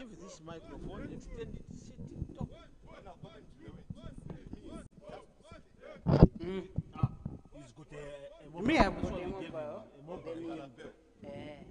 give this microphone, extend it, sit it, talk. He's got a mobile. Me, I've That's got why a we gave him mobile. a mobile. Eh.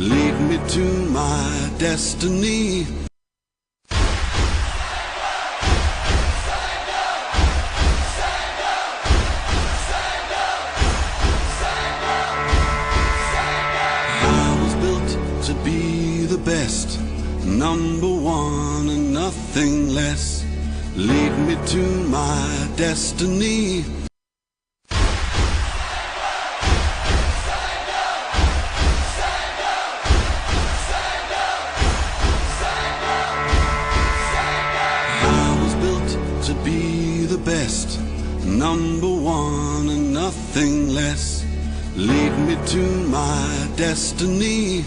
lead me to my destiny. I was built to be the best, number one and nothing less. Lead me to my destiny. I was built to be the best, number one and nothing less. Lead me to my destiny.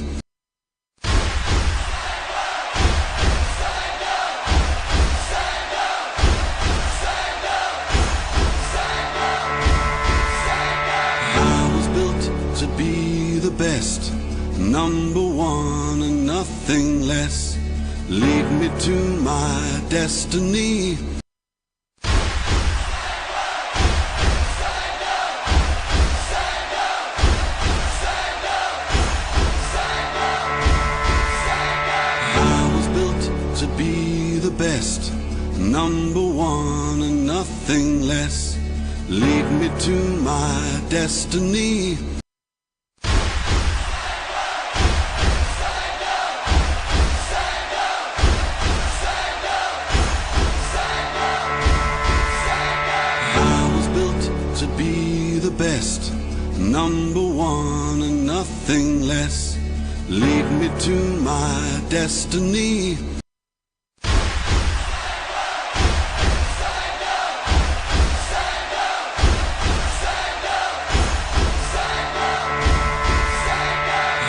To be the best, number one and nothing less. Lead me to my destiny. I was built to be the best, number one and nothing less. Lead me to my destiny. To be the best, number one and nothing less. Lead me to my destiny.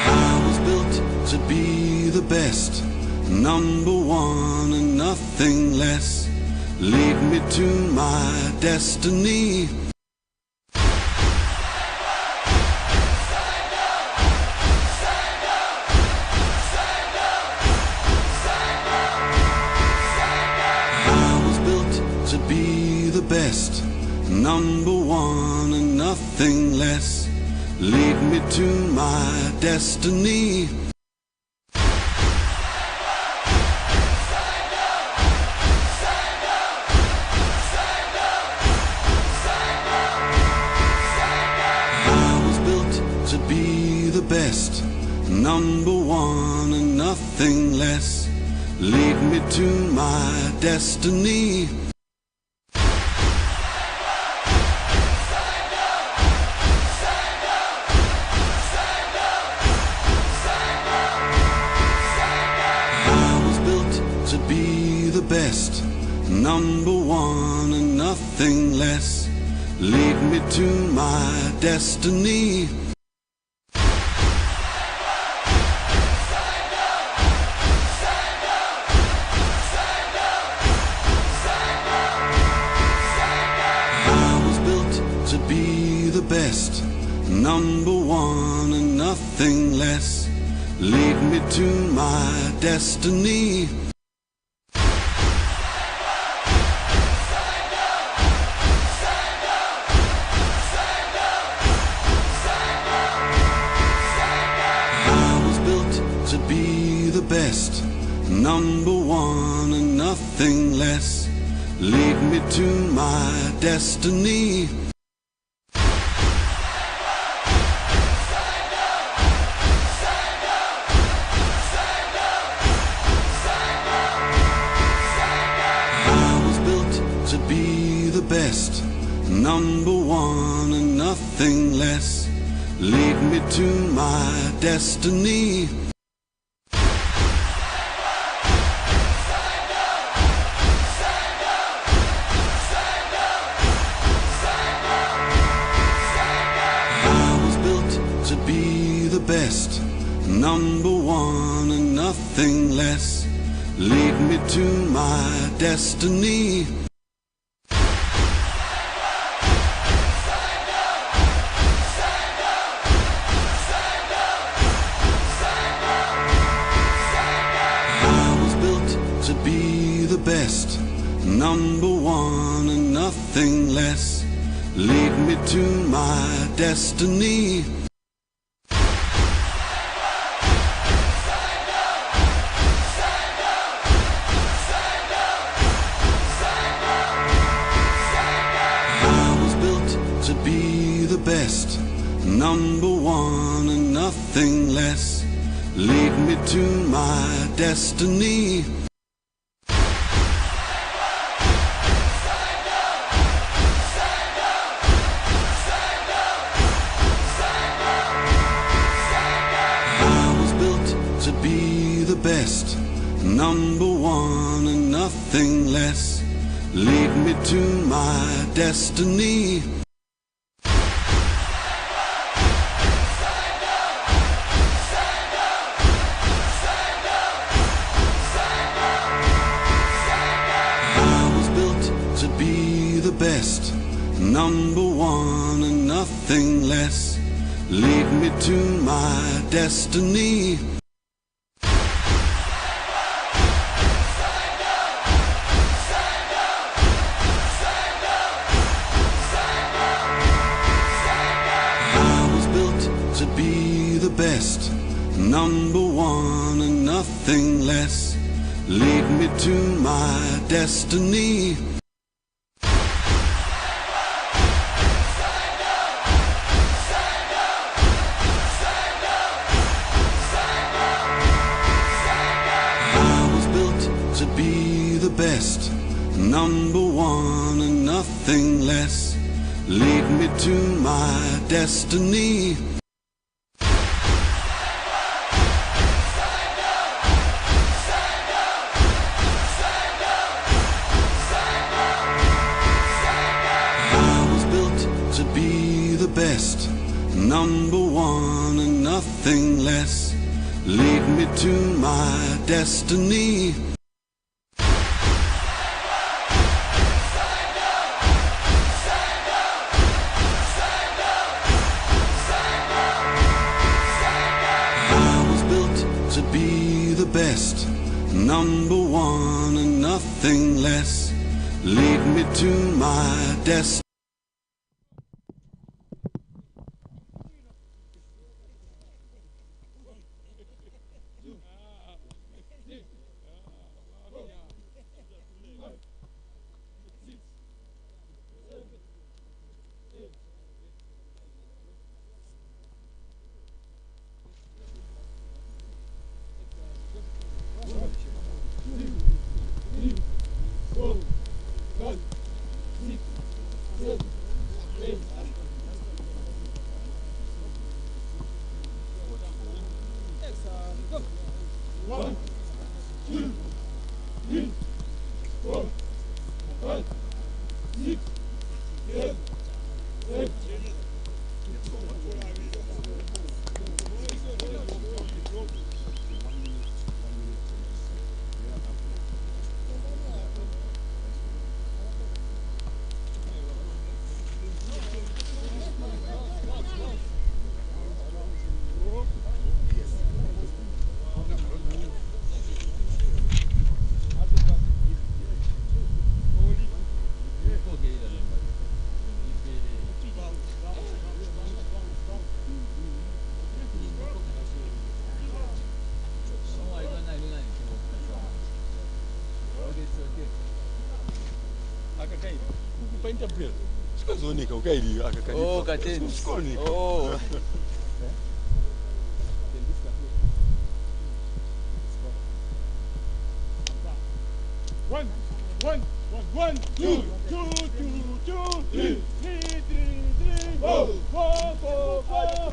I was built to be the best, number one and nothing less. Lead me to my destiny. To be the best, number one and nothing less. Lead me to my destiny. I was built to be the best, number one and nothing less. Lead me to my destiny. To be the best, number one and nothing less. Lead me to my destiny. I was built to be the best, number one and nothing less. Lead me to my destiny. To be the best, number one and nothing less. Lead me to my destiny. I was built to be the best, number one and nothing less. Lead me to my destiny. To be the best, number one and nothing less. Lead me to my destiny. I was built to be the best, number one and nothing less. Lead me to my destiny. be the best, number one and nothing less. Lead me to my destiny. I was built to be the best, number one and nothing less. Lead me to my destiny. I was built to be the best, number one and nothing less. Lead me to my destiny. To be the best, number one and nothing less. Lead me to my destiny. I was built to be the best, number one and nothing less. Lead me to my destiny. To be the best, number one and nothing less. Lead me to my destiny. I was built to be the best, number one and nothing less. Lead me to my destiny. Oh, Katins. Oh. One, two, three, four,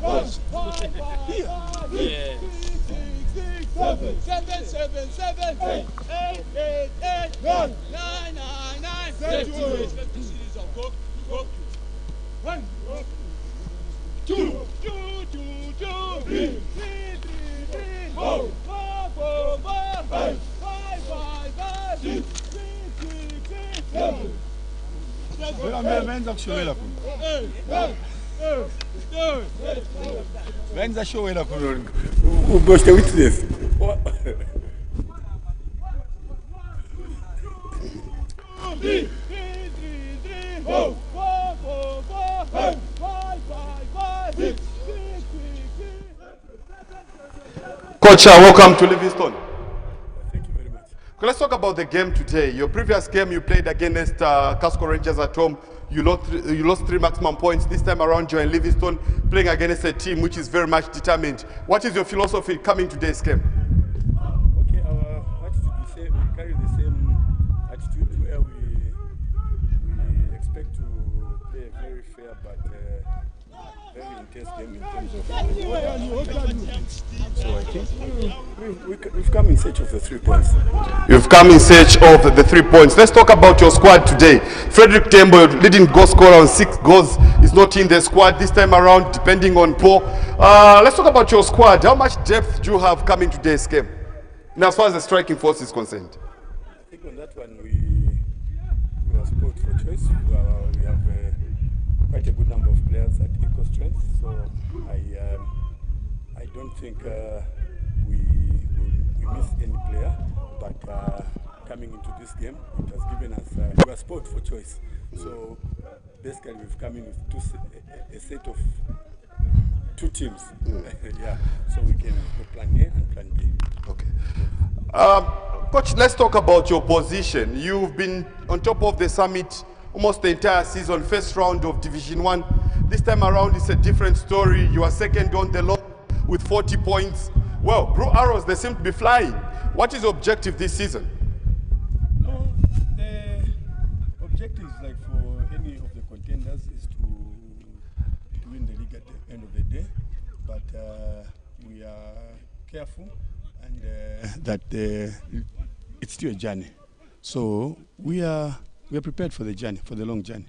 five, seven, eight, nine, 10. One, two, three, four, five, six, seven. Venza show ela por o gostei muito desse. Coach, welcome to Livingston. Thank you very much. Let's talk about the game today. Your previous game you played against Casco Rangers at home. You lost 3 maximum points. This time around, you're in Livingstone playing against a team which is very much determined. What is your philosophy coming to today's game? Okay, our attitude, we carry the same attitude where we expect to play a very fair but very intense game in terms of. So I think we've come in search of the 3 points. You've come in search of the 3 points. Let's talk about your squad today. Frederick Tembo, leading goal scorer on 6 goals, is not in the squad this time around, depending on Paul. Let's talk about your squad. How much depth do you have coming to today's game? And as far as the striking force is concerned. I think on that one we are sport for choice. We have quite a good number of players at equal strength. So I don't think we miss any player, but coming into this game, it has given us we are sport for choice. So basically, we've come in with a set of 2 teams. Yeah, so we can go plan A and plan B. Okay. Coach, let's talk about your position. You've been on top of the summit almost the entire season, first round of Division 1. This time around, it's a different story. You are second on the log with 40 points. Well, Blue Arrows, they seem to be flying. What is the objective this season? No, the objective, like for any of the contenders, is to win the league at the end of the day. But we are careful and that it's still a journey. So we are prepared for the journey, for the long journey.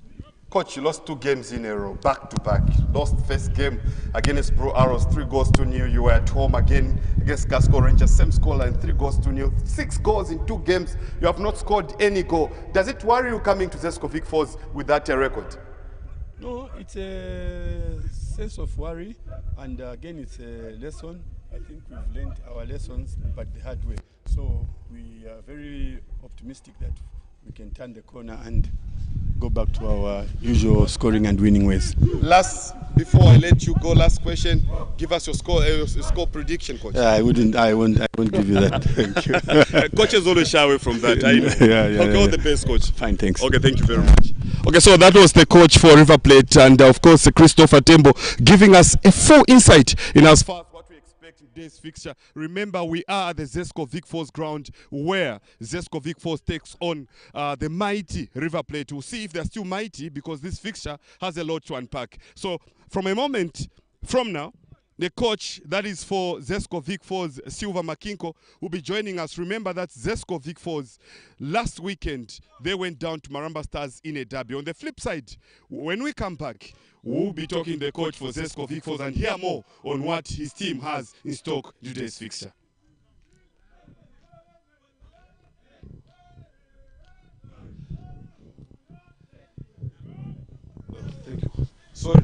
Coach, you lost 2 games in a row, back to back. Lost first game against Blue Arrows, 3 goals to 0. You were at home again against Glasgow Rangers, same scoreline, 3 goals to 0. 6 goals in 2 games. You have not scored any goal. Does it worry you coming to Zesco Vic Falls with that record? No, it's a sense of worry, and again, it's a lesson. I think we've learned our lessons, but the hard way. So we are very optimistic that we can turn the corner and go back to our usual scoring and winning ways. Before I let you go, last question. Give us your score prediction, Coach. I won't give you that. Thank you. Coaches always shy away from that. I know. Yeah. All the best, Coach. Fine, thanks. Okay, thank you very much. Okay, so that was the coach for River Plate, and of course, Christopher Tembo, giving us a full insight in as far as what we expect in today's fixture. Remember, we are at the Zesco Vic Falls ground, where Zesco Vic Falls takes on the mighty River Plate. We'll see if they're still mighty, because this fixture has a lot to unpack. So, from a moment from now, the coach that is for Zesco Vic Falls, Silva Makinko, will be joining us. Remember that Zesco Vic Falls, last weekend, they went down to Maramba Stars in a derby. On the flip side, when we come back, we'll be talking to the coach for Zesco Vic Falls and hear more on what his team has in stock today's fixture. Thank you. Sorry.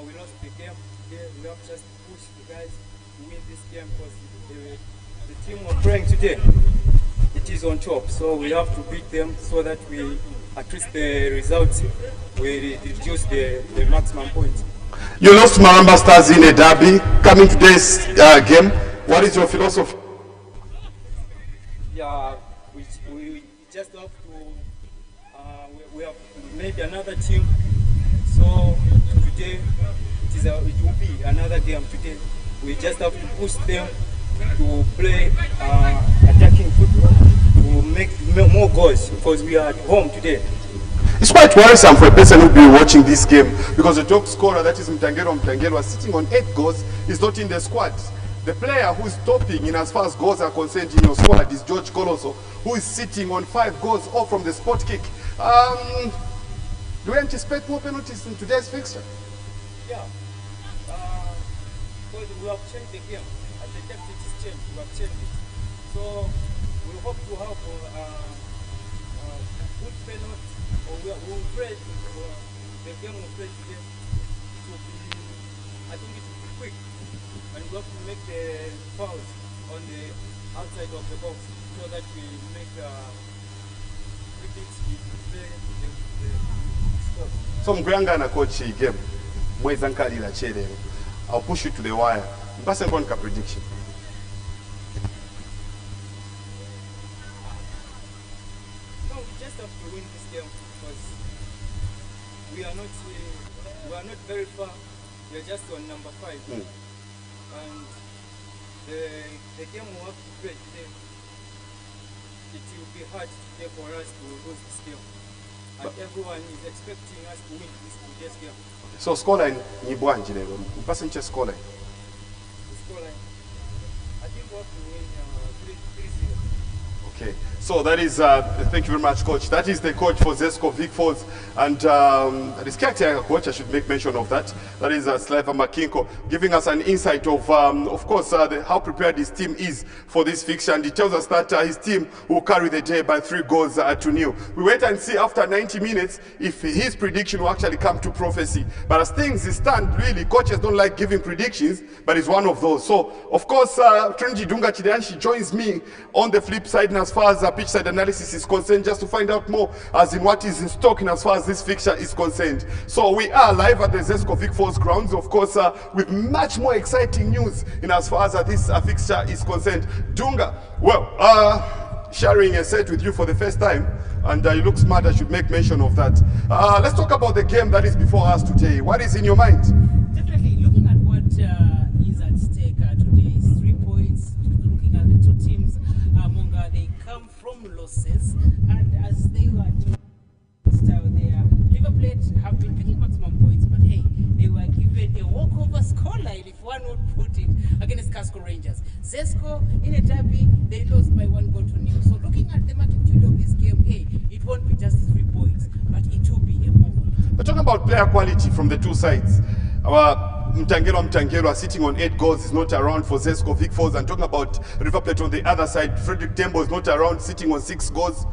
We lost the game today. We have just pushed the guys to win this game, because the team we're playing today, it is on top. So we have to beat them so that we, at least the results, we reduce the maximum points. You lost Maramba Stars in a derby. Coming to this game, what is your philosophy? Yeah, we just have to, we have made another team. So today, it will be another game today. we just have to push them to play attacking football, to make more goals, because we are at home today. It's quite worrisome for a person who will be watching this game because the top scorer, that is Mtangelo, sitting on 8 goals, is not in the squad. The player who is topping in as far as goals are concerned in your squad is George Colosso, who is sitting on 5 goals, all from the spot kick. Do we anticipate more penalties in today's fixture? Yeah, because we have changed the game. As the tactics is changed, we have changed it. So we hope to have good penalty, or we will play the game we play today. It will be, I think it will be quick, and we have to make the fouls on the outside of the box so that we make predicts we play the score. So Mguyanga coach game. I'll push you to the wire. Mpase kwa prediction. No, we just have to win this game because we are not very far. We are just on number 5, and the game we have to play today, it will be hard today for us to lose this game. And everyone is expecting us to win today's game. So scoreline ni bwanji lero. Mpase nche scoreline. The scoreline, I think we have to win 3-0. Okay, so that is, thank you very much, coach. That is the coach for Zesco Vic Falls, and this caretaker coach, I should make mention of that. That is Slava Makinko, giving us an insight of course, how prepared his team is for this fixture, and he tells us that his team will carry the day by 3 goals to 0. We wait and see after 90 minutes if his prediction will actually come to prophecy. But as things stand, really, coaches don't like giving predictions, but it's one of those. So, of course, Trinity Dunga Chideanshi joins me on the flip side, and as far as pitch side analysis is concerned, just to find out more as in what is in stock and as far as this fixture is concerned. So we are live at the Zesco Vic Falls grounds, of course, with much more exciting news in as far as this fixture is concerned. Dunga, well, sharing a set with you for the first time, and you look smart. I should make mention of that. Let's talk about the game that is before us today. What is in your mind? Definitely, looking at what is at stake today is 3 points. Looking at the 2 teams, they come from losses, and as they were style there, River Plate have been picking maximum points, but hey, they were given a walkover scoreline, if one would put it, against Casco Rangers. Zesco in a derby, they lost by 1 goal to 0. So looking at the magnitude of this game, hey, it won't be just 3 points, but it will be a more. We're talking about player quality from the 2 sides. Mtangelo sitting on 8 goals, is not around for Zesco Vic Falls, and talking about River Plate on the other side, Frederick Tembo is not around, sitting on 6 goals.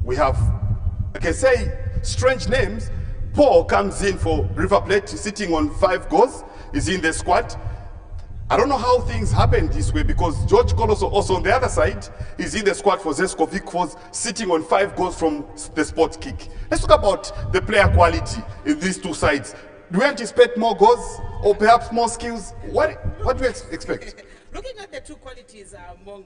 We have, I can say, strange names. Paul comes in for River Plate, sitting on 5 goals, is in the squad. I don't know how things happened this way, because George Colosso also on the other side is in the squad for Zesco Vic Falls, sitting on 5 goals from the spot kick. Let's talk about the player quality in these 2 sides. Do we anticipate more goals or perhaps more skills? What do you expect? Looking at the 2 qualities among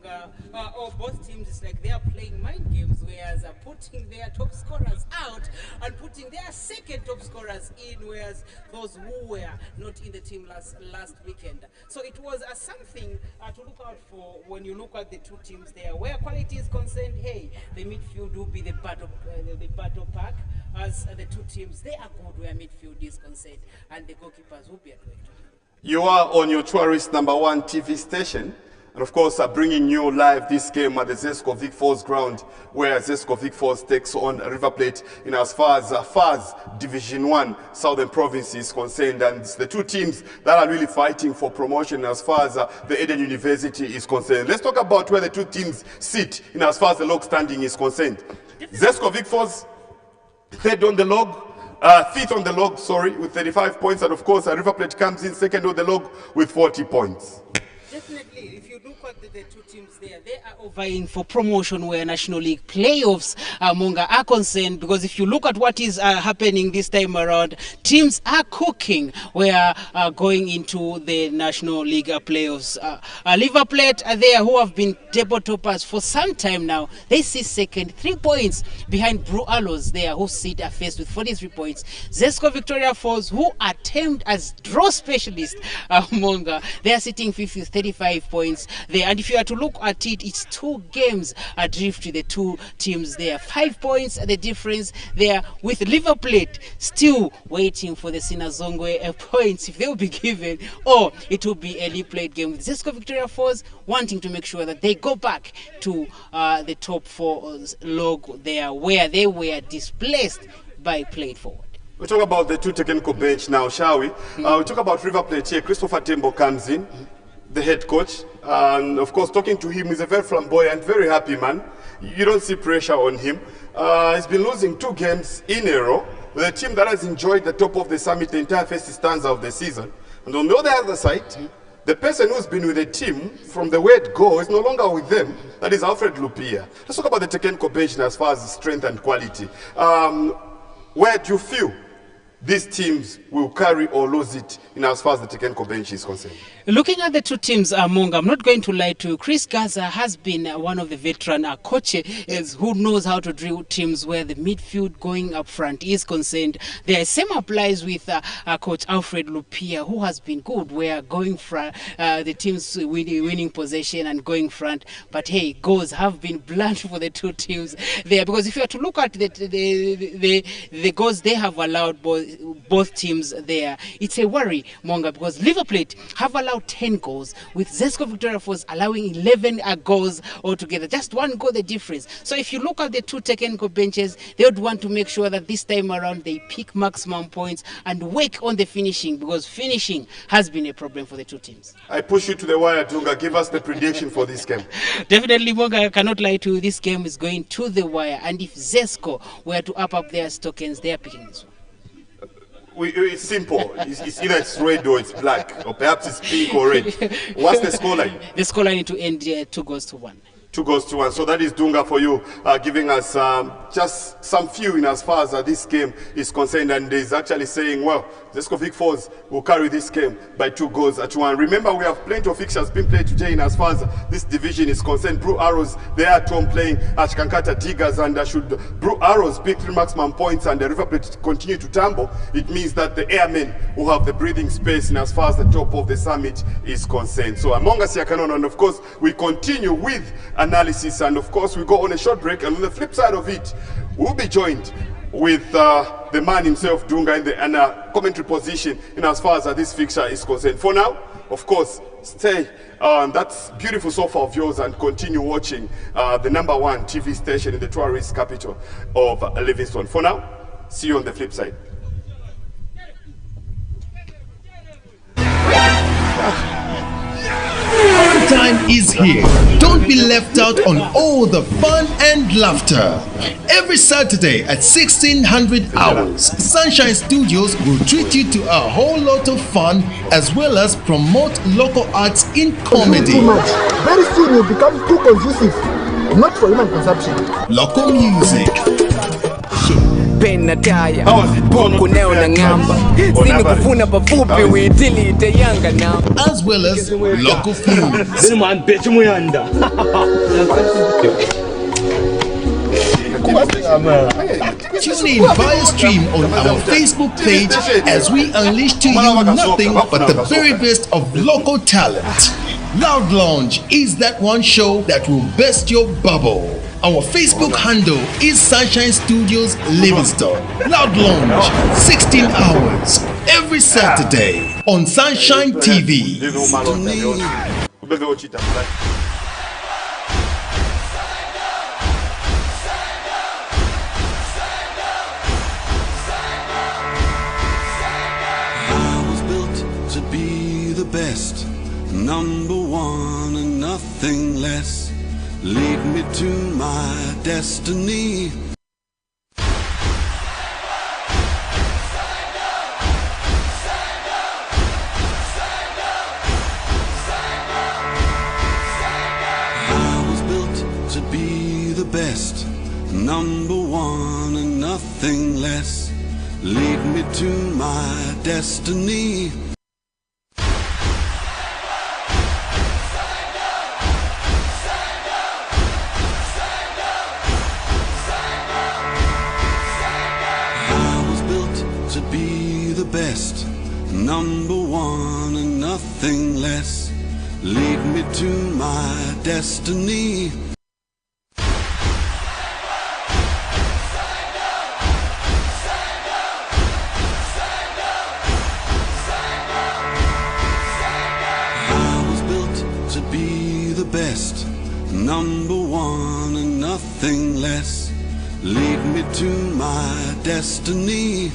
of both teams, it's like they are playing mind games, whereas putting their top scorers out and putting their second top scorers in, whereas those who were not in the team last weekend. So it was something to look out for when you look at the 2 teams there. Where quality is concerned, hey, the midfield will be the battle pack. As the 2 teams, they are good where midfield is concerned, and the goalkeepers will be at work. You are on your tourist #1 TV station, and of course bringing you live this game at the Zesco Vic Falls ground, where Zesco Vic Falls takes on River Plate in as far as FAZ Division 1 Southern Province is concerned, and it's the 2 teams that are really fighting for promotion as far as the Eden University is concerned. Let's talk about where the 2 teams sit in as far as the log standing is concerned. Zesco Vic Falls, 3rd on the log, 5th on the log, sorry, with 35 points, and of course River Plate comes in 2nd on the log with 40 points. Definitely, if you you look at the two teams there, they are all vying for promotion where National League playoffs are concerned, because if you look at what is happening this time around, teams are cooking. We are going into the National League playoffs. Liver Plate are there, who have been table toppers for some time now. They sit second, 3 points behind Brew Arrows there, who sit first with 43 points. Zesco Victoria Falls, who are termed as draw specialists, they are sitting fifth with 35 points there. And if you are to look at it, it's 2 games adrift to the two teams there. 5 points the difference there, with Liver Plate still waiting for the Sinazongwe points, if they will be given, or it will be a Liver Plate game, with Zesco Victoria Falls wanting to make sure that they go back to the top 4 log there, where they were displaced by Plate Forward. We talk about the two technical bench now, shall we? We talk about River Plate here. Christopher Tembo comes in, the head coach, and of course, talking to him, he's a very flamboyant, very happy man. You don't see pressure on him. He's been losing 2 games in a row with a team that has enjoyed the top of the summit the entire first stanza of the season. And on the other side, the person who's been with the team from the word go is no longer with them. That is Alfred Lupia. Let's talk about the technical bench as far as strength and quality. Where do you feel these teams will carry or lose it in as far as the technical bench is concerned? Looking at the two teams, Monga, I'm not going to lie to you. Chris Gaza has been one of the veteran coaches who knows how to drill teams where the midfield going up front is concerned. The same applies with Coach Alfred Lupia, who has been good where going front, the teams winning possession and going front. But hey, goals have been blunt for the two teams there, because if you are to look at the goals they have allowed both teams there, it's a worry, Monga, because Liver Plate have allowed 10 goals, with Zesco Victoria Falls allowing 11 goals altogether. Just 1 goal the difference. So if you look at the two technical benches, they would want to make sure that this time around they pick maximum points and work on the finishing, because finishing has been a problem for the two teams. I push you to the wire, Dunga. Give us the prediction for this game. Definitely, Monga, I cannot lie to you. This game is going to the wire, and if Zesco were to up their tokens, they are picking this one. It's simple. It's either it's red or it's black, or perhaps it's pink or red. What's the scoreline? The scoreline to end 2-1. 2-1. So that is Dunga for you, giving us just some few in as far as this game is concerned, and is actually saying, well, Zesco Vic Falls will carry this game by 2-1. Remember, we have plenty of fixtures being played today in as far as this division is concerned. Brew Arrows, they are at home playing at Kankata Tigers, and should Brew Arrows pick 3 maximum points and the River Plate continue to tumble, it means that the Airmen will have the breathing space in as far as the top of the summit is concerned. So among us, Yakanon, and of course, we continue with analysis, and of course, we go on a short break, and on the flip side of it, we'll be joined with the man himself, Dunga, in the commentary position in as far as this fixture is concerned. For now, of course, stay on that beautiful sofa of yours and continue watching the #1 TV station in the tourist capital of Livingstone. For now, see you on the flip side. Time is here. Don't be left out on all the fun and laughter. Every Saturday at 1600 hours, Sunshine Studios will treat you to a whole lot of fun, as well as promote local arts in comedy. Too much. Very soon it will become too conducive, not for human consumption. Local music. As well as local films. Tune in via stream on our Facebook page as we unleash to you nothing but the very best of local talent. Loud Lounge is that one show that will burst your bubble. Our Facebook handle is Sunshine Studios Livingstone. Loud Lounge, 16 hours, every Saturday on Sunshine TV. I was built to be the best, #1 and nothing less. Lead me to my destiny. best, number one and nothing less. Lead me to my destiny. I was built to be the best, number one and nothing less. Lead me to my destiny. I was built to be the best, number one and nothing less. Lead me to my destiny.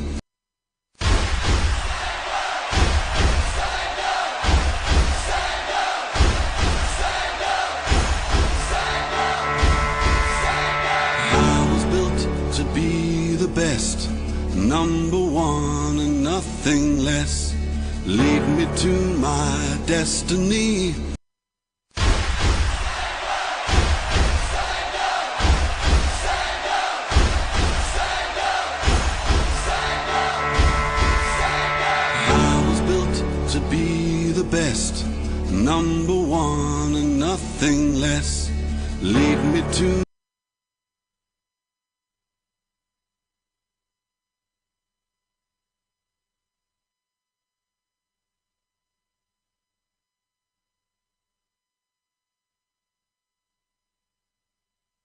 To be the best, number one and nothing less. Lead me to my destiny. I was built to be the best, number one and nothing less. Lead me to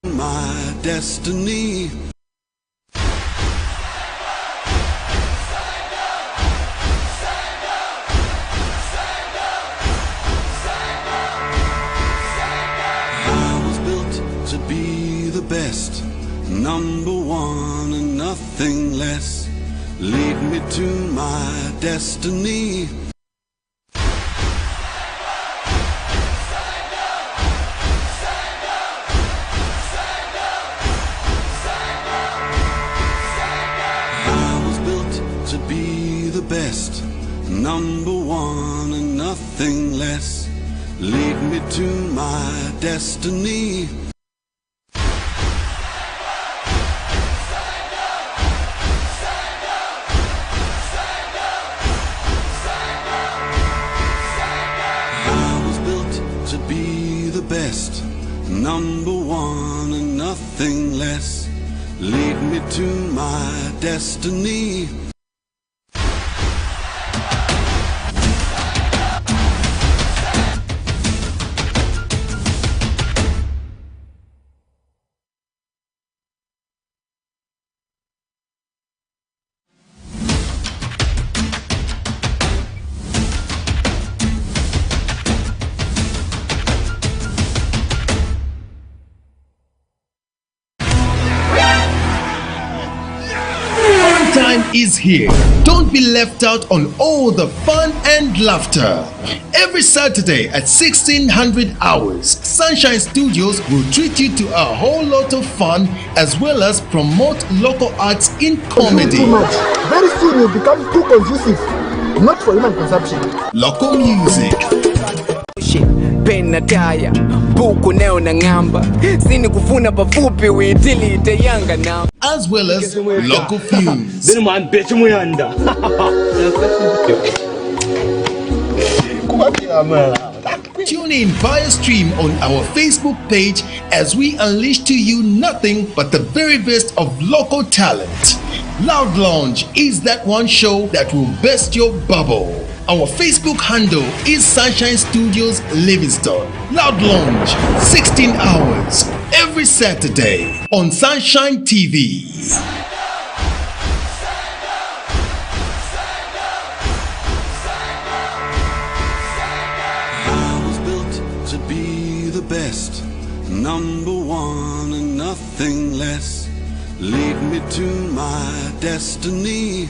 my destiny. I was built to be the best, number one and nothing less. Lead me to my destiny. To be the best, number one and nothing less. Lead me to my destiny. I was built to be the best, number one and nothing less. Lead me to my destiny. Is here. Don't be left out on all the fun and laughter. Every Saturday at 1600 hours, Sunshine Studios will treat you to a whole lot of fun as well as promote local arts in comedy. Too much. Very soon you'll become too conducive, not for human consumption. Local music. Pen na taya, buku neo na ngamba. Sini kufuna pafupi uitili itayanga na. As well as local films. Tune in via stream on our Facebook page as we unleash to you nothing but the very best of local talent. Loud Lounge is that one show that will burst your bubble. Our Facebook handle is Sunshine Studios Livingston. Loud Lounge, 16 hours, every Saturday on Sunshine TV. I was built to be the best, number one and nothing less. Lead me to my destiny.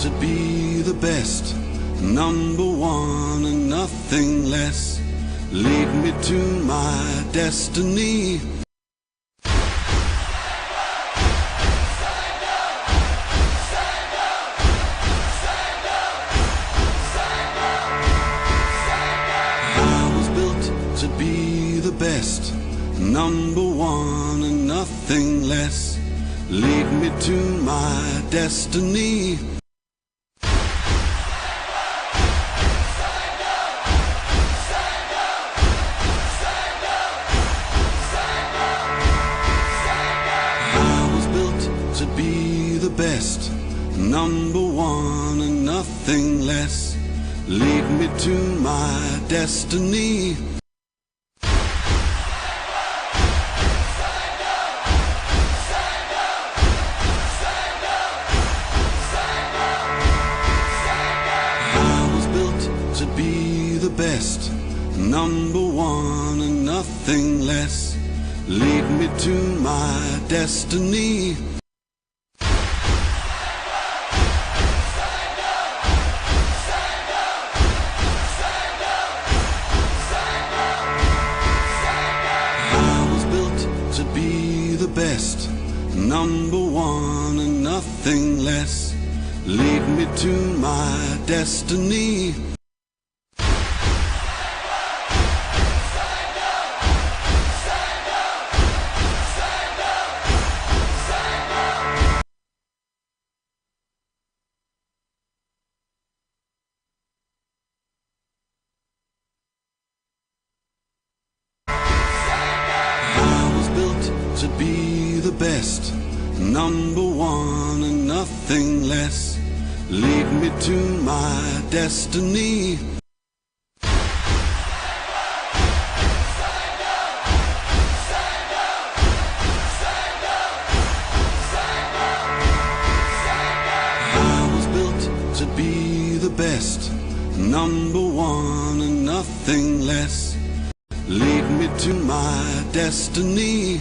To be the best, number one and nothing less. Lead me to my destiny. less. Lead me to my destiny. I was built to be the best, number one and nothing less. Lead me to my destiny. I was built to be the best, number one and nothing less. Lead me to my destiny. To be the best, number one and nothing less. Lead me to my destiny. To be the best, number one and nothing less. Lead me to my destiny. I was built to be the best, number one and nothing less. Lead me to my destiny.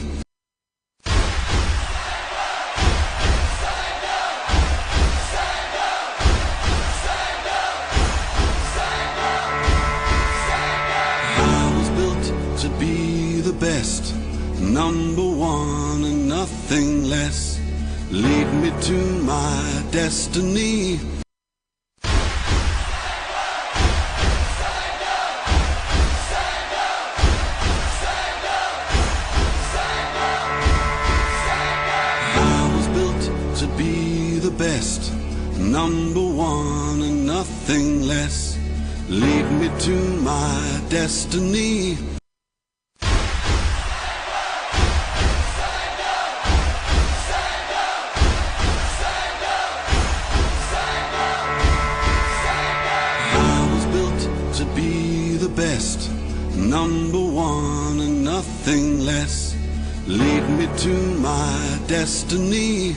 To be the best, number one and nothing less. Lead me to my destiny. I was built to be the best, number one and nothing less. Lead me to my destiny. To be the best, number one and nothing less. Lead me to my destiny.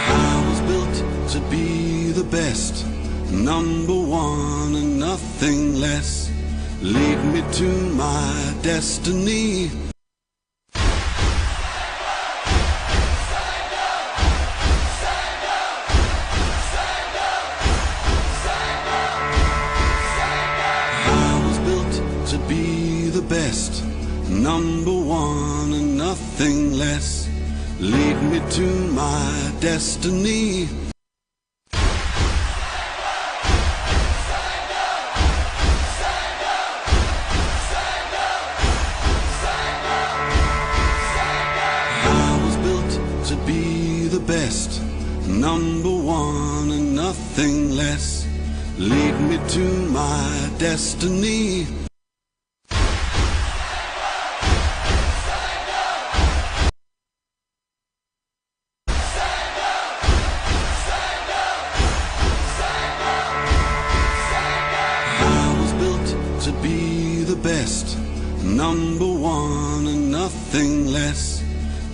I was built to be the best, number one and nothing less. Lead me to my destiny. To be the best, number one and nothing less. Lead me to my destiny. I was built to be the best, number one and nothing less. Lead me to my destiny. To be the best, number one and nothing less.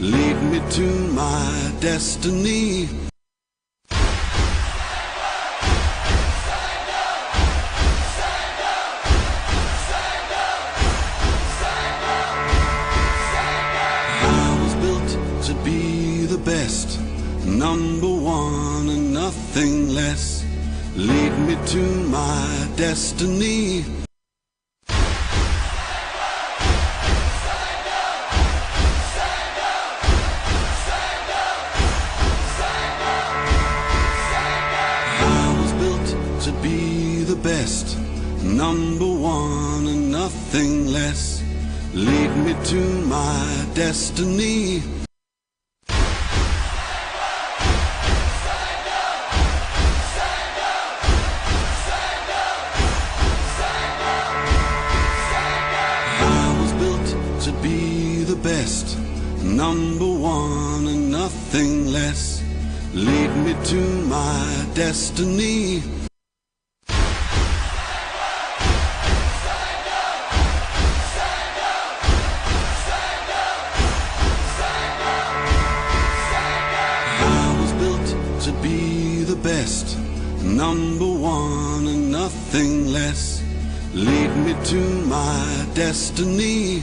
Lead me to my destiny. I was built to be the best, number one and nothing less. Lead me to my destiny. I to be the best, number one and nothing less. Lead me to my destiny. I was built to be the best, number one and nothing less. Lead me to my destiny. I was built to be the best, number one and nothing less. Lead me to my destiny.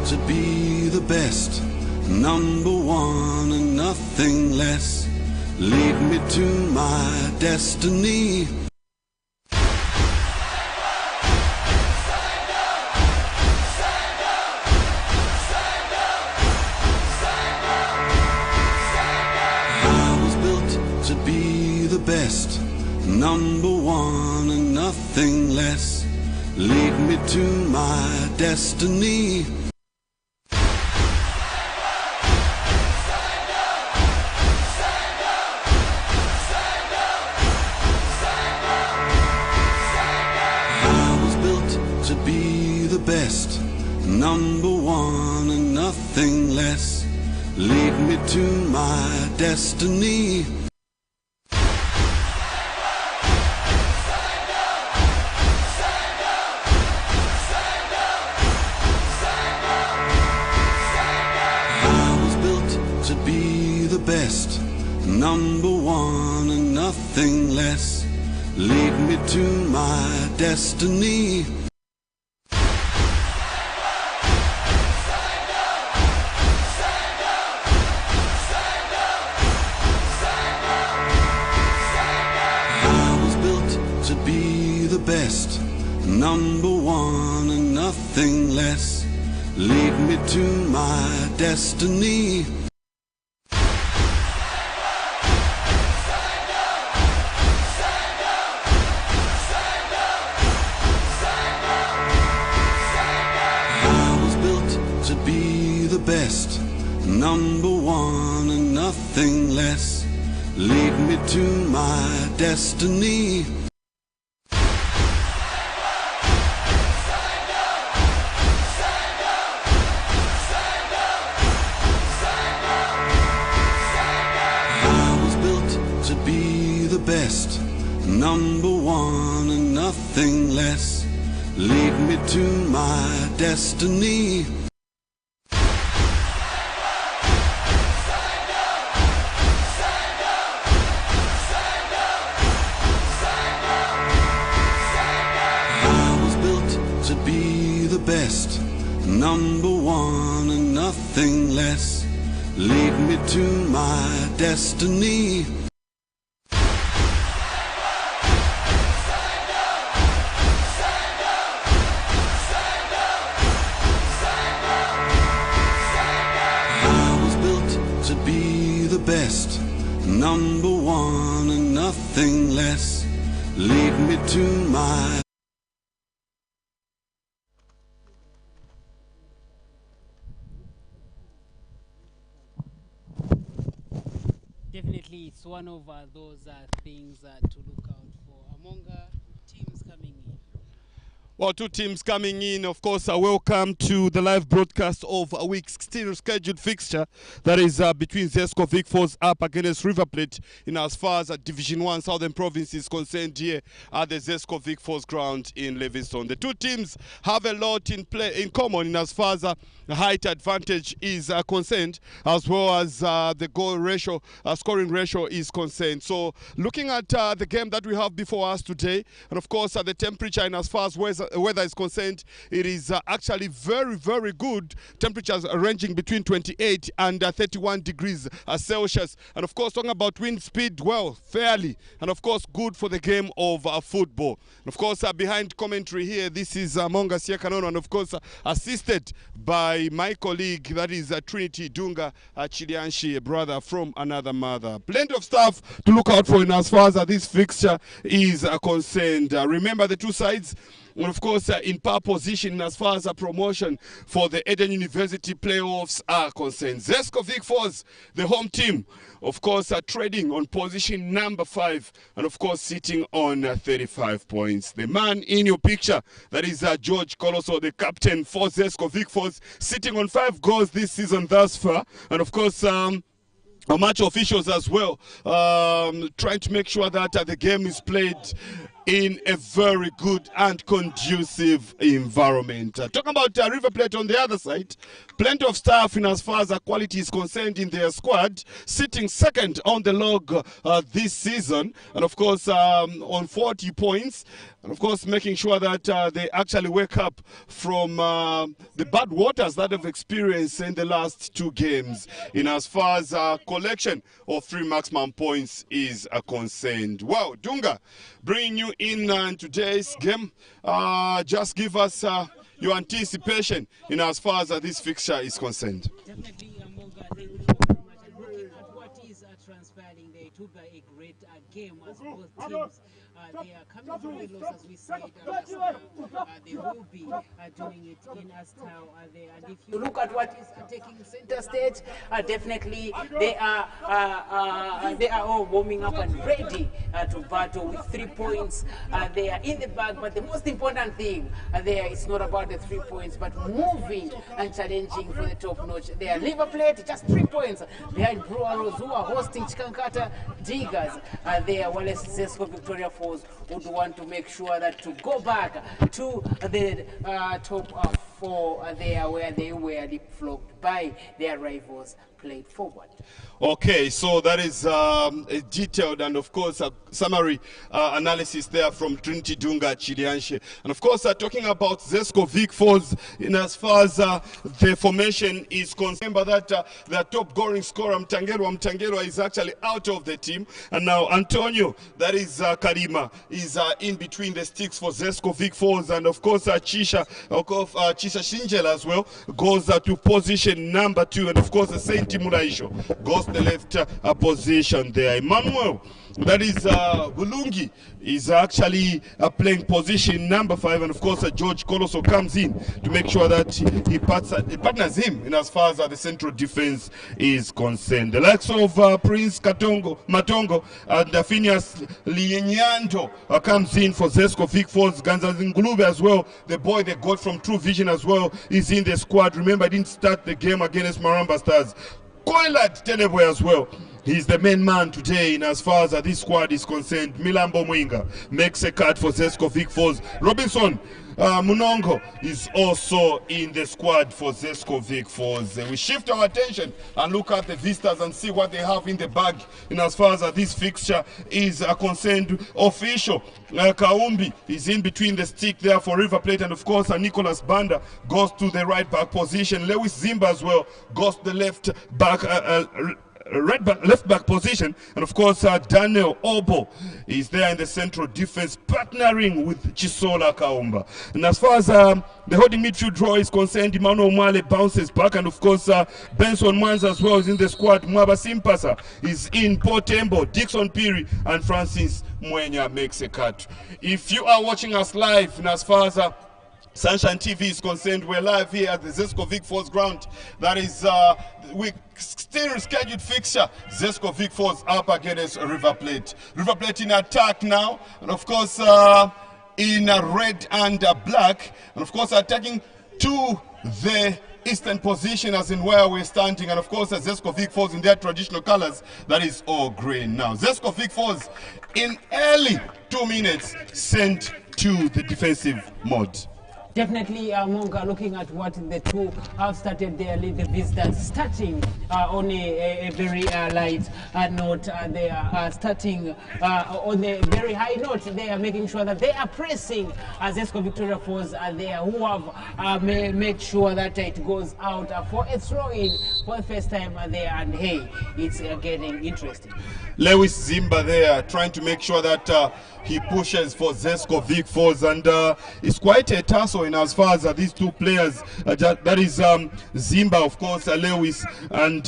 To be the best, number one and nothing less. Lead me to my destiny. I was built to be the best, number one and nothing less. Lead me to my destiny. To be the best, number one and nothing less. Lead me to my destiny. I was built to be the best, number one and nothing less. Lead me to my destiny. To be the best, number one and nothing less. Lead me to my destiny. I was built to be the best, number one and nothing less. Lead me to my destiny. To be the best, number one and nothing less. Lead me to my destiny. I was built to be the best, number one and nothing less. Lead me to my destiny. To be the best, number one and nothing less. Lead me to my Definitely, it's one of those things to look out for among teams coming in. Well, two teams coming in, of course, welcome to the live broadcast of a week's still scheduled fixture that is between Zesco Vic Falls up against River Plate in as far as Division 1 Southern Province is concerned here at the Zesco Vic Falls ground in Livingstone. The two teams have a lot in common in as far as height advantage is concerned, as well as the goal ratio, scoring ratio is concerned. So looking at the game that we have before us today, and of course the temperature in as far as weather is concerned, it is actually very, very good. Temperatures ranging between 28 and 31 degrees Celsius. And of course, talking about wind speed, well, fairly, and of course, good for the game of football. And of course, behind commentary here, this is Monga Siakanono, and of course, assisted by my colleague, that is Trinity Dunga Chilianshi, a brother from another mother. Plenty of stuff to look out for in as far as this fixture is concerned. Remember the two sides. And of course, in power position as far as a promotion for the Eden University playoffs are concerned. Zesco Vic Falls, the home team, of course, trading on position number 5 and of course sitting on 35 points. The man in your picture, that is George Colosso, the captain for Zesco Vic Falls, sitting on 5 goals this season thus far. And of course, match officials as well, trying to make sure that the game is played in a very good and conducive environment. Talking about River Plate on the other side, plenty of staff in as far as quality is concerned in their squad, sitting second on the log this season, and of course on 40 points, and of course making sure that they actually wake up from the bad waters that they've experienced in the last 2 games in as far as collection of 3 maximum points is concerned. Wow, Dunga, bringing you in today's game, just give us your anticipation in as far as this fixture is concerned. Definitely, looking at what is transpiring there, it will be a great game as both teams. They are coming from the loss, as we said. They will be doing it in a style there. And if you look at what is taking center stage, definitely they are all warming up and ready to battle with 3 points. They are in the bag, but the most important thing there is not about the 3 points, but moving and challenging for the top notch. They are River Plate, just 3 points behind Breweros, who are hosting Chikankata Diggers. They are Wallace Zesco Victoria Falls would want to make sure that to go back to the top 4 there where they were leapfrogged by their rivals played forward. Okay, so that is a detailed and of course a summary analysis there from Trinity Dunga Chilianshi. And of course talking about Zesco Vic Falls in as far as the formation is concerned, remember that the top goal scorer Mtangerwa is actually out of the team, and now Antonio, that is Karima, is in between the sticks for Zesco Vic Falls, and of course Chisha Shinjel as well goes to position number 2, and of course Saint Muraisho goes to the left position there. Emmanuel, that is Bulungi, is actually playing position number 5, and of course George Colosso comes in to make sure that he partners him in as far as the central defense is concerned. The likes of Prince Matongo and Phineas Lienyanto comes in for Zesco Vic Falls. Ganza Ngulube as well, the boy they got from True Vision as well, is in the squad. Remember, didn't start the game against Maramba Stars. Koilat Tenebwe as well, he's the main man today in as far as this squad is concerned. Milambo Mwinga makes a cut for Zesco Vic Falls. Robinson Munongo is also in the squad for Zesco Vic Falls. We shift our attention and look at the visitors and see what they have in the bag in as far as this fixture is concerned. Official Kaumbi is in between the stick there for River Plate, and of course Nicholas Banda goes to the right back position. Lewis Zimba as well goes to the left back left back position, and of course Daniel Obo is there in the central defense, partnering with Chisola Kaumba. And as far as the holding midfield draw is concerned, Emmanuel Mwale bounces back, and of course Benson Mwanza as well is in the squad. Mwaba Simpasa is in, Portembo, Dixon Piri, and Francis Mwenya makes a cut. If you are watching us live, and as far as Sunshine TV is concerned, we're live here at the Zesco Vic Falls ground. That is, we still scheduled fixture. Zesco Vic Falls up against River Plate. River Plate in attack now, and of course in red and black, and of course attacking to the eastern position, as in where we're standing, and of course Zesco Vic Falls in their traditional colors, that is all green now. Zesco Vic Falls in early 2 minutes sent to the defensive mode. Definitely, Monga, looking at what the two have started their lead, the visitors starting on a very light note. They are starting on a very high note. They are making sure that they are pressing Zesco Victoria Falls there, who have made sure that it goes out for a throw-in for the first time there. And hey, it's getting interesting. Lewis Zimba there trying to make sure that he pushes for Zesco Vic Falls, and it's quite a tussle in as far as these two players, that is Zimba, of course, Lewis, and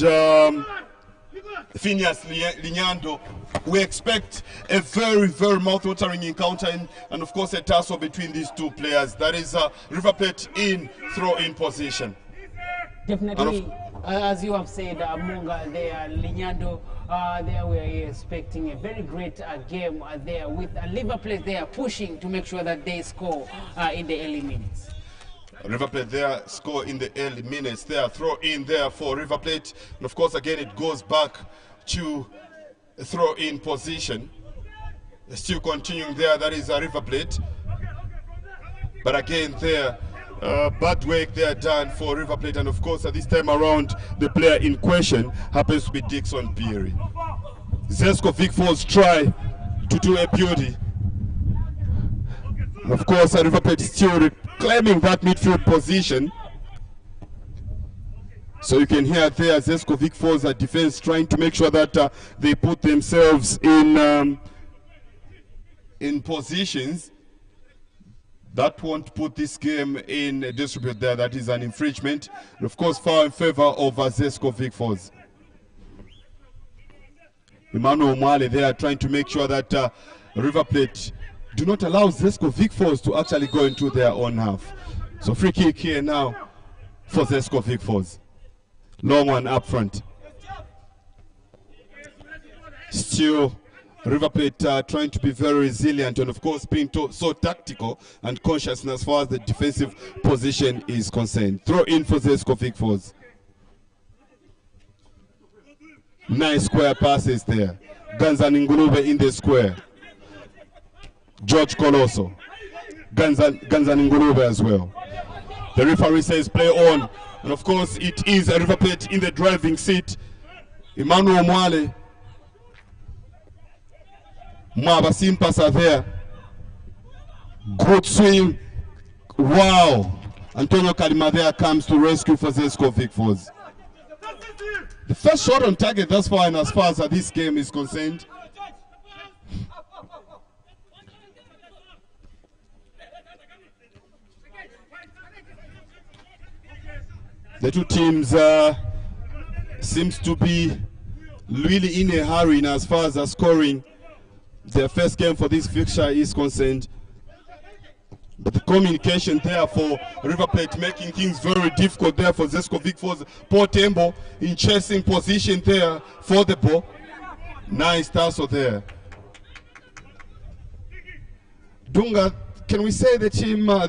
Phineas Linyando. We expect a very, very mouth-watering encounter, and of course a tussle between these two players. That is River Plate in throw-in position. Definitely, as you have said, Monga there, Linyando, there we are expecting a very great game there with River Plate there pushing to make sure that they score in the early minutes. River Plate there score in the early minutes there, throw in there for River Plate, and of course again it goes back to throw in position. Still continuing there, that is River Plate, but again there bad work there done for River Plate, and of course at this time around the player in question happens to be Dixon Peary. Zesco Vic Falls try to do a beauty. Of course River Plate is still reclaiming that midfield position. So you can hear there Zesco Vic Falls defense trying to make sure that they put themselves in positions that won't put this game in dispute there. That is an infringement. And of course, foul in favor of Zesco Vic Falls. Emmanuel Mwale there trying to make sure that River Plate do not allow Zesco Vic Falls to actually go into their own half. So free kick here now for Zesco Vic Falls. Long one up front. Still River Plate trying to be very resilient, and of course being so tactical and conscious as far as the defensive position is concerned. Throw in for Zesco Vic Falls. Nice square passes there. Ganzan Ngulube in the square. George Colosso. Ganzan Ngulube as well. The referee says play on, and of course it is a River Plate in the driving seat. Emmanuel Mwale. Mwaba Simpasa there. Good swing. Wow. Antonio Kalima there comes to rescue for Zesco Vic Falls. The first shot on target thus far, and as far as this game is concerned. The two teams seems to be really in a hurry in as far as scoring their first game for this fixture is concerned. But the communication there for River Plate making things very difficult there for Zesco Vic Falls. Paul Tembo in chasing position there for the ball. Nice tussle there. Dunga, can we say the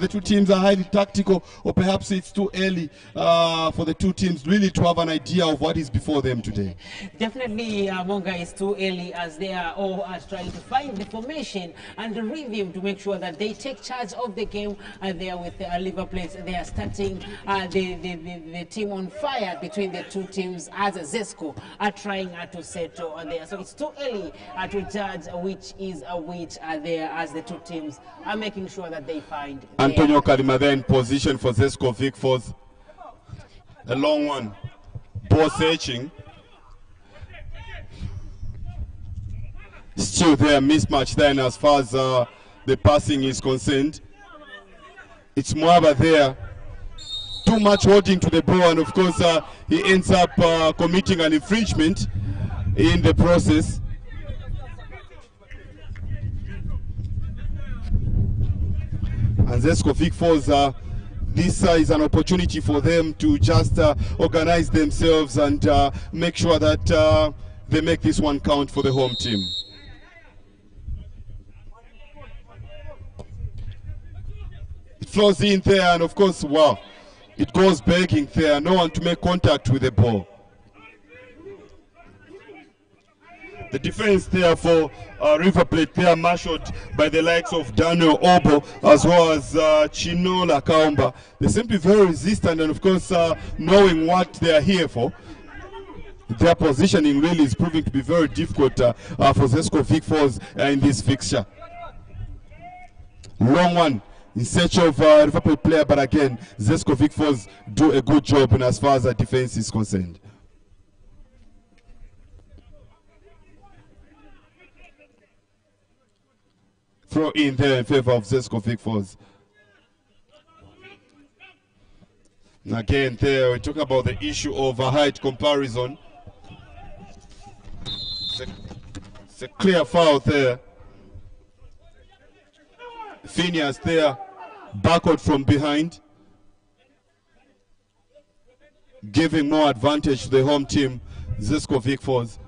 two teams are highly tactical, or perhaps it's too early for the two teams really to have an idea of what is before them today? Definitely, Monga, is too early, as they are all trying to find the formation and the rhythm to make sure that they take charge of the game. There with River Plate, they are starting the team on fire between the two teams, as Zesco are trying to settle there. So it's too early to judge which is which there, as the two teams are making sure that they find Antonio Kalima there in position for Zesco Vic Falls. A long one. Ball searching. Still there, mismatch there, and as far as the passing is concerned. It's Mwaba there. Too much holding to the ball, and of course he ends up committing an infringement in the process. And Zesco Vic Falls this is an opportunity for them to just organize themselves and make sure that they make this one count for the home team. It flows in there, and of course, wow, it goes begging there. No one to make contact with the ball. The defense there for River Plate there marshaled by the likes of Daniel Obo as well as Chinola Kaumba. They seem to be very resistant, and of course knowing what they are here for. Their positioning really is proving to be very difficult for Zesco Vic Falls in this fixture. Long one in search of River Plate player, but again Zesco Vic Falls do a good job in as far as the defense is concerned. Throw in there in favor of Zesco Vic Falls. And again there we're talking about the issue of height comparison. It's a clear foul there. Phineas there, backward from behind, giving more advantage to the home team, Zesco Vic Falls.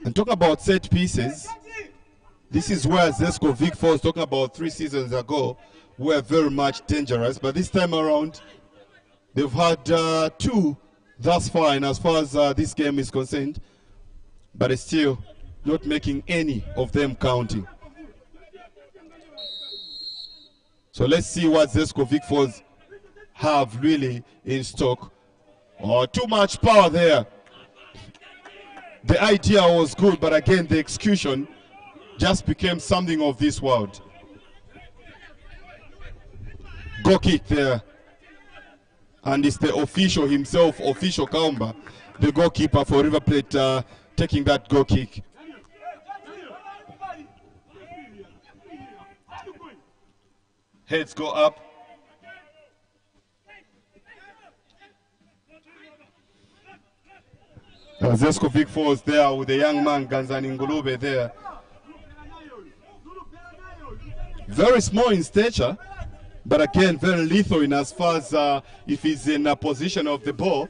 And talking about set pieces, this is where Zesco Vic Falls, talking about 3 seasons ago, were very much dangerous. But this time around, they've had 2 thus far, and as far as this game is concerned, but it's still not making any of them counting. So let's see what Zesco Vic Falls have really in stock. Oh, too much power there. The idea was good, but again, the execution just became something of this world. Goal kick there. And it's the official himself, official Kaumba, the goalkeeper for River Plate, taking that goal kick. Heads go up. Zesco Vic Falls there with the young man Ganzani Ngulube there. Very small in stature, but again very lethal in as far as if he's in a position of the ball.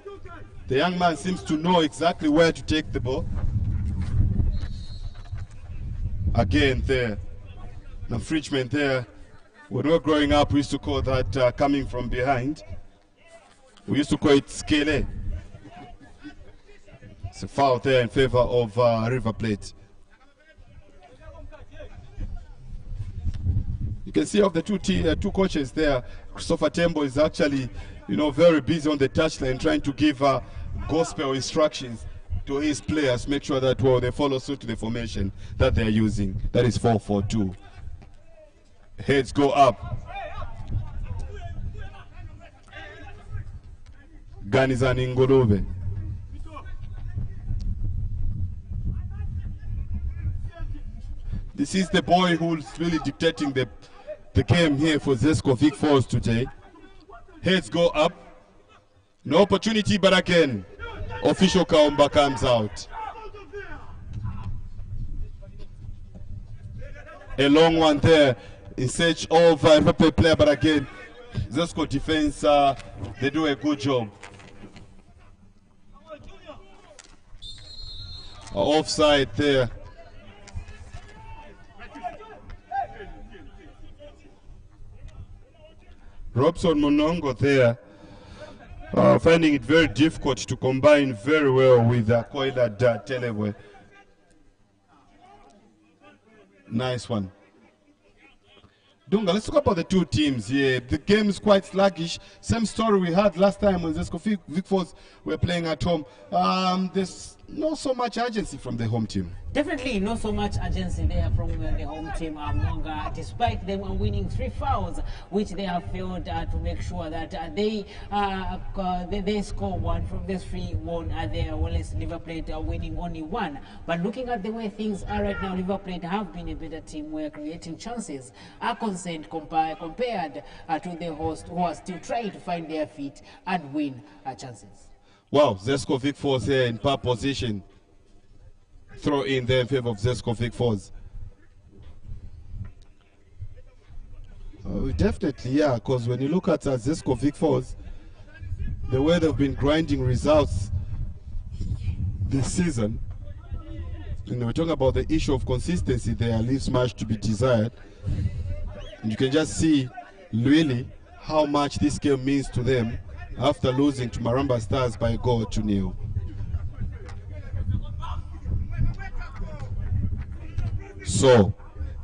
The young man seems to know exactly where to take the ball. Again there, an infringement there. When we were growing up, we used to call that coming from behind. We used to call it skele. It's a foul there in favor of River Plate. You can see of the two coaches there, Christopher Tembo is actually, very busy on the touchline trying to give gospel instructions to his players, make sure that they follow suit to the formation that they are using. That is 4-4-2. Heads go up. Ganizani Ngolove. This is the boy who's really dictating the game here for Zesco Vic Falls today. Heads go up. No opportunity, but again, official Kaumba comes out. A long one there in search of a player, but again, Zesco defense, they do a good job. Offside there. Robson Monongo there, finding it very difficult to combine very well with Koila Telewe. Nice one. Dunga, let's talk about the two teams here. The game is quite sluggish. Same story we had last time when Zesco Vic Falls were playing at home. There's not so much urgency from the home team. Definitely not so much urgency there from the home team, Monga, despite them winning 3 fouls, which they have failed to make sure that they score 1 from the 3 won there, whereas River Plate are winning only 1. But looking at the way things are right now, River Plate have been a better team where creating chances are concerned compared to the host, who are still trying to find their feet and win chances. Wow, Zesco Vic Falls here in par position. Throw in there in favor of Zesco Vic Falls. Definitely, yeah, because when you look at Zesco Vic Falls, the way they've been grinding results this season, we're talking about the issue of consistency there leaves much to be desired. And you can just see really how much this game means to them after losing to Maramba Stars by a goal to 0. So,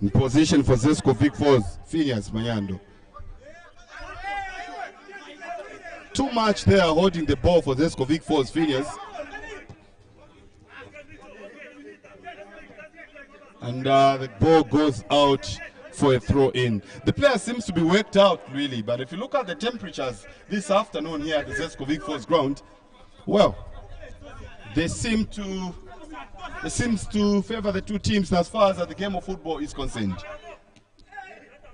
in position for Zesco Vic Falls, Phineas Mayando. Too much there holding the ball for Zesco Vic Falls, Phineas. And the ball goes out for a throw-in. The player seems to be worked out, really, but if you look at the temperatures this afternoon here at the Zesco Vic Falls ground, well, they seems to favor the two teams as far as the game of football is concerned.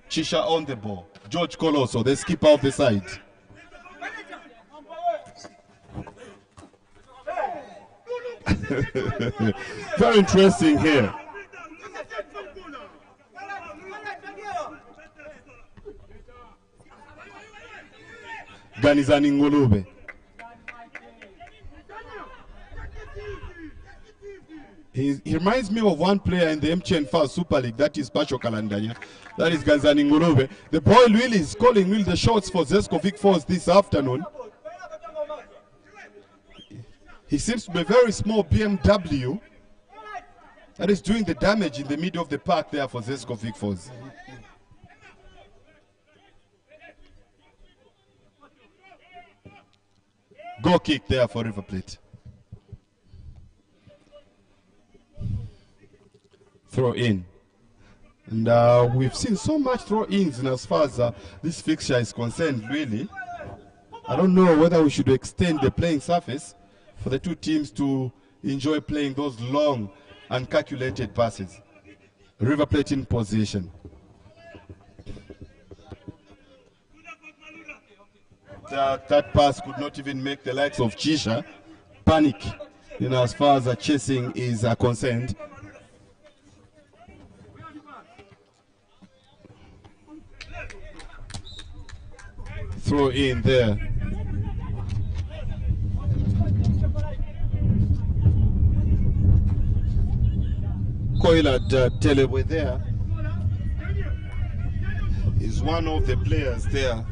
Chisha on the ball. George Colosso, the skipper of the side. Very interesting here. Ganizani Ngulube. He reminds me of one player in the MTN FAZ Super League, that is Pacho Kalandanya. That is Ganzani Ngulube. The boy really is calling the shots for Zesco Vic Falls this afternoon. He seems to be a very small BMW that is doing the damage in the middle of the park there for Zesco Vic Falls. Goal kick there for River Plate. Throw in. And we've seen so much throw-ins as far as this fixture is concerned, really. I don't know whether we should extend the playing surface for the two teams to enjoy playing those long and calculated passes. River Plate in position. That pass could not even make the likes of Chisha panic, as far as chasing is concerned. Throw in there. Koilad Telewe there is one of the players there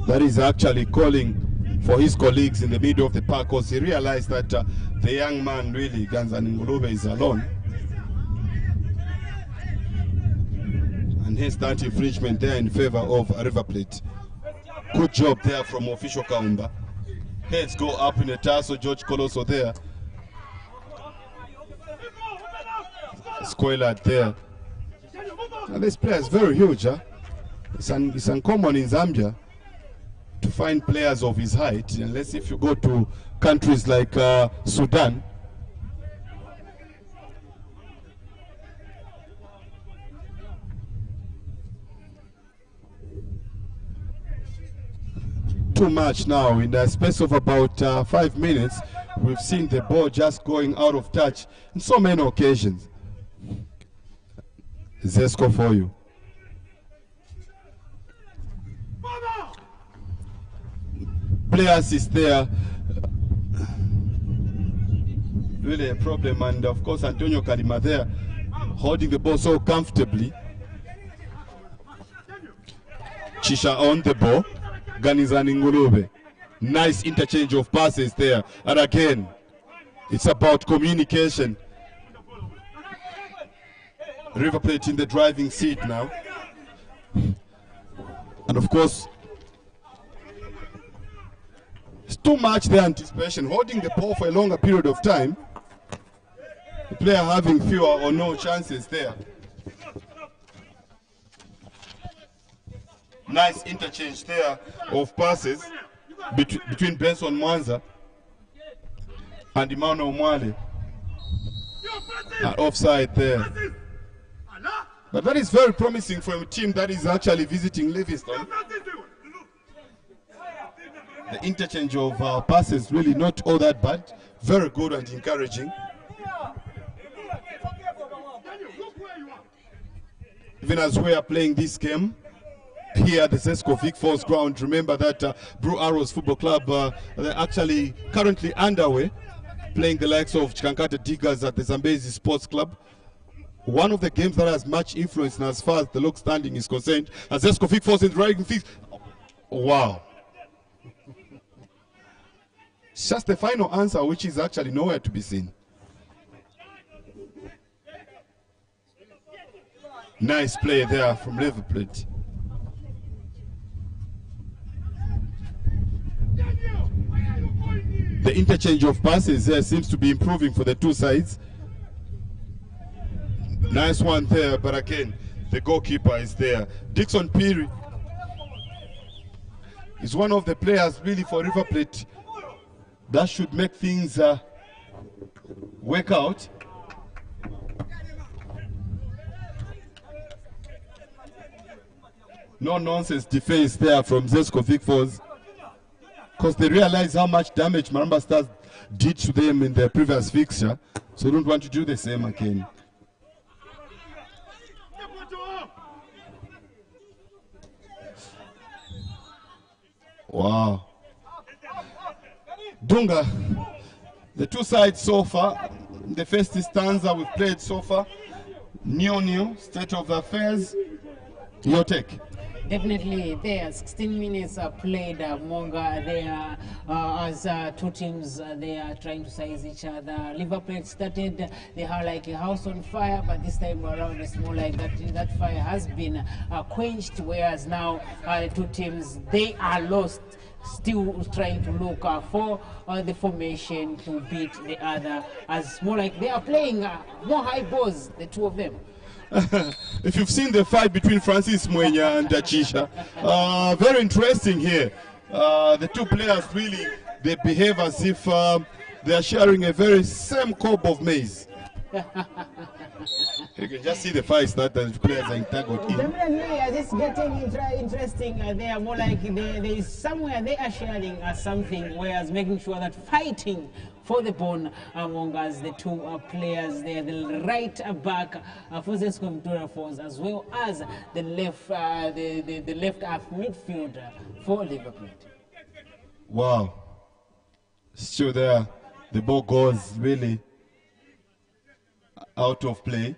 that is actually calling for his colleagues in the middle of the park, because he realized that the young man, really, Ganzani Ngulube, is alone. And hence that infringement there in favor of River Plate. Good job there from official Kaumba. Heads go up in the tassel, George Colosso there. Squared there. And this player is very huge, huh? It's uncommon in Zambia to find players of his height, unless if you go to countries like Sudan. Too much now. In the space of about 5 minutes, we've seen the ball just going out of touch in so many occasions. Zesco for you. Players is there. Really a problem, and of course Antonio Kalima there holding the ball so comfortably. Chisha on the ball. Ganizani Ngulube. Nice interchange of passes there. And again, it's about communication. River Plate in the driving seat now. And of course, it's too much the anticipation. Holding the ball for a longer period of time. The player having fewer or no chances there. Nice interchange there of passes between Benson Mwanza and Emmanuel Mwale. Offside there. But that is very promising for a team that is actually visiting Livingston. The interchange of passes really not all that bad. Very good and encouraging. even as we are playing this game here at the Zesco Vic Falls ground. Remember that Blue Arrows Football Club, they're actually currently underway, playing the likes of Chikankata Diggers at the Zambezi Sports Club. One of the games that has much influence as far as the log standing is concerned, as Zesco Vic Falls in the right field. Wow. It's just the final answer, which is actually nowhere to be seen. Nice play there from River Plate. The interchange of passes there seems to be improving for the two sides. Nice one there, but again, the goalkeeper is there. Dixon Peary is one of the players really for River Plate that should make things work out. No nonsense defense there from Zesco Vic Falls, because they realize how much damage Maramba Stars did to them in their previous fixture, so they don't want to do the same again. Wow. Dunga, the two sides so far, the first stanza we've played so far, new state of affairs. Your take? Definitely, there 16 minutes are played. Monga there as two teams they are trying to size each other. Liverpool started, they are like a house on fire, but this time around it's more like that fire has been quenched, whereas now the two teams, they are lost, still trying to look for the formation to beat the other, as more like they are playing more high balls, the two of them. If you've seen the fight between Francis Mwenya and Chisha, very interesting here. The two players really, they behave as if they are sharing a very same cob of maize. You can just see the fights that the players are entangled in. Definitely, it's getting interesting. They are more like there is somewhere they are sharing something, whereas making sure that fighting for the ball among us, the two players there, the right back for Zesco Victoria Falls, as well as the left, the left half midfield for Liverpool. Wow, still there, the ball goes really out of play.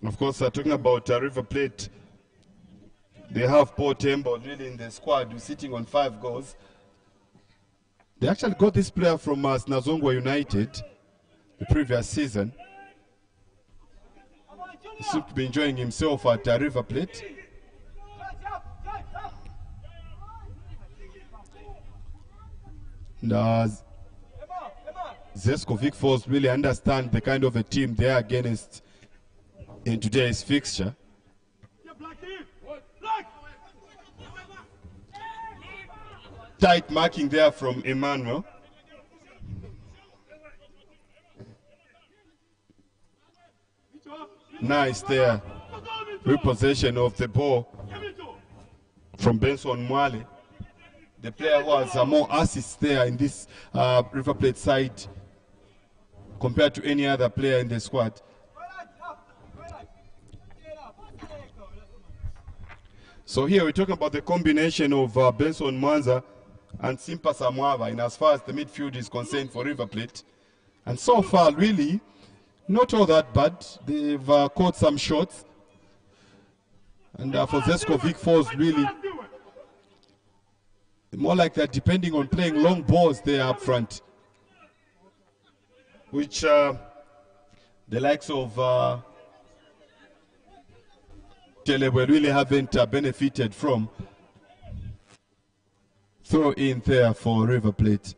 And of course, talking about River Plate, they have Paul Tembo really in the squad, who's sitting on 5 goals. They actually got this player from Snazongwa United the previous season. He seems to be enjoying himself at River Plate. And Zesco Vic Falls really understand the kind of a team they are against in today's fixture. Tight marking there from Emmanuel. Nice there. Repossession of the ball from Benson Mwale. The player who has more assists there in this River Plate side compared to any other player in the squad. So here we're talking about the combination of Benson Mwanza and Simpa Samwava in as far as the midfield is concerned for River Plate. And so far, really, not all that bad. They've caught some shots. And for Zesco Vic Falls, really, more like they're depending on playing long balls there up front, which the likes of Telewe really haven't benefited from. Throw in there for River Plate.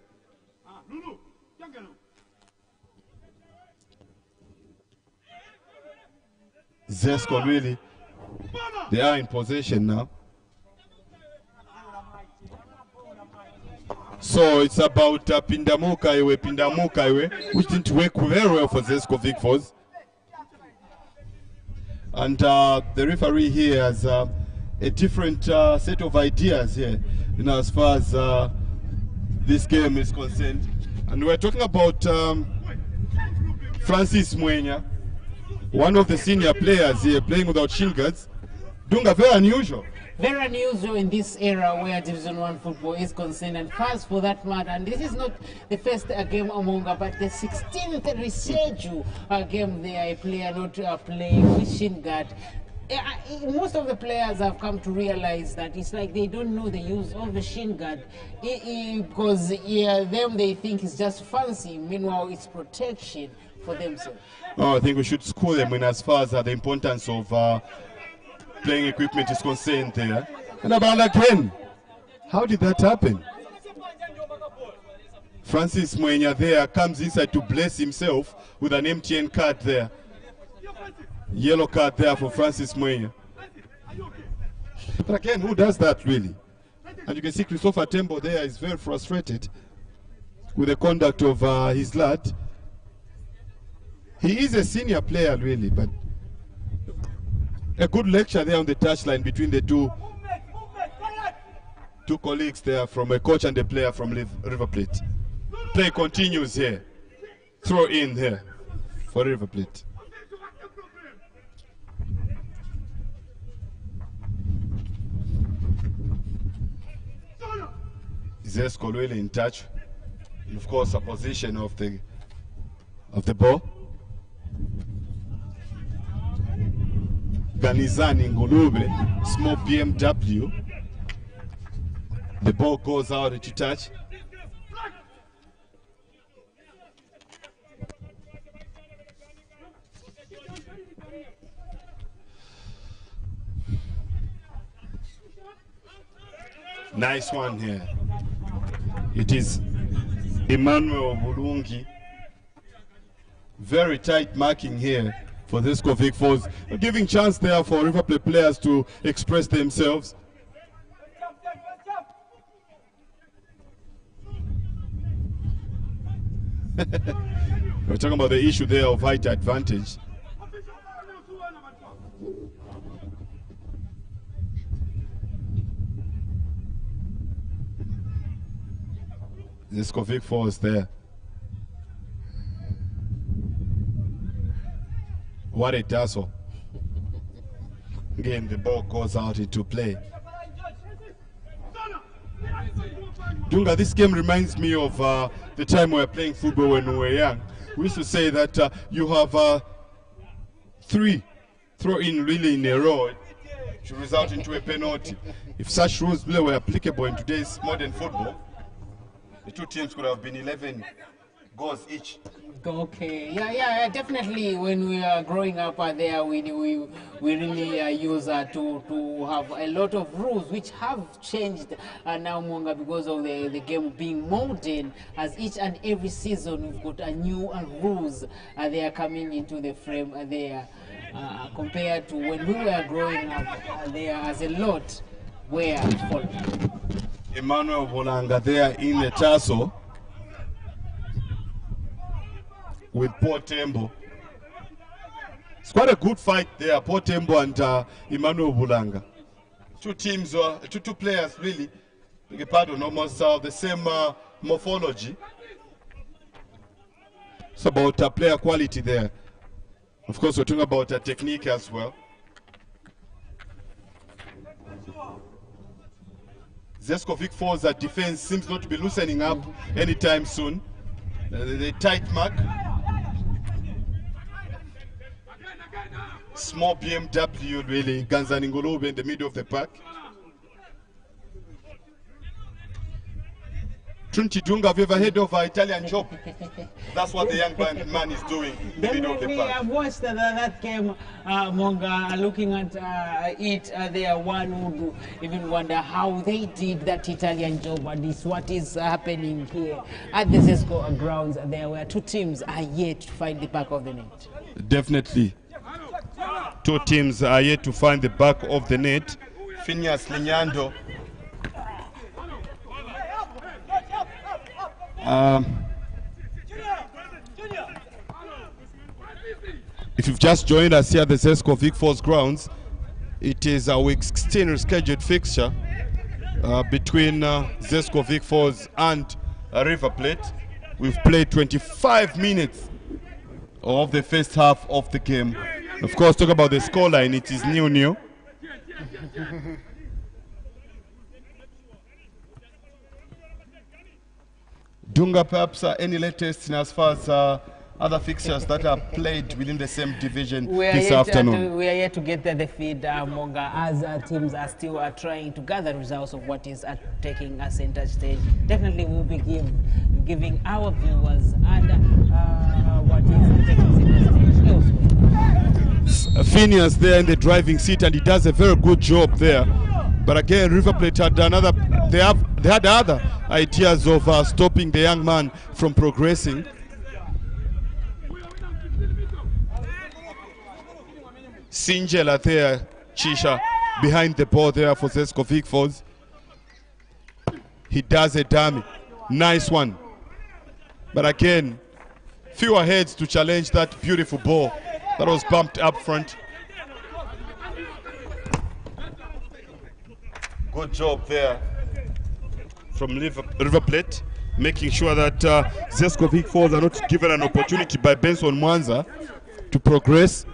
Zesco really, they are in possession now. So it's about Pindamukaiwe, which didn't work very well for Zesco Vic Falls. And the referee here has a different set of ideas here, you know, as far as this game is concerned. And we're talking about Francis Mwenya, one of the senior players here playing without shin guards. Dunga, very unusual. Very unusual in this era where Division 1 football is concerned, and FAZ for that matter. And this is not the first game among, but the 16th reschedule game there, a player not playing with shin guard. Most of the players have come to realize that it's like they don't know the use of the shin guard because them they think it's just fancy. Meanwhile, it's protection for themselves. Oh, I think we should school them in as far as the importance of playing equipment is concerned there. And about again, how did that happen? Francis Mwenya there comes inside to bless himself with an MTN card there. Yellow card there for Francis Mwenya. But again, who does that really? And you can see Christopher Tembo there is very frustrated with the conduct of his lad. He is a senior player really, but a good lecture there on the touchline between the two colleagues there, from a coach and a player from River Plate. Play continues here. Throw in here for River Plate. Zesco really in touch. And of course, a position of the ball. Ganizani Ngulube, small BMW. The ball goes out into touch. Nice one here. It is Emmanuel Bulungi. Very tight marking here for this Vic Falls, giving chance there for River Plate players to express themselves. We're talking about the issue there of height advantage. This Vic Falls there. What a tussle. Again, the ball goes out into play. Dunga, this game reminds me of the time we were playing football when we were young. We used to say that you have 3 throw-in really in a row to result into a penalty. If such rules were applicable in today's modern football, the two teams could have been 11 goals each. Okay, yeah, definitely. When we are growing up there, we really use to have a lot of rules which have changed now, Monga, because of the game being modern. As each and every season, we've got a new rules they are coming into the frame there, compared to when we were growing up. There as a lot were followed. Emmanuel Bolanga there in the tussle with Paul Tembo. It's quite a good fight there, Paul Tembo and Emmanuel Bulanga. Two teams, two players really, almost the same morphology. It's about player quality there. Of course, we're talking about technique as well. Zesco Vic Falls' defense seems not to be loosening up anytime soon. The tight mark. Small BMW really, Ganzani Ngolobe in the middle of the park. Trinity Dunga, have you ever heard of Italian job? That's what the young man is doing in the middle of the park. I've watched that game, Monga, looking at it there. One would even wonder how they did that Italian job, and this what is happening here at the Zesco grounds there, where two teams are yet to find the back of the net. Definitely. Two teams are yet to find the back of the net. Phineas Linyando. If you've just joined us here at the Zesco Vic Falls grounds, it is a week 16 scheduled fixture between Zesco Vic Falls and River Plate. We've played 25 minutes of the first half of the game. Of course, talk about the scoreline, it is 0-0. Dunga, perhaps any latest in as far as other fixtures that are played within the same division this afternoon? We are yet to get the feed, Monga, as teams are still trying to gather results of what is taking a center stage. Definitely we'll be giving our viewers and what is taking center stage elsewhere. Phineas there in the driving seat, and he does a very good job there. But again, River Plate had another, they had other ideas of stopping the young man from progressing. Singela there, Chisha, behind the ball there for Zesco Vic Falls. He does a dummy. Nice one. But again, fewer heads to challenge that beautiful ball that was bumped up front. Good job there from River Plate, making sure that Zesco Vic Falls are not given an opportunity by Benson Mwanza to progress.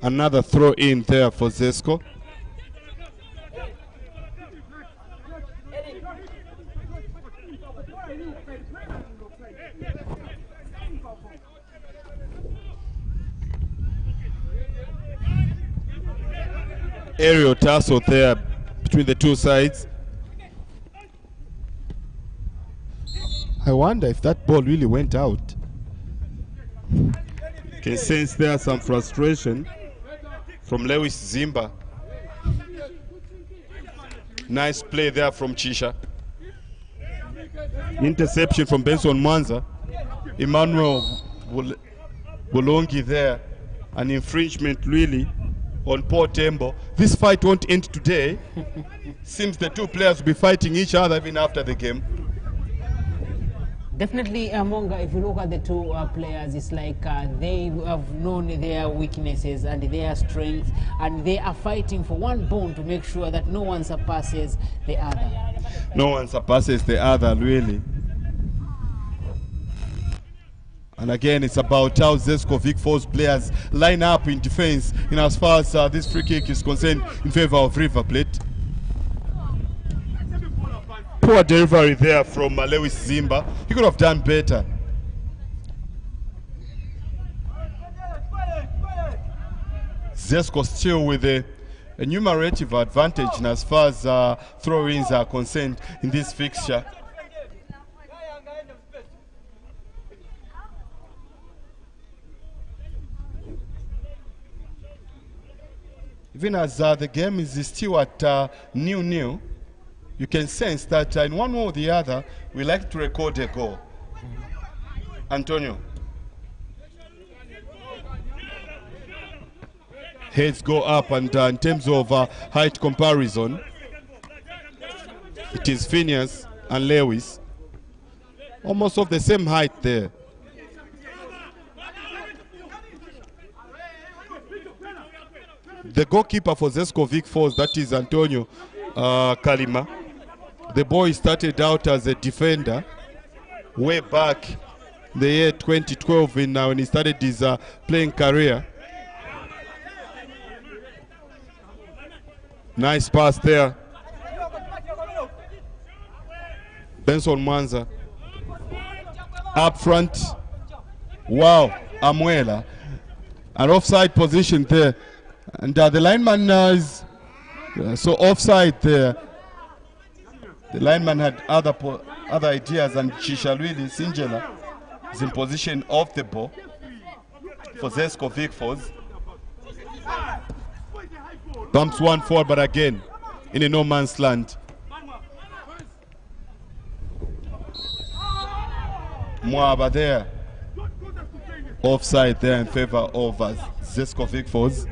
Another throw in there for Zesco. Aerial tussle there between the two sides. I wonder if that ball really went out. Can sense there some frustration from Lewis Zimba. Nice play there from Chisha. Interception from Benson Mwanza. Emmanuel Bolongi there. An infringement really on Port Tembo. This fight won't end today. Seems the two players will be fighting each other even after the game. Definitely, Monga, if you look at the two players, it's like they have known their weaknesses and their strengths, and they are fighting for one bone to make sure that no one surpasses the other. No one surpasses the other, really. And again, it's about how Zesco Vic Falls players line up in defense in as far as this free kick is concerned in favor of River Plate. Poor delivery there from Lewis Zimba. He could have done better. Zesco still with a numerative advantage in as far as throw-ins are concerned in this fixture. Even as the game is still at 0-0, you can sense that in one way or the other, we like to record a goal. Antonio. Heads go up, and in terms of height comparison, it is Phineas and Lewis. Almost of the same height there. The goalkeeper for Zesco Vic Falls, that is Antonio Kalima. The boy started out as a defender way back the year 2012 when he started his playing career. Nice pass there. Benson Mwanza. Up front. Wow, Amuela. An offside position there. And the lineman is so offside there. The lineman had other ideas, and Chishalwili Singela is in position of the ball for Zesco Vic Falls. Bumps one forward, but again in a no man's land. Mwaba there. Offside there in favor of Zesco Vic Falls.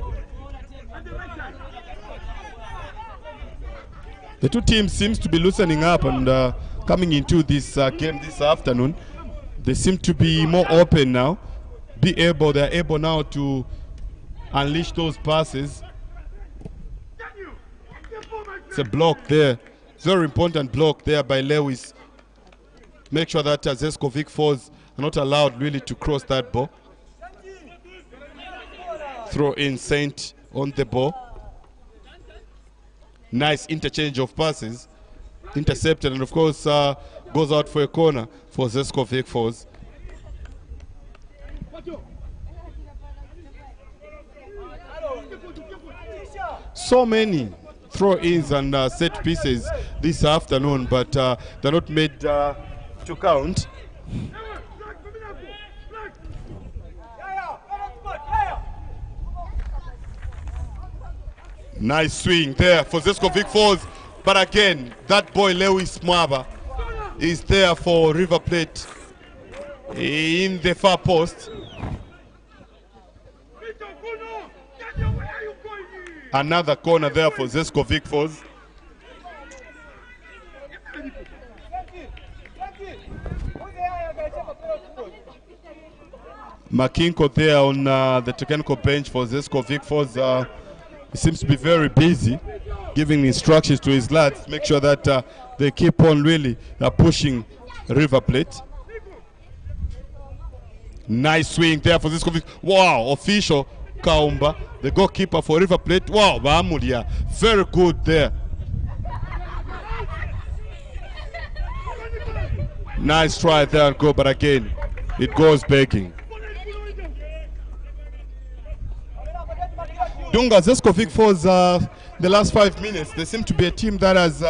The two teams seems to be loosening up and coming into this game this afternoon. They seem to be more open now. They're able now to unleash those passes. It's a block there. Very important block there by Lewis. Make sure that Zesco Vic Falls are not allowed really to cross that ball. Throw in Saint on the ball. Nice interchange of passes. Intercepted, and of course goes out for a corner for Zesco Vic Falls. So many throw-ins and set pieces this afternoon, but they're not made to count. Nice swing there for Zesco Vic Falls, but again, that boy Lewis Mwaba is there for River Plate in the far post. Another corner there for Zesco Vic Falls. Makinko there on the technical bench for Zesco Vic Falls. He seems to be very busy, giving instructions to his lads. Make sure that they keep on really pushing River Plate. Nice swing there for Zesco Vic. Wow, official Kaumba, the goalkeeper for River Plate. Wow, Bahamudia, very good there. Nice try there and go, but again, it goes begging. Dunga, Zesco Vic Falls, the last 5 minutes, they seem to be a team that has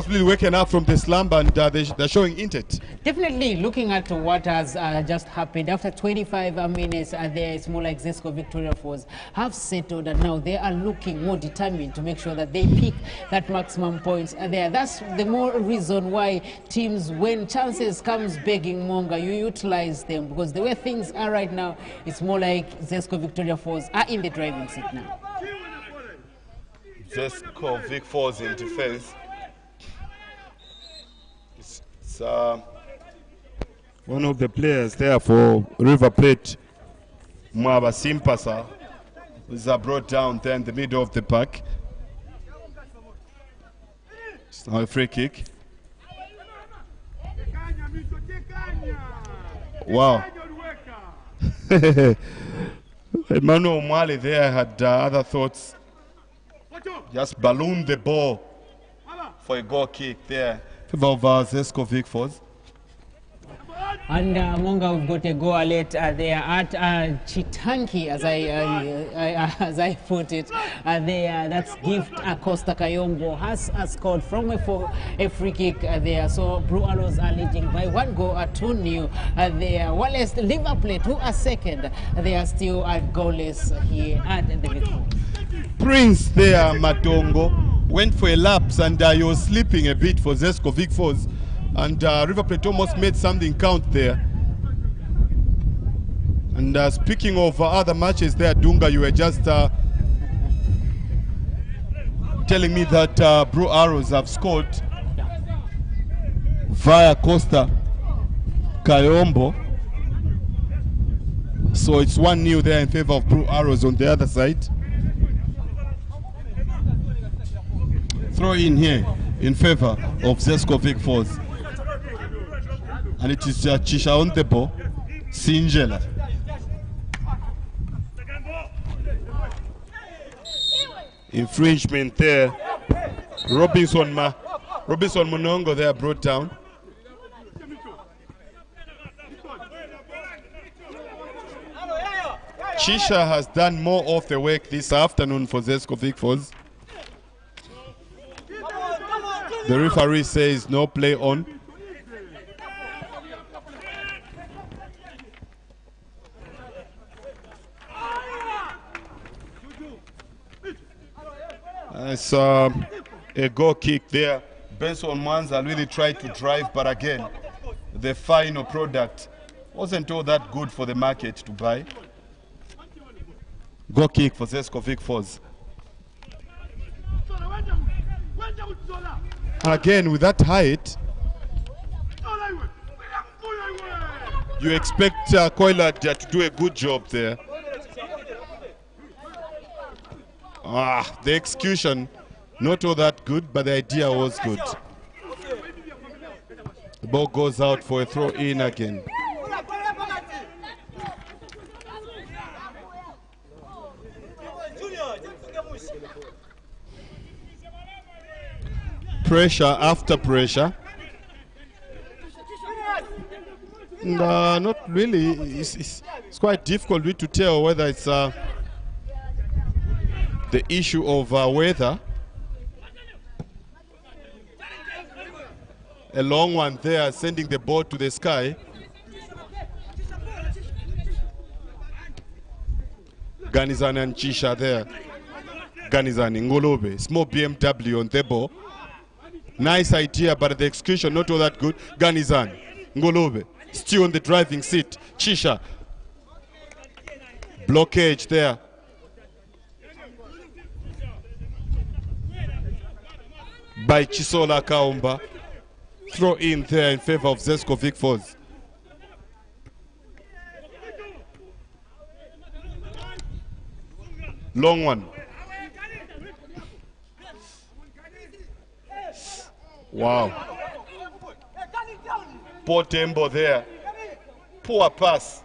really waken up from the slumber, and they're showing intent. Definitely, looking at what has just happened after 25 minutes, there it's more like Zesco Victoria Falls have settled, and now they are looking more determined to make sure that they pick that maximum points there. That's the more reason why teams, when chances comes begging Monga, you utilize them, because the way things are right now, it's more like Zesco Victoria Falls are in the driving seat now. Zesco Vic Falls in defense. One of the players there for River Plate, Mwaba Simpasa, is brought down there in the middle of the park. It's now a free kick. Wow. Emmanuel Mwale there had other thoughts. Just ballooned the ball for a goal kick there. Of Zesco Vic Falls. And Monga, we've got a goal alert there at Chitanki, as I put it. There, that's Gift Acosta Kayombo has scored from a free kick there. So Blue Arrows are leading by 1 goal at 2-0 there. While River Plate, who are second, they are still goalless here at the Vic Falls. Prince there, Matongo, went for a lapse, and he was sleeping a bit for Zesco Vic Falls, and River Plate almost made something count there. And speaking of other matches there, Dunga, you were just telling me that Blue Arrows have scored via Costa Kayombo, so it's 1-0 there in favor of Blue Arrows on the other side. Throw in here in favor of Zesco Vic Falls. And it is Chisha on the ball. Sinjela. Infringement there. Robinson Monongo there brought down. Chisha has done more of the work this afternoon for Zesco Vic Falls. The referee says no play on. It's a goal kick there. Benson Mwanza really tried to drive, but again, the final product wasn't all that good for the market to buy. Goal kick for Zesco Vic Falls. Again, with that height, you expect Koilad to do a good job there. The execution Not all that good, but the idea was good. The ball goes out for a throw in again. Pressure after pressure. And, not really. It's quite difficult to tell whether it's the issue of weather. A long one there, sending the ball to the sky. Ganizan and Chisha there. Ganizan, Ngolobe, small BMW on the ball. Nice idea, but the execution not all that good. Ganizan, Ngolobe, still on the driving seat. Chisha, blockage there. By Chisola Kaumba. Throw in there in favor of Zesco FAZ. Long one. Wow. Poor Tembo there. Poor pass.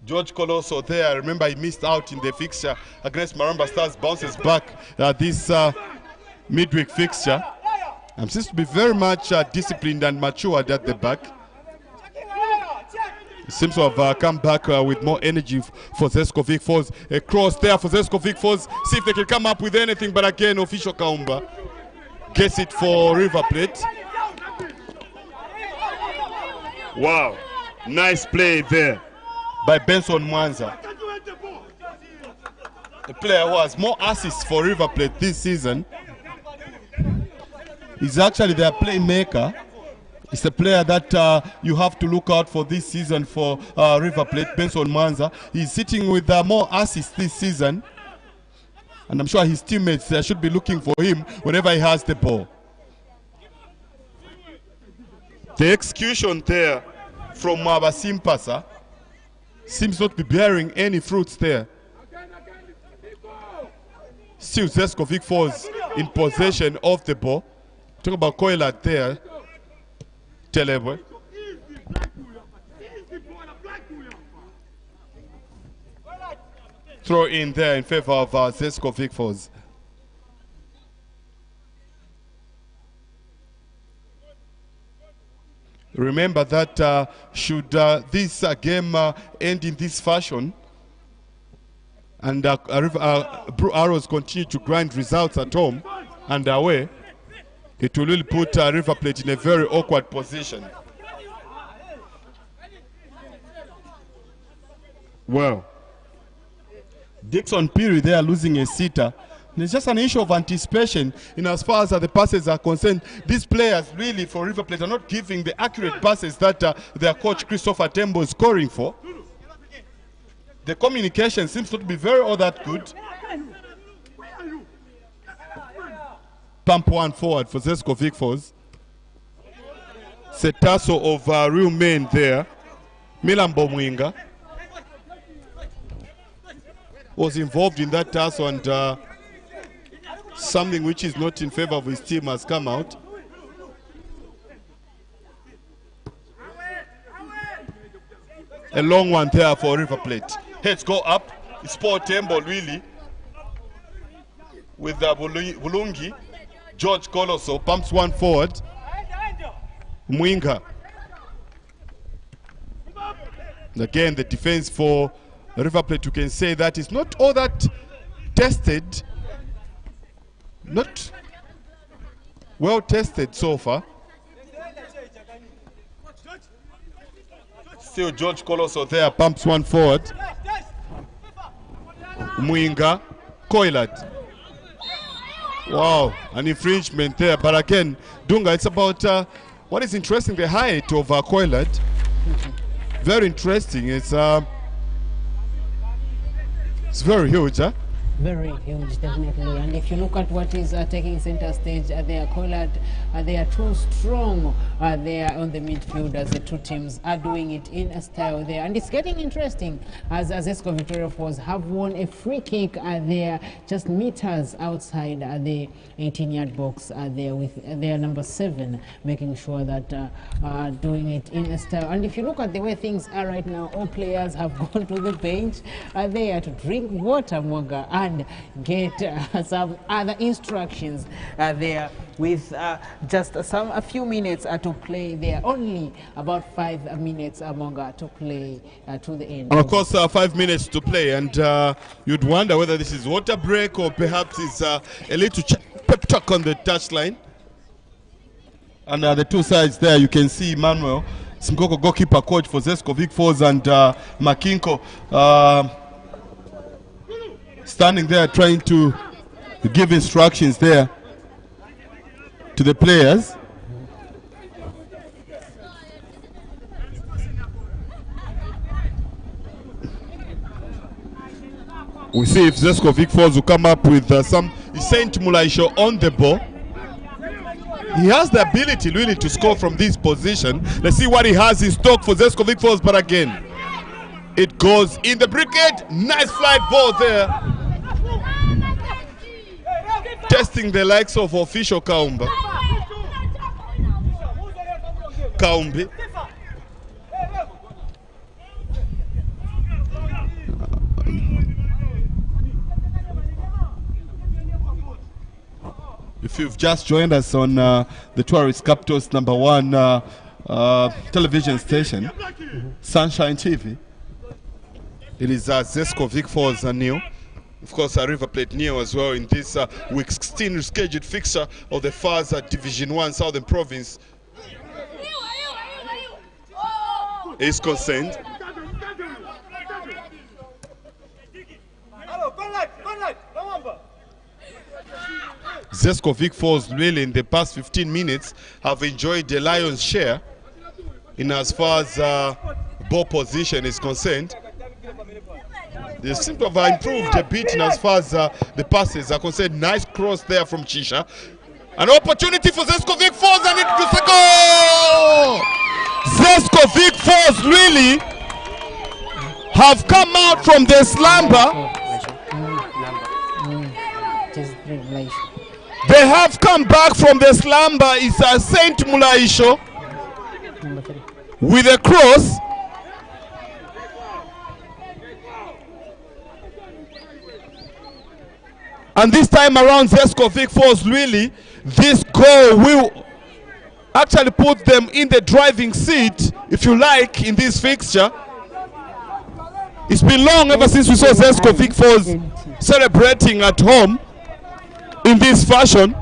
George Colosso there. Remember, he missed out in the fixture against Maramba Stars. Bounces back this midweek fixture. And seems to be very much disciplined and matured at the back. He seems to have come back with more energy for Zesco FAZ. A cross there for Zesco FAZ. See if they can come up with anything. But again, official Kaumba gets it for River Plate. Wow. Nice play there by Benson Mwanza. The player who has more assists for River Plate this season. He's actually their playmaker. It's a player that you have to look out for this season for River Plate, Benson Mwanza. He's sitting with more assists this season. And I'm sure his teammates should be looking for him whenever he has the ball. The execution there from Mabasimpasa seems not to be bearing any fruits there. Still Zesco FAZ in possession of the ball. Talk about Koilat there. Telebwe. Throw in there in favor of Zesco FAZ. Remember that should this game end in this fashion and Blue Arrows continue to grind results at home and away, it will really put River Plate in a very awkward position. Well, Dixon Piri, they are losing a sitter. And it's just an issue of anticipation in as far as the passes are concerned. These players really for River Plate are not giving the accurate passes that their coach Christopher Tembo is scoring for. The communication seems not to be very all that good. Pump one forward for Zesco FAZ. Setaso of real men there. Milambo Mwinga was involved in that tasso, and something which is not in favor of his team has come out. A long one there for River Plate. Heads go up. It's Paul Tembo really with Bulungi. George Colosso pumps one forward. Mwinga. And again, the defense for River Plate, you can say that is not all that tested, not well tested so far. Still George Colosso there pumps one forward. Mwinga, Koilat. Wow, an infringement there. But again, Dunga, it's about what is interesting, the height of Koilat. Very interesting. It's very huge, huh? Very huge, definitely. And if you look at what is taking center stage, they are colored, they are too strong. They are on the midfield as the two teams are doing it in a style there. And it's getting interesting as Zesco Victoria Falls have won a free kick there just meters outside the 18-yard box there with their number 7, making sure that doing it in a style. And if you look at the way things are right now, all players have gone to the bench there to drink water, Mwanga, and get some other instructions there with just a few minutes to play there. Only about 5 minutes to play to the end. And of course, 5 minutes to play, and you'd wonder whether this is water break or perhaps it's a little pep talk on the touchline. And the two sides there, you can see Manuel Simkoko, goalkeeper coach for Zesco Vic Falls, and Makinko standing there trying to give instructions there to the players. We see if Zesco Vic Falls will come up with some Saint Mulaisho on the ball. He has the ability really to score from this position. Let's see what he has in stock for Zesco Vic Falls, but again, it goes in the briquette. Nice flight ball there. Testing the likes of official Kaumbi. If you've just joined us on the Tourist Capital's #1 television station, Sunshine TV, it is Zesco Vic Falls new. Of course, River Plate Neo as well in this week 16 scheduled fixture of the FAZ Division 1 Southern Province is concerned. Zesco Vic Falls really in the past 15 minutes have enjoyed the lion's share in as far as ball position is concerned. They seem to have improved a bit in as far as the passes are concerned. Nice cross there from Chisha. An opportunity for Zesco Vic Falls, and it's a goal! Zesco Vic Falls really have come out from the slumber. They have come back from the slumber. It's a Saint Mulaisho with a cross. And this time around, Zesco Vic Falls really, this goal will actually put them in the driving seat, if you like, in this fixture. It's been long ever since we saw Zesco Vic Falls celebrating at home in this fashion.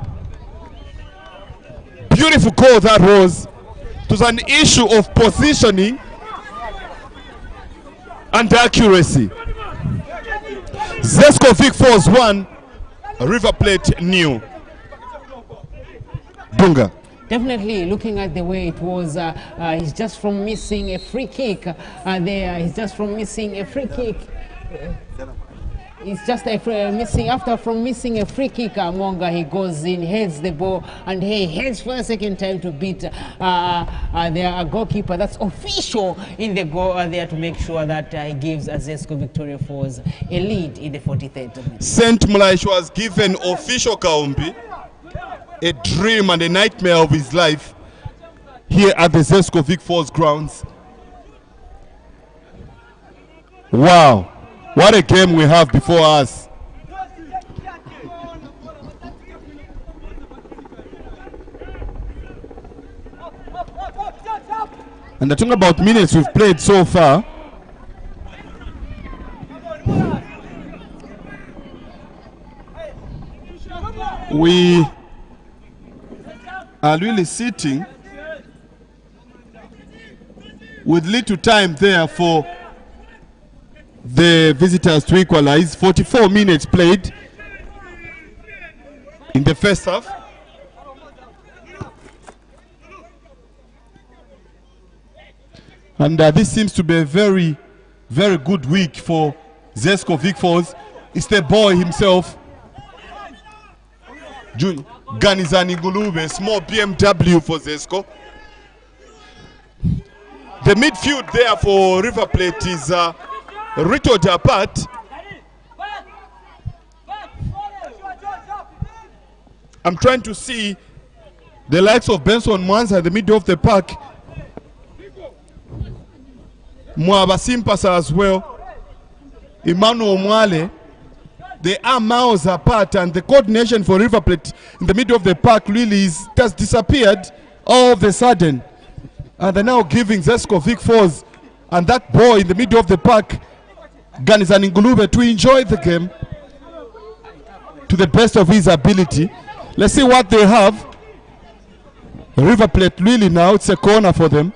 Beautiful goal that was. It was an issue of positioning and accuracy. Zesco Vic Falls 1, River Plate new. Dunga. Definitely looking at the way it was, he's just from missing a free kick there. He's just from missing a free kick. It's just missing from missing a free kick. Monga, he goes in, heads the ball, and he heads for a second time to beat their goalkeeper. That's official in the goal there to make sure that he gives Zesco Victoria Falls a lead in the 43rd minute. Saint Mulaisho was given official Kaumbi a dream and a nightmare of his life here at the Zesco Vic Falls grounds. Wow. What a game we have before us. And I talking about minutes we've played so far. We are really sitting with little time there for the visitors to equalize. 44 minutes played in the first half. And this seems to be a very, very good week for Zesco Vic Falls. It's the boy himself, Ganizani Ngulube, small BMW for Zesco. The midfield there for River Plate is riddled apart. I'm trying to see the likes of Benson Mwanza in the middle of the park. Mwaba Simpasa as well. Emmanuel Mwale. They are miles apart, and the coordination for River Plate in the middle of the park really has disappeared all of a sudden. And they're now giving Zesco Vic Falls and that boy in the middle of the park, Ganizani Ngulube, to enjoy the game to the best of his ability. Let's see what they have. River Plate really now, it's a corner for them.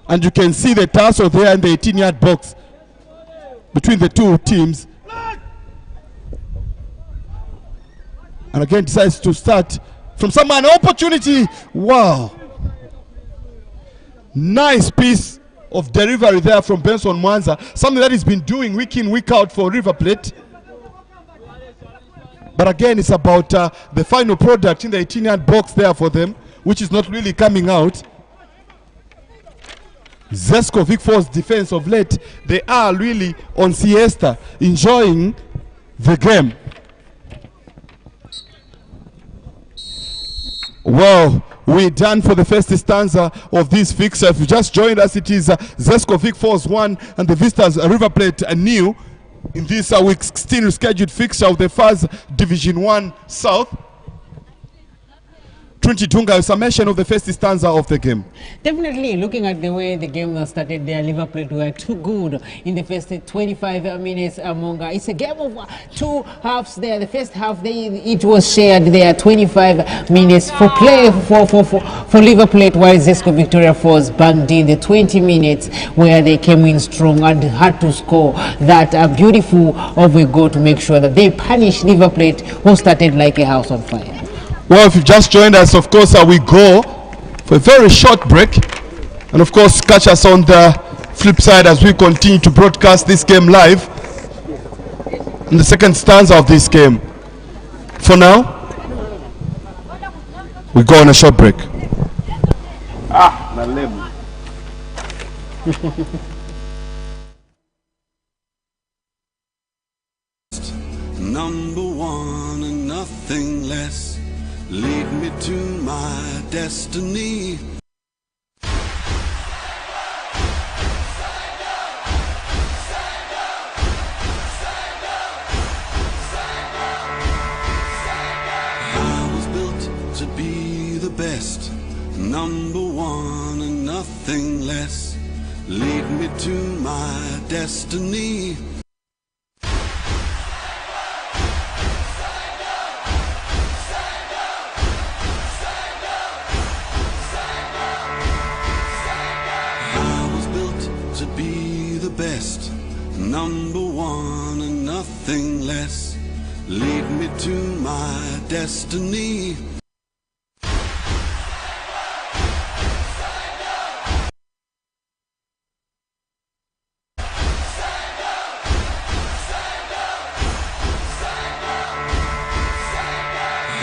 And you can see the tussle there in the 18-yard box between the two teams. And again decides to start from someone. Opportunity. Wow. Nice piece of delivery there from Benson Mwanza. Something that he's been doing week in, week out for River Plate. But again, it's about the final product in the 18-yard box there for them, which is not really coming out. Zesco Vic Falls defense of late, they are really on siesta, enjoying the game. Well, we're done for the first stanza of this fixture. If you just joined us, it is Zesco Vic Falls 1 and the Visitors River Plate new in this week's still scheduled fixture of the FAZ Division 1 South. Trinity Tunga, a summation of the first stanza of the game. Definitely, looking at the way the game was started there, Liverpool were too good in the first 25 minutes. It's a game of two halves there. The first half, it was shared there, 25 minutes for play for Liverpool, while Zesco Victoria Falls banged in the 20 minutes where they came in strong and had to score that beautiful of a goal to make sure that they punished Liverpool, who started like a house on fire. Well, if you've just joined us, of course, we go for a very short break. And of course, catch us on the flip side as we continue to broadcast this game live in the second stanza of this game. For now, we go on a short break. Number one and nothing less. Lead me to my destiny. I was built to be the best. Number one and nothing less. Lead me to my destiny. Best, number one and nothing less. Lead me to my destiny.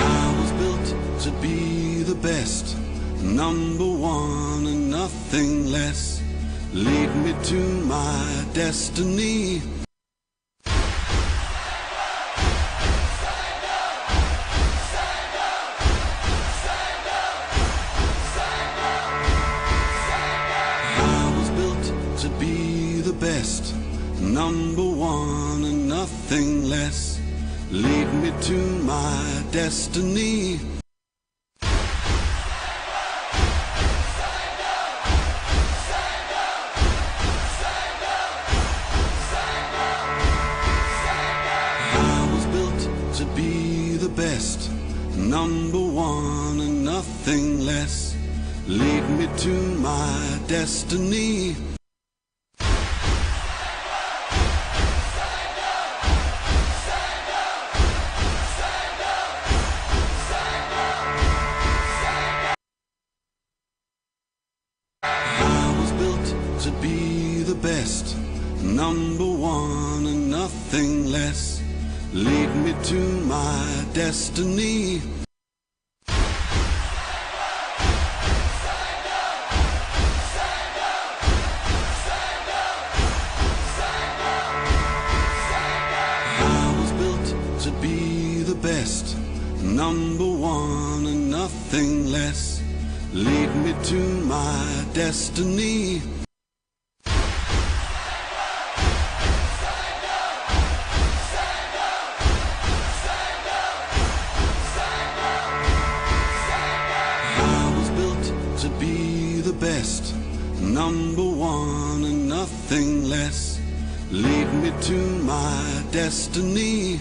I was built to be the best, number one and nothing less. Lead me to my destiny. I was built to be the best, number one and nothing less. Lead me to my destiny. Best, number one and nothing less. Lead me to my destiny. I was built to be the best, number one and nothing less. Lead me to my destiny. I was built to be the best, number one and nothing less. Lead me to my destiny. I was built to be the best, number one and nothing less. Lead me to my destiny.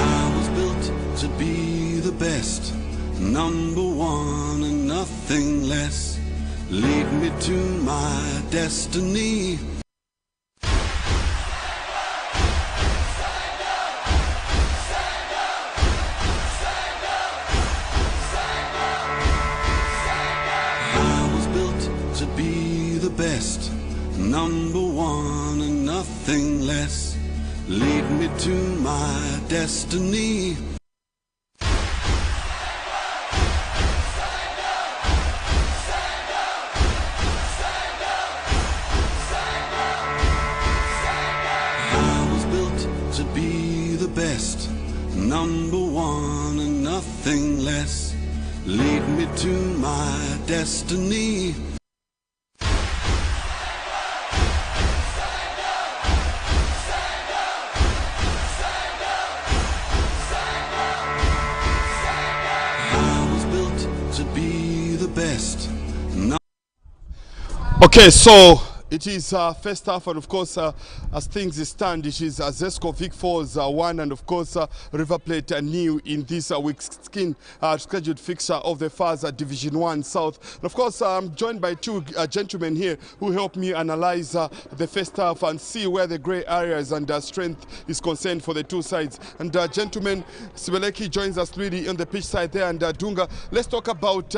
I was built to be the best, number one and nothing less. Lead me to my destiny. I was built to be the best, number one and nothing less. Lead me to my destiny. I was built to be the best, number one and nothing less. Lead me to my destiny. I was built to be the best. Okay, so it is first half, and of course, as things stand, it is Zesco Vic Falls 1, and of course, River Plate new in this week's scheduled fixture of the FAZ Division 1 South. And of course, I'm joined by two gentlemen here who help me analyze the first half and see where the grey areas and strength is concerned for the two sides. And gentlemen, Sibeleki joins us really on the pitch side there, and Dunga, let's talk about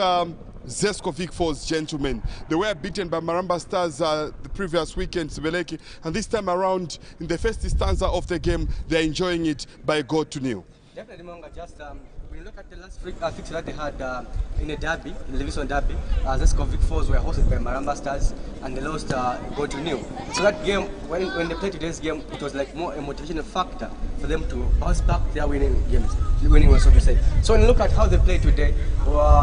Zesco Vic Falls, gentlemen. They were beaten by Maramba Stars the previous weekend, Sibeleki, and this time around, in the first stanza of the game, they're enjoying it by a goal to nil. Definitely, Monga. Just when you look at the last fixture that they had in a derby, in the Livingston derby, Zesco Vic Falls were hosted by Maramba Stars, and they lost goal to nil. So that game, when they played today's game, it was like more a motivational factor for them to bounce back their winning one, so to say. So when you look at how they played today,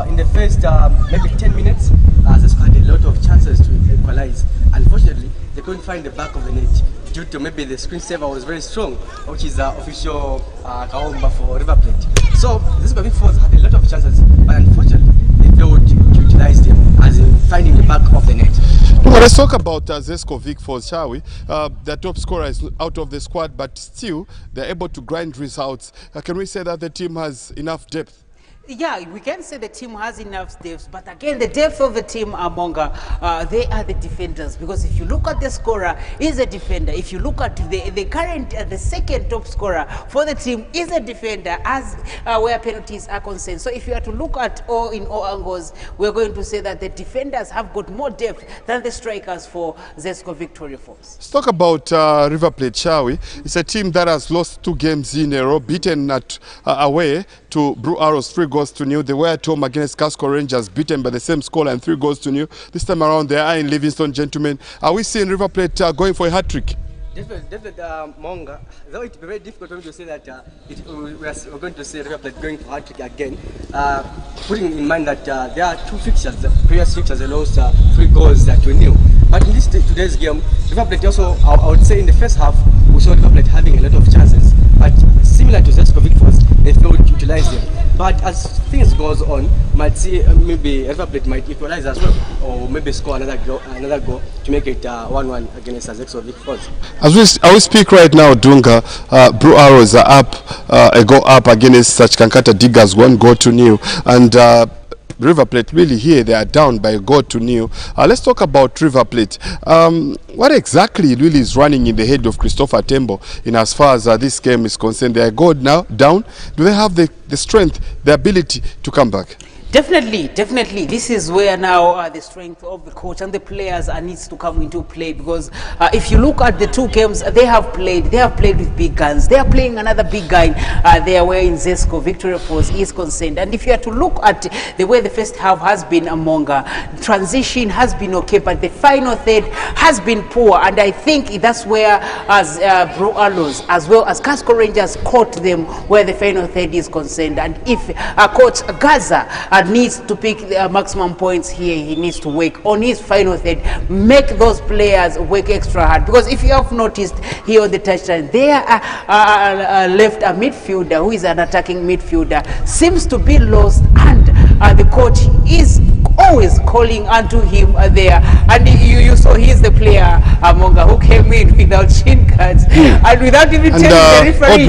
in the first maybe 10 minutes, Zesco had a lot of chances to equalize. Unfortunately, they couldn't find the back of the net due to maybe the screensaver was very strong, which is official Kaomba for River Plate. So this Vic Falls had a lot of chances, but unfortunately, they failed to utilize them, as in finding the back of the net. Well, let's talk about Zesco Vic Falls, shall we? The top scorer is out of the squad, but still they're able to grind results. Can we say that the team has enough depth? Yeah, we can say the team has enough depth, but again, the depth of the team, Monga, they are the defenders. Because if you look at the scorer, is a defender. If you look at the current, the second top scorer for the team is a defender, as where penalties are concerned. So if you are to look at all in all angles, we're going to say that the defenders have got more depth than the strikers for Zesco Victoria Falls. Let's talk about River Plate, shall we? It's a team that has lost 2 games in a row, beaten at away to Blue Arrows 3 goals to nil. They were at home against Casco Rangers, beaten by the same score and 3 goals to nil. This time around, they are in Livingston, gentlemen. Are we seeing River Plate going for a hat-trick? Definitely, Monga. Though it's very difficult for me to say that we're going to see River Plate going for hat-trick again, putting in mind that there are 2 fixtures, the previous fixtures, they lost 3 goals to nil. But in today's game, River Plate also, I would say in the first half, we saw River Plate having a lot of chances. But similar to Zesco Vic Falls, they failed to utilize them. But as things goes on, might see maybe River Plate might equalize as well, or maybe score another goal to make it 1-1 against Zesco Vic Falls. As we speak right now, Dunga, Blue Arrows are up, a goal up against such Kankata Diggers, 1 goal to nil, and River Plate really here, they are down by a goal to nil. Let's talk about River Plate. What exactly really is running in the head of Christopher Tembo in as far as this game is concerned? They are good now, down. Do they have the strength, the ability to come back? Definitely. This is where now the strength of the coach and the players needs to come into play, because if you look at the two games they have played with big guns. They are playing another big guy there where in Zesco Victoria Falls is concerned. And if you are to look at the way the first half has been among transition has been okay, but the final third has been poor. And I think that's where as Bro Allos as well as Casco Rangers caught them where the final third is concerned. And if coach Gaza needs to pick the maximum points here, he needs to work on his final third, make those players work extra hard, because if you have noticed here on the touchline there left a midfielder who is an attacking midfielder seems to be lost, and the coach is always calling unto him there. And you saw he's the player Monga who came in without shin guards and without even telling the referee,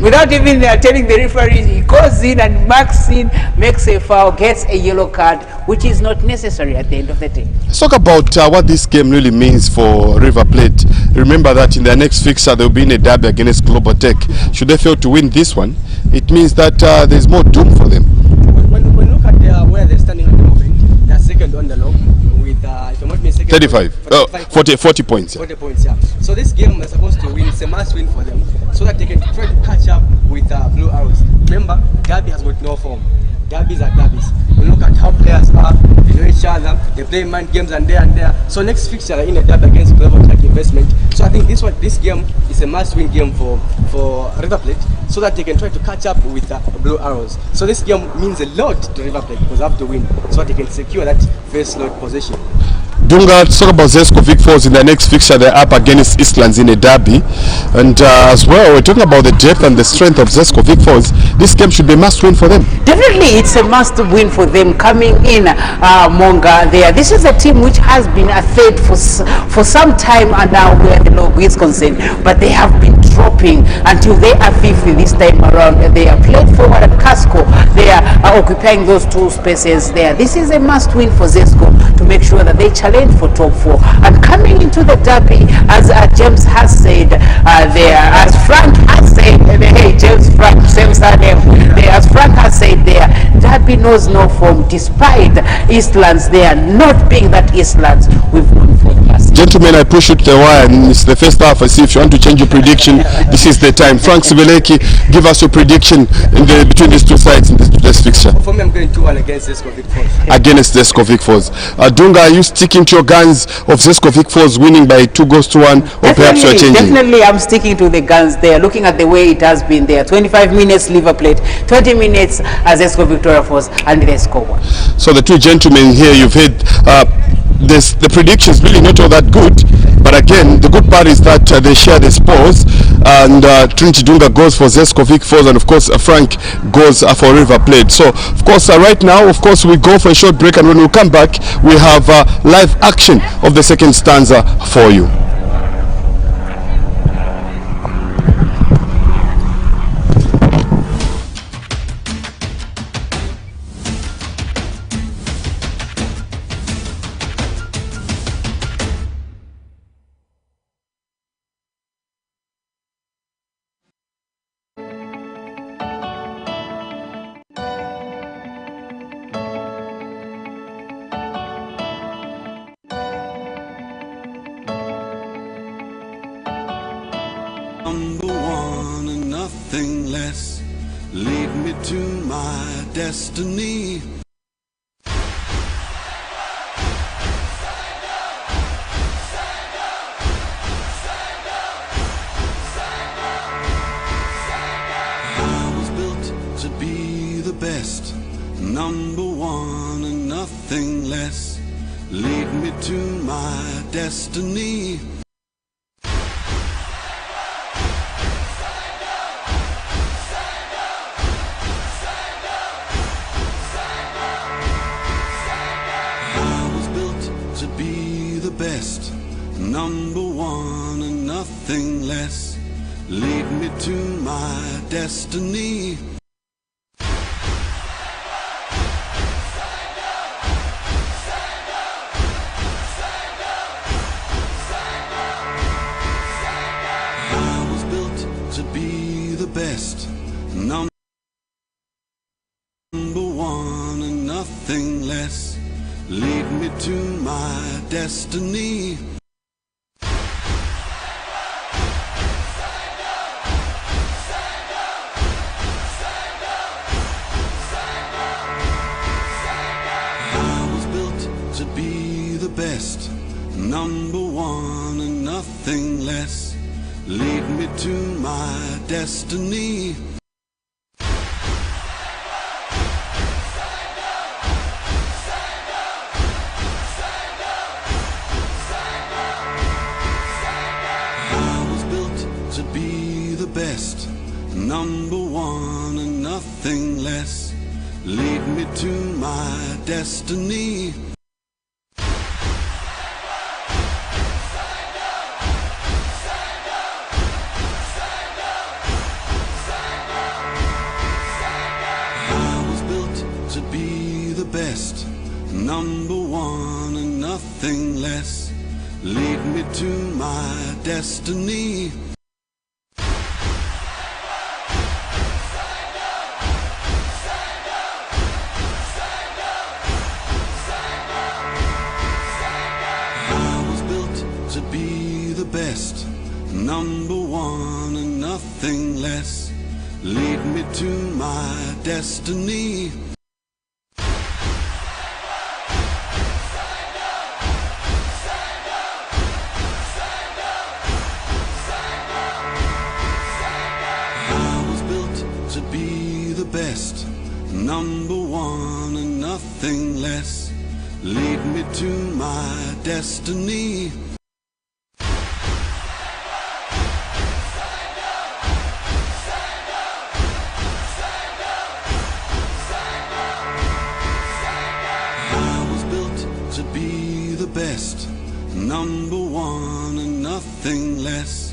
without even telling the referee, he goes in and marks in, makes a foul, gets a yellow card, which is not necessary at the end of the day. Let's talk about what this game really means for River Plate. Remember that in their next fixture they'll be in a derby against Global Tech. Should they fail to win this one, it means that there's more doom for them. When we look at where they're standing at the moment, they're second on the log with, if I'm not mistaken, 40 points. Yeah. 40 points, yeah. So this game they're supposed to win. It's a must win for them, so that they can try to catch up with Blue Arrows. Remember, Derby has got no form. Derbies are derbies. We look at how players are, they know each other, they play mind games and there. So next fixture in a derby against Global Tech Investment. So I think this game is a must-win game for River Plate, so that they can try to catch up with Blue Arrows. So this game means a lot to River Plate because they have to win, so that they can secure that first slot position. Dunga, let's talk about Zesco Vic Falls in their next fixture. They're up against Eastlands in a derby, and as well we're talking about the depth and the strength of Zesco Vic Falls. This game should be a must win for them. Definitely it's a must win for them coming in Monga there. This is a team which has been a third for some time and now where the log is concerned, but they have been dropping until they are 50 this time around. They are played forward at Casco. They are occupying those two spaces there. This is a must win for Zesco to make sure that they challenge for top 4. And coming into the derby, as James has said there, as Frank has said, hey James Frank, same surname there, as Frank has said there, derby knows no form despite Eastlands there not being that Eastlands we've known for the past. Gentlemen, I push it to the wire, and it's the first half. I see if you want to change your prediction, this is the time. Frank Sibeleki, give us your prediction between these two sides in this fixture. For me, I'm going 2-1 against Zesco Vic Falls. Against Zesco Vic Falls. Dunga, are you sticking to your guns of Zesco Vic Falls winning by 2-1, or perhaps you're changing? Definitely, I'm sticking to the guns there. Looking at the way it has been there, 25 minutes River Plate, 20 minutes as Zesco Victoria Falls, and they score 1. So the two gentlemen here, you've heard the predictions really not all that good, but again the good part is that they share the spoils, and Trinity Dunga goes for Zesco Vic Falls, and of course Frank goes for River Plate. So of course right now, of course, we go for a short break, and when we come back we have live action of the second stanza for you. Number one and nothing less. Lead me to my destiny. I was built to be the best. Number one and nothing less. Lead me to my destiny. To be the best, number one and nothing less. Lead me to my destiny. best. Number one and nothing less. Lead me to my destiny. I was built to be the best. Number one and nothing less. Lead me to my destiny. I was built to be the best. Number one and nothing less. Lead me to my destiny. To be the best, number one and nothing less. Lead me to my destiny. I was built to be the best, number one and nothing less. Lead me to my destiny. To be the best, number one and nothing less. Lead me to my destiny. I was built to be the best, number one and nothing less.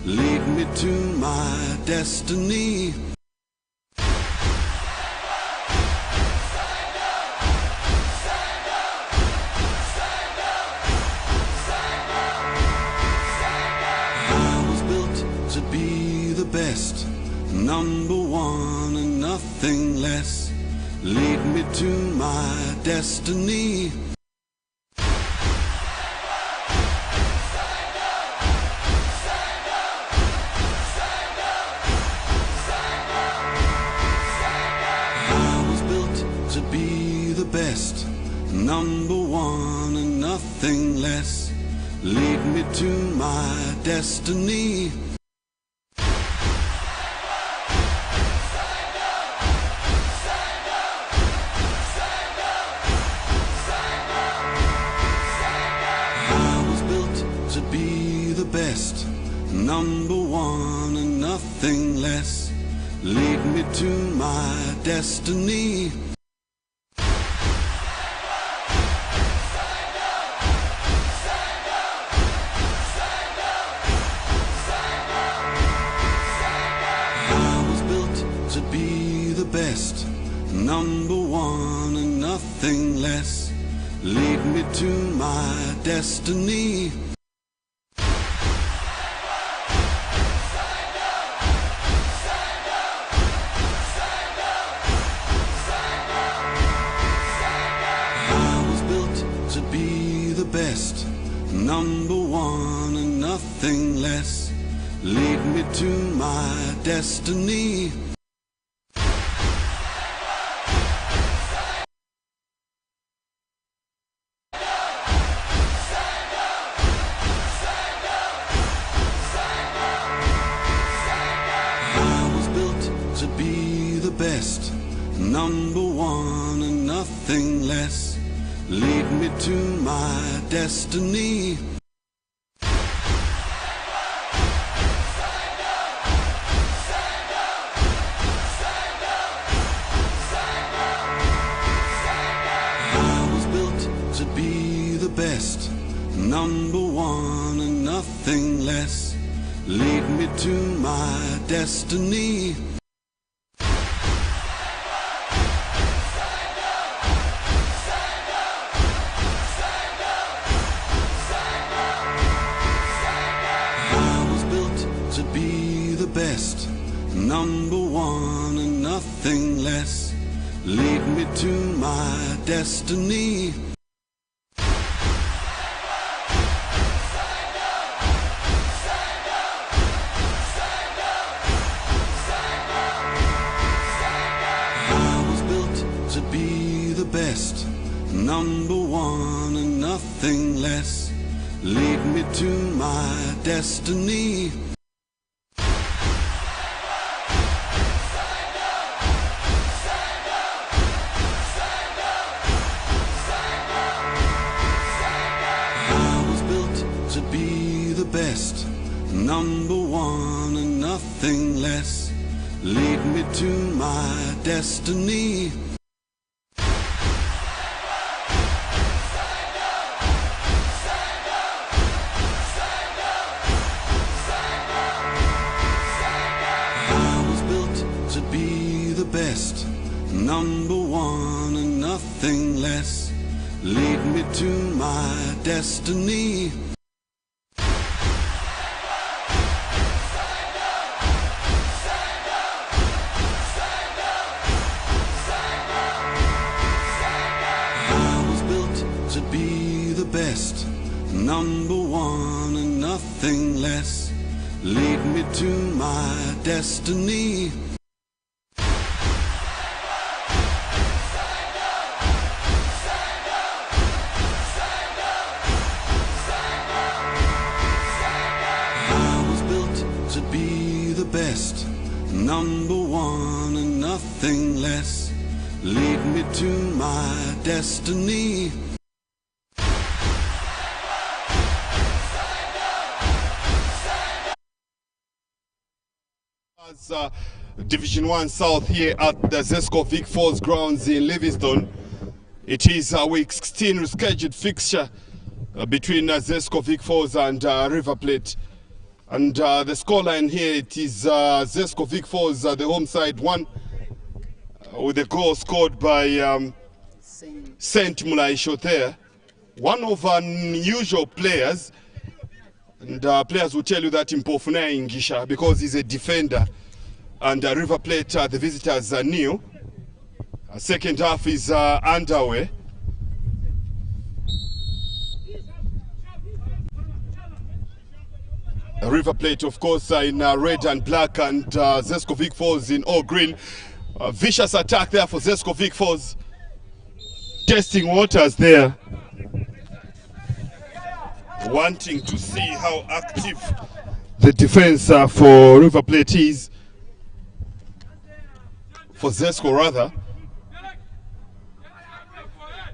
Lead me to my destiny. To be the best, number one and nothing less. Lead me to my destiny. I was built to be the best, number one and nothing less. Lead me to my destiny. To be the best, number one and nothing less. Lead me to my destiny. I was built to be the best, number one and nothing less. Lead me to my destiny. To be the best, number one and nothing less. Lead me to my destiny. I was built to be the best, number one and nothing less. Lead me to my destiny. I was built to be the best, number one and nothing less. Lead me to my destiny. To be the best, number one and nothing less. Lead me to my destiny. I was built to be the best, number one and nothing less. Lead me to my destiny. I was built to be the best, number one and nothing less. Lead me to my destiny. To be the best, number one and nothing less. Lead me to my destiny. I was built to be the best, number one and nothing less. Lead me to my destiny. To be the best, number one and nothing less. Lead me to my destiny. FAZ Division 1 South here at the Zesco Vic Falls grounds in Livingston. It is a week 16 rescheduled fixture between Zesco Vic Falls and River Plate. And the scoreline here, it is Zesco Vic Falls, the home side, won with a goal scored by Saint Mulaisho there. One of unusual players, and players will tell you that in Pofuna Ingisha because he's a defender. And River Plate, the visitors are new. Second half is underway. River Plate, of course, in red and black, and Zesco Vic Falls in all green. Vicious attack there for Zesco Vic Falls. Testing waters there. Wanting to see how active the defense for River Plate is. For Zesco, rather.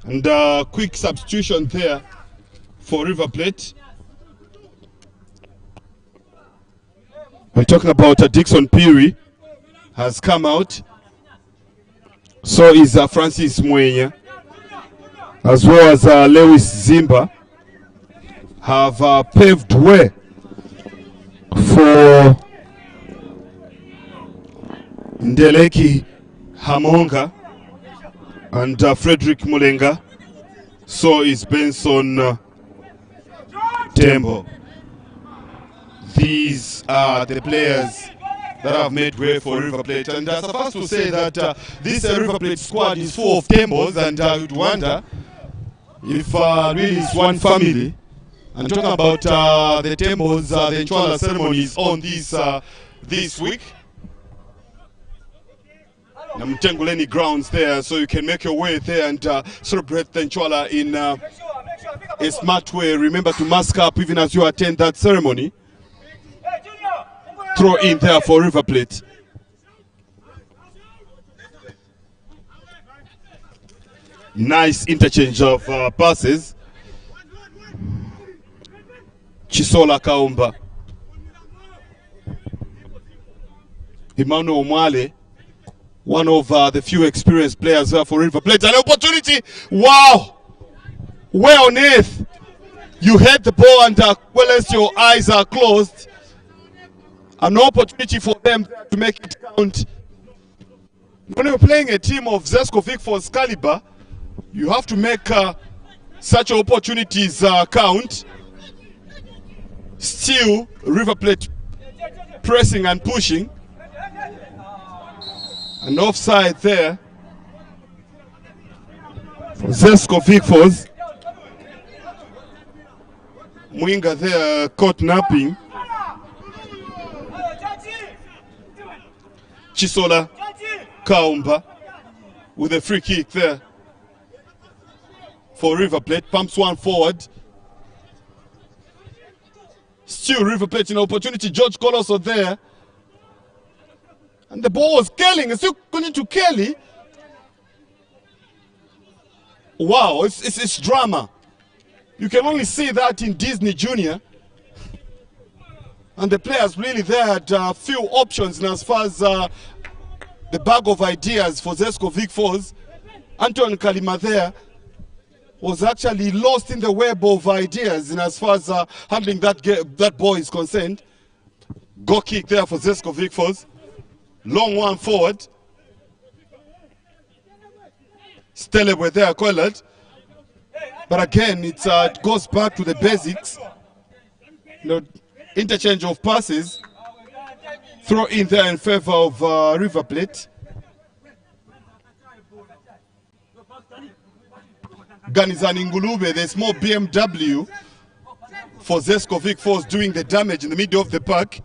And quick substitution there for River Plate. We're talking about Dixon Peary has come out. So is Francis Mwenya, as well as Lewis Zimba, have paved way for Ndeleki Hamonga and Frederick Mulenga. So is Benson Tembo. These are the players that have made way for River Plate, and suffice to say that this River Plate squad is full of Tembos, and I would wonder if really it's one family. I'm talking about the Tembos, the Nchwala ceremonies on this week. Namtenguleni grounds there, so you can make your way there and celebrate the Nchwala in a smart way. Remember to mask up even as you attend that ceremony. Throw in there for River Plate. Nice interchange of passes. Chisola Kaumba. Emmanuel Mwale, one of the few experienced players for River Plate. An opportunity. Wow! Where on earth? You hit the ball and well as your eyes are closed. An opportunity for them to make it count. When you're playing a team of Zesco Vic Falls caliber, you have to make such opportunities count. Still, River Plate pressing and pushing. An offside there for Zesco Vic FAZ. Mwinga there caught napping. Chisola Kaumba with a free kick there for River Plate. Pumps one forward. Still River Plate in opportunity. George Colosso there. And the ball was curling. It's still going to Kelly. Wow, it's drama. You can only see that in Disney Junior. And the players really there had a few options in as far as the bag of ideas for Zesco Vic FAZ. Anton Kalima there was actually lost in the web of ideas in as far as handling that ball is concerned. Go kick there for Zesco Vic FAZ. Long one forward. Stelebwe there, Coiled. But again, it goes back to the basics. You know, interchange of passes. Throw in there in favor of River Plate. Ganizani Ngulube, the small BMW for Zesco Vic FAZ doing the damage in the middle of the park.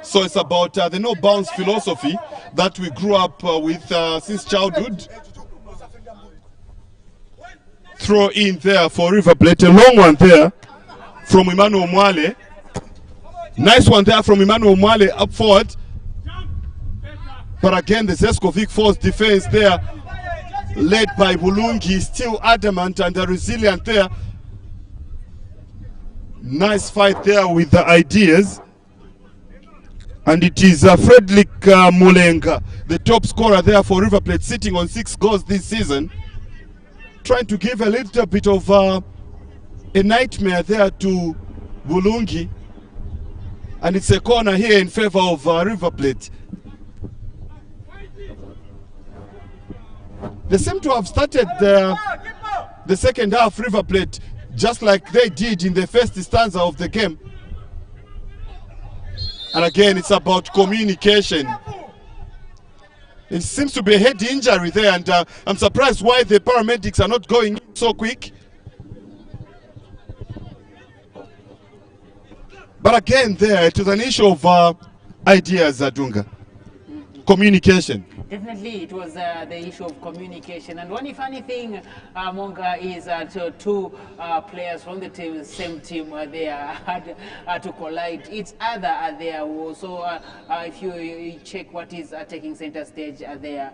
So it's about the no bounce philosophy that we grew up with since childhood. Throw in there for River Plate, a long one there from Emmanuel Mwale. Nice one there from Emmanuel Mwale up forward. But again, the Zesco Vic FAZ defense there, led by Bulungi, still adamant and resilient there. Nice fight there with the ideas. And it is Frederick Mulenga, the top scorer there for River Plate, sitting on 6 goals this season. Trying to give a little bit of a nightmare there to Bulungi. And it's a corner here in favor of River Plate. They seem to have started the second half, River Plate, just like they did in the first stanza of the game. And again, it's about communication. It seems to be a head injury there, and I'm surprised why the paramedics are not going in so quick. But again, there, it was an issue of ideas, Adunga. Communication. Definitely, it was the issue of communication. And one funny thing, Monga, is two players from the same team, they had to collide each other there. So if you check what is taking center stage there,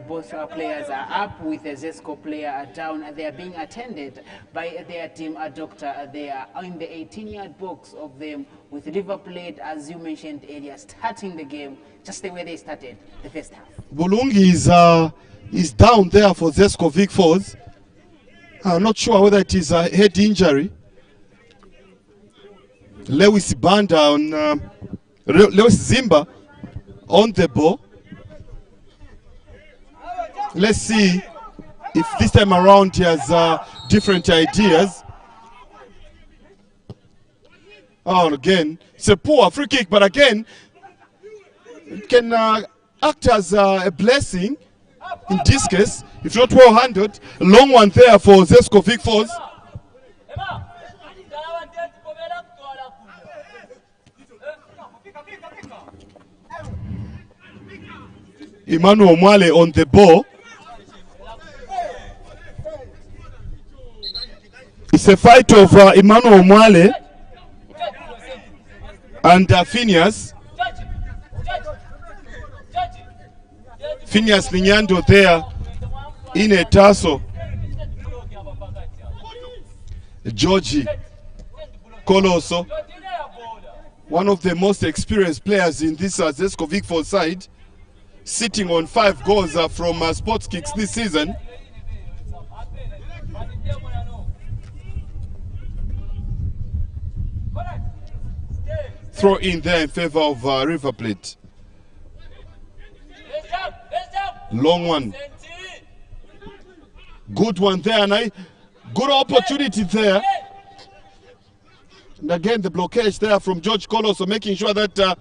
both players are up with the Zesco player down. They are being attended by their team doctor. They are in the 18-yard box of them with River Plate, as you mentioned earlier, starting the game just the way they started the first half. Bulungi is down there for Zesco Vic FAZ. I'm not sure whether it is a head injury. Lewis Banda on Lewis Zimba on the ball. Let's see if this time around he has different ideas. Oh, again, it's a poor free kick, but again, it can act as a blessing in this case, if not well handled. Long one there for Zesco Vic FAZ. Emmanuel Mwale on the ball. It's a fight of Emmanuel Mwale and Phineas. Phineas Linyando there in a tussle. Georgie Colosso, one of the most experienced players in this Zesco Vic FAZ side, sitting on 5 goals from sports kicks this season. Throw in there in favor of River Plate. Long one. Good one there, and good opportunity there. And again, the blockage there from George Colosso, making sure that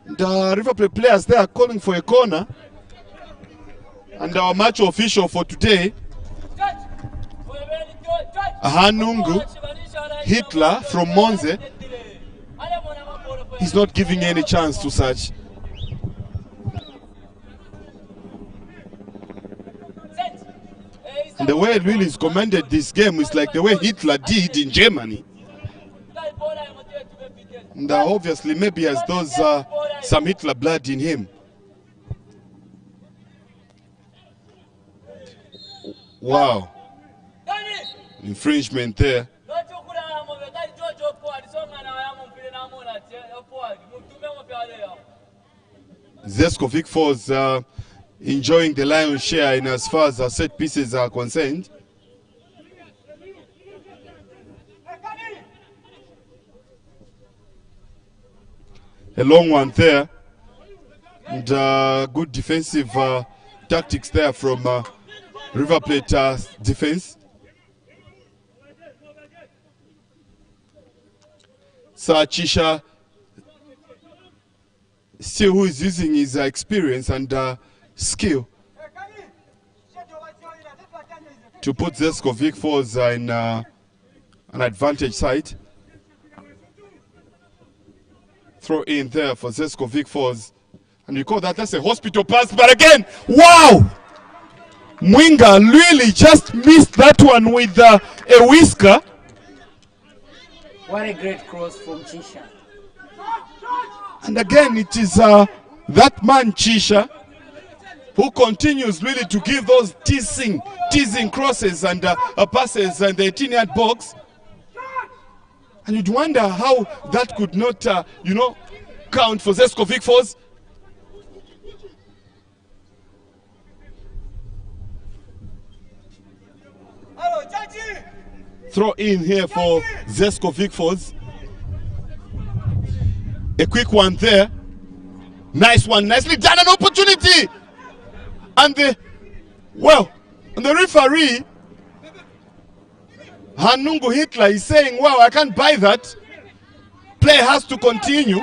The River Plate players there are calling for a corner. And our match official for today, Hanungu Hitler from Monze, is not giving any chance to such. And the way Willis commanded this game is like the way Hitler did in Germany. And obviously maybe has those some Hitler blood in him. Wow. Infringement there. Zesco Vic Falls enjoying the lion's share in as far as set pieces are concerned. A long one there. And good defensive tactics there from River Plate defense. Chisha still who is using his experience and skill to put Zesco Vic Falls in an advantage side. Throw in there for Zesco Vic Falls. And you call that's a hospital pass, but again, wow! Mwinga really just missed that one with a whisker. What a great cross from Chisha. And again, it is that man Chisha who continues really to give those teasing crosses and passes in the 18-yard box. And you'd wonder how that could not, count for Zesco Vic Falls. Throw in here for Zesco Vic Falls. A quick one there. Nice one, nicely done, an opportunity. And the referee, Hanungu Hitler, is saying, wow, I can't buy that. Play has to continue.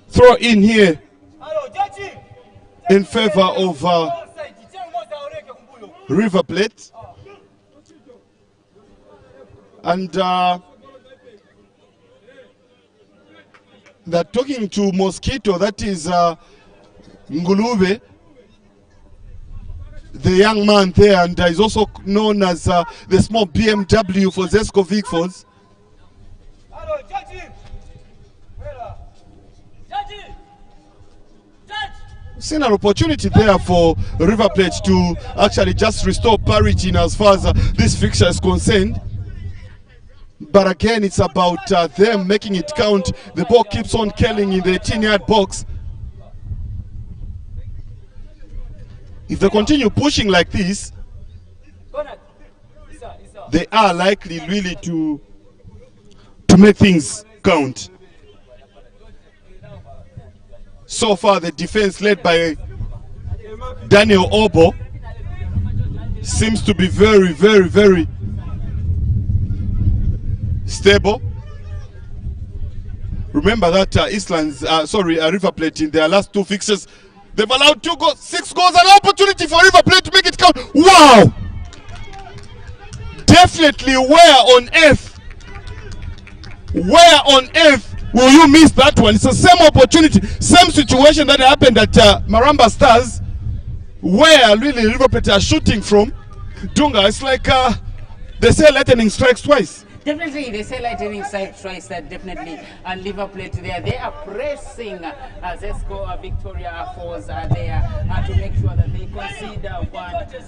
Throw in here in favor of River Plate. And they're talking to Mosquito, that is Ngulube, the young man there, and is also known as the small BMW for Zesco Vic Falls. Seen an opportunity there for River Plate to actually just restore parity in as far as this fixture is concerned. But again, it's about them making it count. The ball keeps on killing in the 18-yard box. If they continue pushing like this, they are likely really to make things count. So far, the defense led by Daniel Obo seems to be very, very, very stable. Remember that River Plate in their last two fixtures, they've allowed 6 goals, an opportunity for River Plate to make it count. Wow! Definitely, where on earth will you miss that one? It's the same opportunity, same situation that happened at Maramba Stars, where really River Plate are shooting from. Dunga, it's like they say lightning strikes twice. Definitely, they say lightning strikes twice. Definitely, and River Plate there, they are pressing Zesco Victoria Falls there to make sure that they concede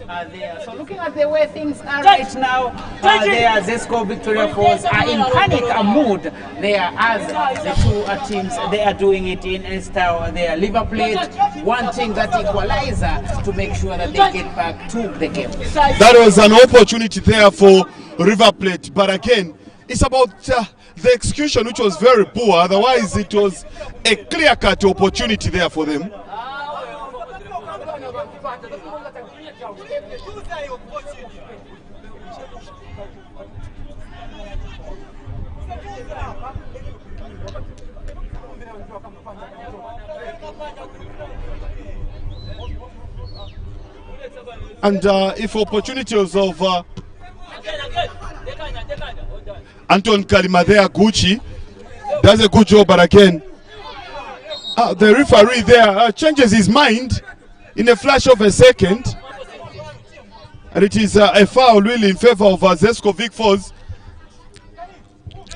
one there. So looking at the way things are right now, there Zesco Victoria Falls are in panic mood there as the two teams, they are doing it in style there. River Plate wanting that equalizer to make sure that they get back to the game. That was an opportunity there for River Plate, but again, it's about the execution, which was very poor. Otherwise, it was a clear-cut opportunity there for them. And if opportunities of Anton Kalima there, Gucci does a good job, but again, the referee there changes his mind in a flash of a second, and it is a foul really in favor of Zesco Vic Falls.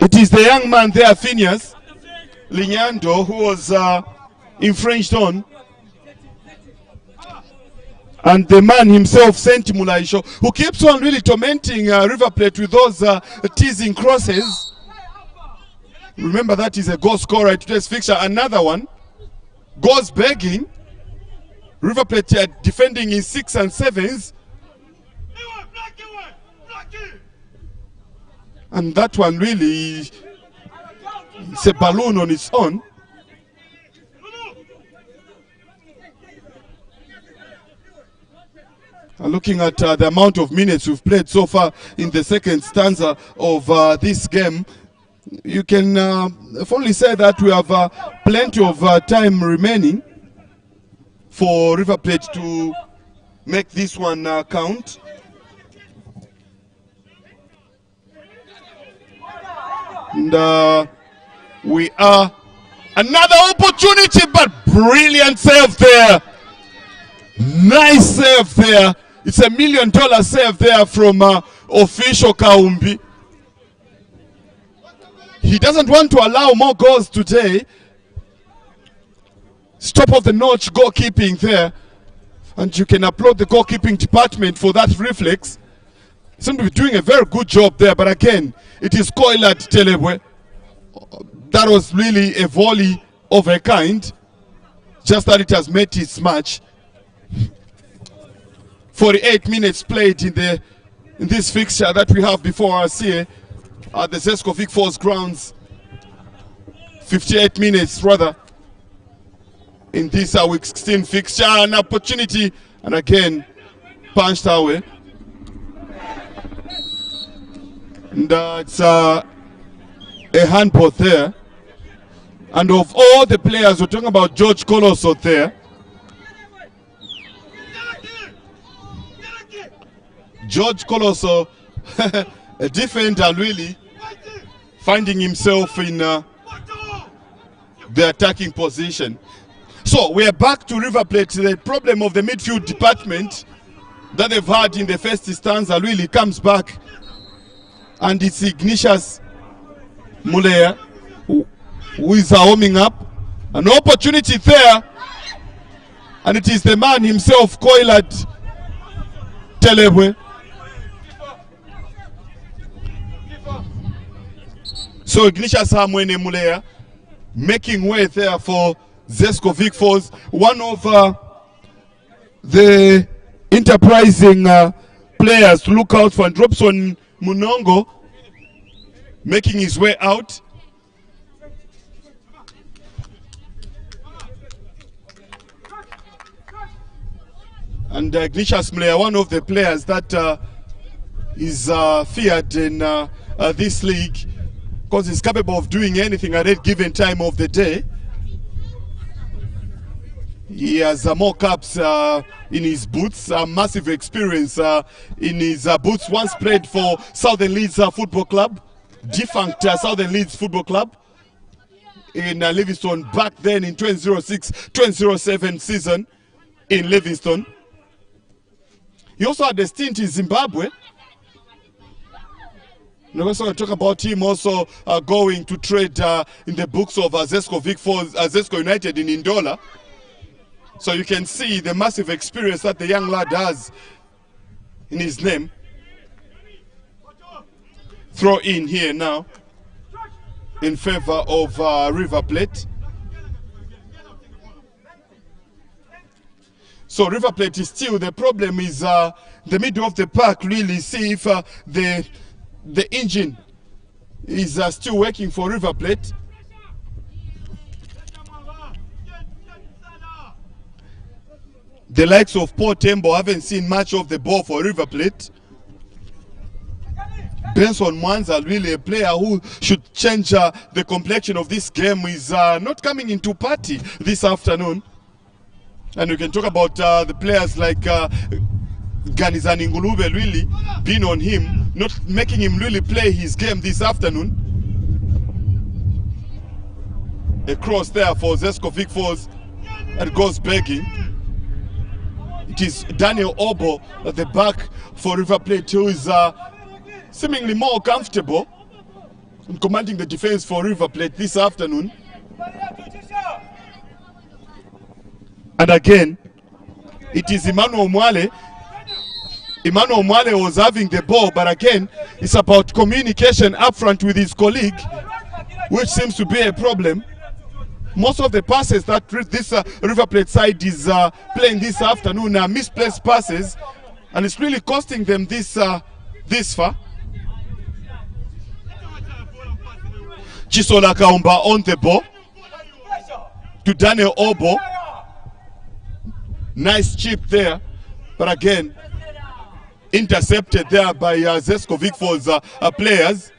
It is the young man there, Phineas Linyando, who was infringed on. And the man himself, Senti Mulaisho, who keeps on really tormenting River Plate with those teasing crosses. Remember, that is a goal scorer at today's fixture. Another one goes begging. River Plate defending in 6 and 7s. And that one really is a balloon on its own. Looking at the amount of minutes we've played so far in the second stanza of this game, you can only say that we have plenty of time remaining for River Plate to make this one count. And we are another opportunity, but brilliant save there. Nice save there. It's $1 million save there from official Kaumbi. He doesn't want to allow more goals today. Top of the notch goalkeeping there. And you can applaud the goalkeeping department for that reflex. Seem to be doing a very good job there. But again, it is Koilat Telebwe. That was really a volley of a kind. Just that it has made its match. 48 minutes played in this fixture that we have before us here at the Zesco Vic Falls grounds. 58 minutes rather in this week 16 fixture. An opportunity, and again punched away. And it's a handball there. And of all the players, we're talking about George Colosso there. George Colosso, a defender really, finding himself in the attacking position. So we are back to River Plate. The problem of the midfield department that they've had in the first stanza really comes back. And it's Ignatius Mulea who is warming up. An opportunity there. And it is the man himself, Koilat Telebwe. So Ignatius Hamwene Mulea making way there for Zesco Vic Falls. One of the enterprising players to look out for, and Robson Munongo making his way out. And Ignatius Mulea, one of the players that is feared in this league, because he's capable of doing anything at any given time of the day. He has more caps in his boots, massive experience in his boots. Once played for Southern Leeds Football Club, defunct Southern Leeds Football Club in Livingston back then in 2006-2007 season in Livingston. He also had a stint in Zimbabwe. We also talk about him also going to trade in the books of Zesco Vic Falls, Zesco United in Ndola. So you can see the massive experience that the young lad has in his name. Throw in here now in favor of River Plate. So River Plate is still, the problem is the middle of the park really. See if the engine is still working for River Plate. The likes of Paul Tembo haven't seen much of the ball for River Plate. Benson Mwanza, really a player who should change the complexion of this game, is not coming into party this afternoon. And we can talk about the players like Ganizani Ngulube really being on him, not making him really play his game this afternoon. A cross there for Zesco Vic Falls and goes begging. It is Daniel Obo at the back for River Plate, who is seemingly more comfortable in commanding the defense for River Plate this afternoon. And again, it is Emmanuel Mwale. Emmanuel Mwale was having the ball, but again, it's about communication up front with his colleague, which seems to be a problem. Most of the passes that this River Plate side is playing this afternoon are misplaced passes, and it's really costing them this far. Chisola Kaumba on the ball to Daniel Obo. Nice chip there, but again, intercepted there by Zesco Vic Falls players.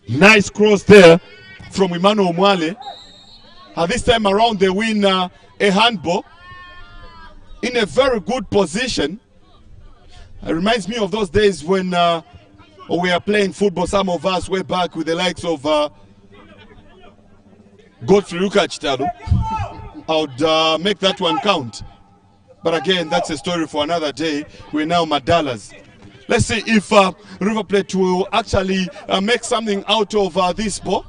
Nice cross there from Emmanuel Mwale. This time around they win a handball in a very good position. It reminds me of those days when we were playing football, some of us way back with the likes of Godfrey Lukachitado. I would make that one count. But again, that's a story for another day. We're now Madalas. Let's see if River Plate will actually make something out of this ball.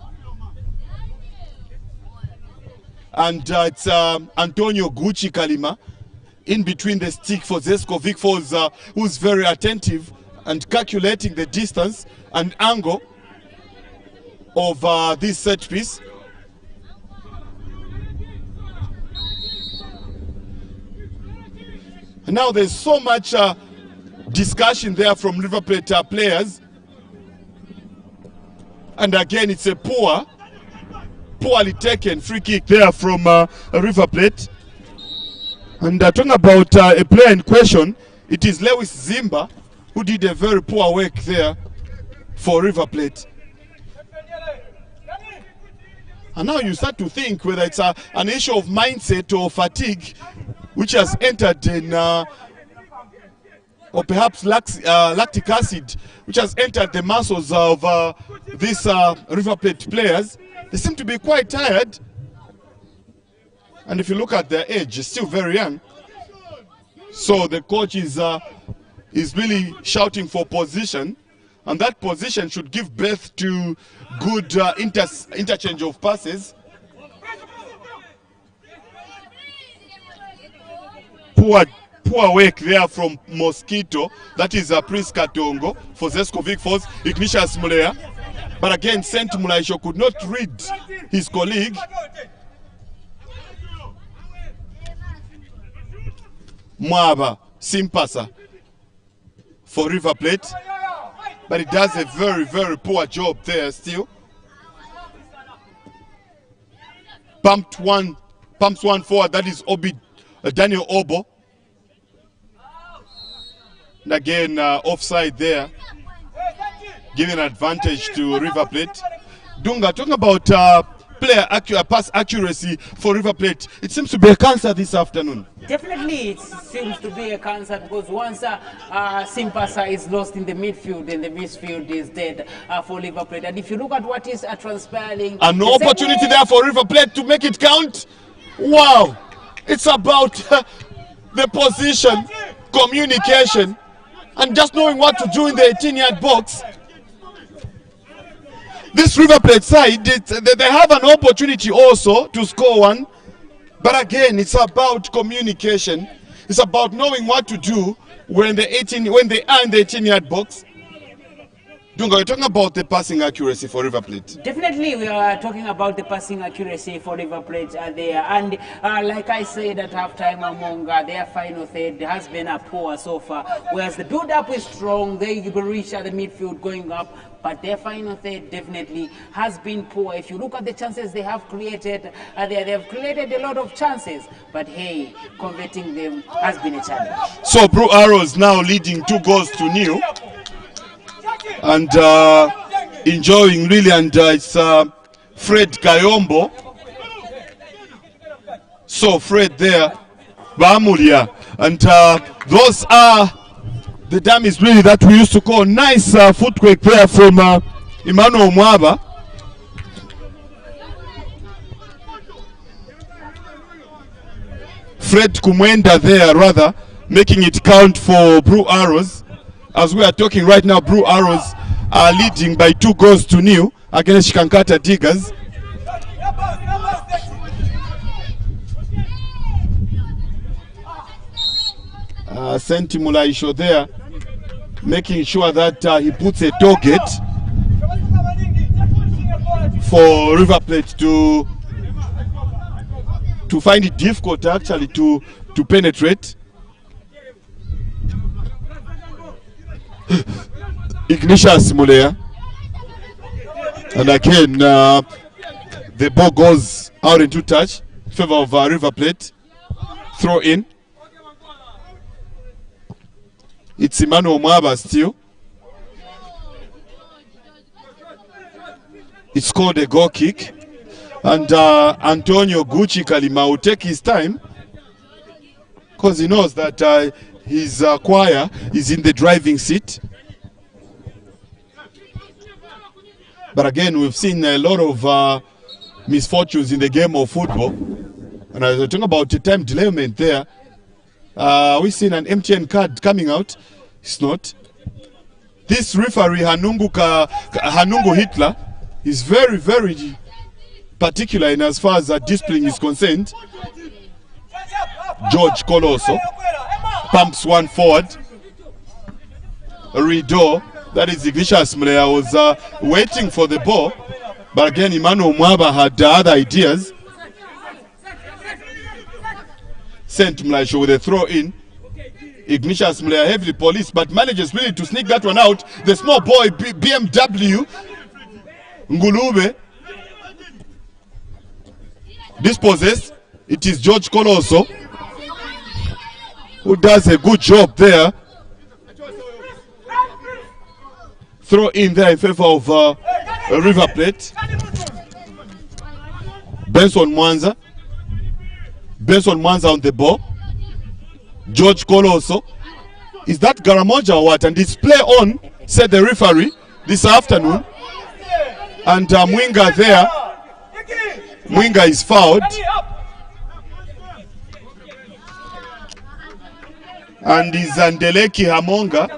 And it's Antonio Gucci Kalima in between the stick for Zesco Vic Falls, who's very attentive and calculating the distance and angle of this set piece. Now there's so much discussion there from River Plate players. And again, it's a poorly taken free kick there from River Plate. And talking about a player in question, it is Lewis Zimba, who did a very poor work there for River Plate. And now you start to think whether it's an issue of mindset or fatigue, which has entered in, or perhaps lactic acid, which has entered the muscles of these River Plate players. They seem to be quite tired. And if you look at their age, still very young. So the coach is really shouting for position. And that position should give birth to good interchange of passes. Poor work there from Mosquito. That is Prince Katongo for Zesco Vic Falls. Ignatius Mulea. But again, Saint Mulaisho could not read his colleague. Mwaba Simpasa for River Plate. But he does a very, very poor job there still. Pumps one forward. That is Daniel Obo. And again, offside there, giving advantage to River Plate. Dunga, talking about pass accuracy for River Plate, it seems to be a cancer this afternoon. Definitely, it seems to be a cancer because once Simpasa is lost in the midfield, then the midfield is dead for River Plate. And if you look at what is transpiring, an opportunity there for River Plate to make it count. Wow, it's about the position, communication, and just knowing what to do in the 18-yard box. This River Plate side, they have an opportunity also to score one. But again, it's about communication. It's about knowing what to do when they are in the 18-yard box. Dunga, we're talking about the passing accuracy for River Plate. Definitely, we are talking about the passing accuracy for River Plate there. And like I said at halftime, among their final third has been poor so far. Whereas the build-up is strong, they reach at the midfield going up. But their final third definitely has been poor. If you look at the chances they have created, they have created a lot of chances. But hey, converting them has been a challenge. So Blue Arrows now leading 2-0. and enjoying really, and it's Fred Kayombo. So Fred there, Bamulia, and those are the dummies really that we used to call. Nice footwork there from Emmanuel Mwaba. Fred Kumwenda there, rather, making it count for Blue Arrows. As we are talking right now, Blue Arrows are leading by 2-0 against Shikankata Diggers. Senti Mulaisho there, making sure that he puts a target for River Plate to find it difficult actually to penetrate. Ignatius Mulea, and again the ball goes out into touch in favor of River Plate. Throw in. It's Emmanuel Mwaba still. It's called a goal kick. And Antonio Gucci Kalima will take his time because he knows that his choir is in the driving seat. But again, we've seen a lot of misfortunes in the game of football. And as we're talking about the time delayment there, we've seen an MTN card coming out. It's not. This referee, Hanungu Hitler, is very, very particular in as far as discipline is concerned. George Colosso pumps one forward. Rido, that is Ignatius Mulea, was waiting for the ball. But again, Emmanuel Mwaba had other ideas. Sent Mlaisho with a throw in. Ignatius Mulea heavily policed, but manages really to sneak that one out. The small boy, BMW, Ngulube, dispossessed. It is George Colosso who does a good job there. Throw in there in favor of River Plate. Benson Mwanza on the ball. George Colosso. Is that Garamoja or what? And display on, said the referee this afternoon. And Mwinga there. Mwinga is fouled. And is Ndeleki Hamonga,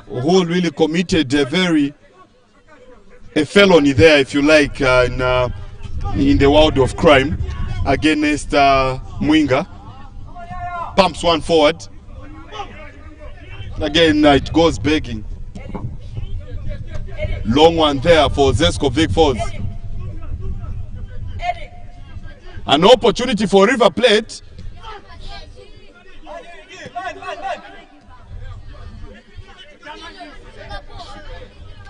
who really committed a felony there, if you like, in the world of crime against Mwinga. Pumps one forward. Again, it goes begging. Long one there for Zesco Vic Falls. An opportunity for River Plate.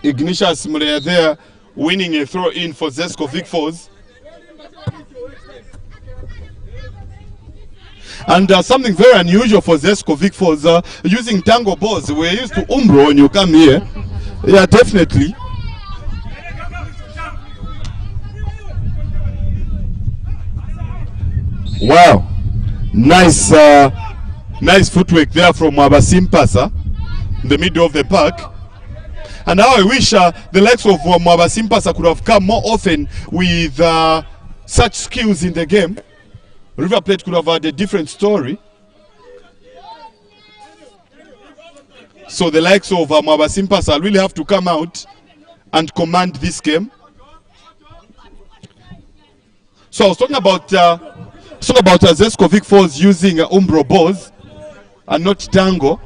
Ignatius Mulea there winning a throw in for Zesco Vic Falls. And something very unusual for Zesco Vic Falls, using tango balls. We're used to Umbro when you come here. Yeah, definitely. Wow, nice nice footwork there from Mwabasimpasa in the middle of the park. And now I wish the likes of Mwabasimpasa could have come more often with such skills in the game. River Plate could have had a different story. So the likes of Mwabasimpasa really have to come out and command this game. So I was talking about Zesco Vic Falls using Umbro balls and not tango.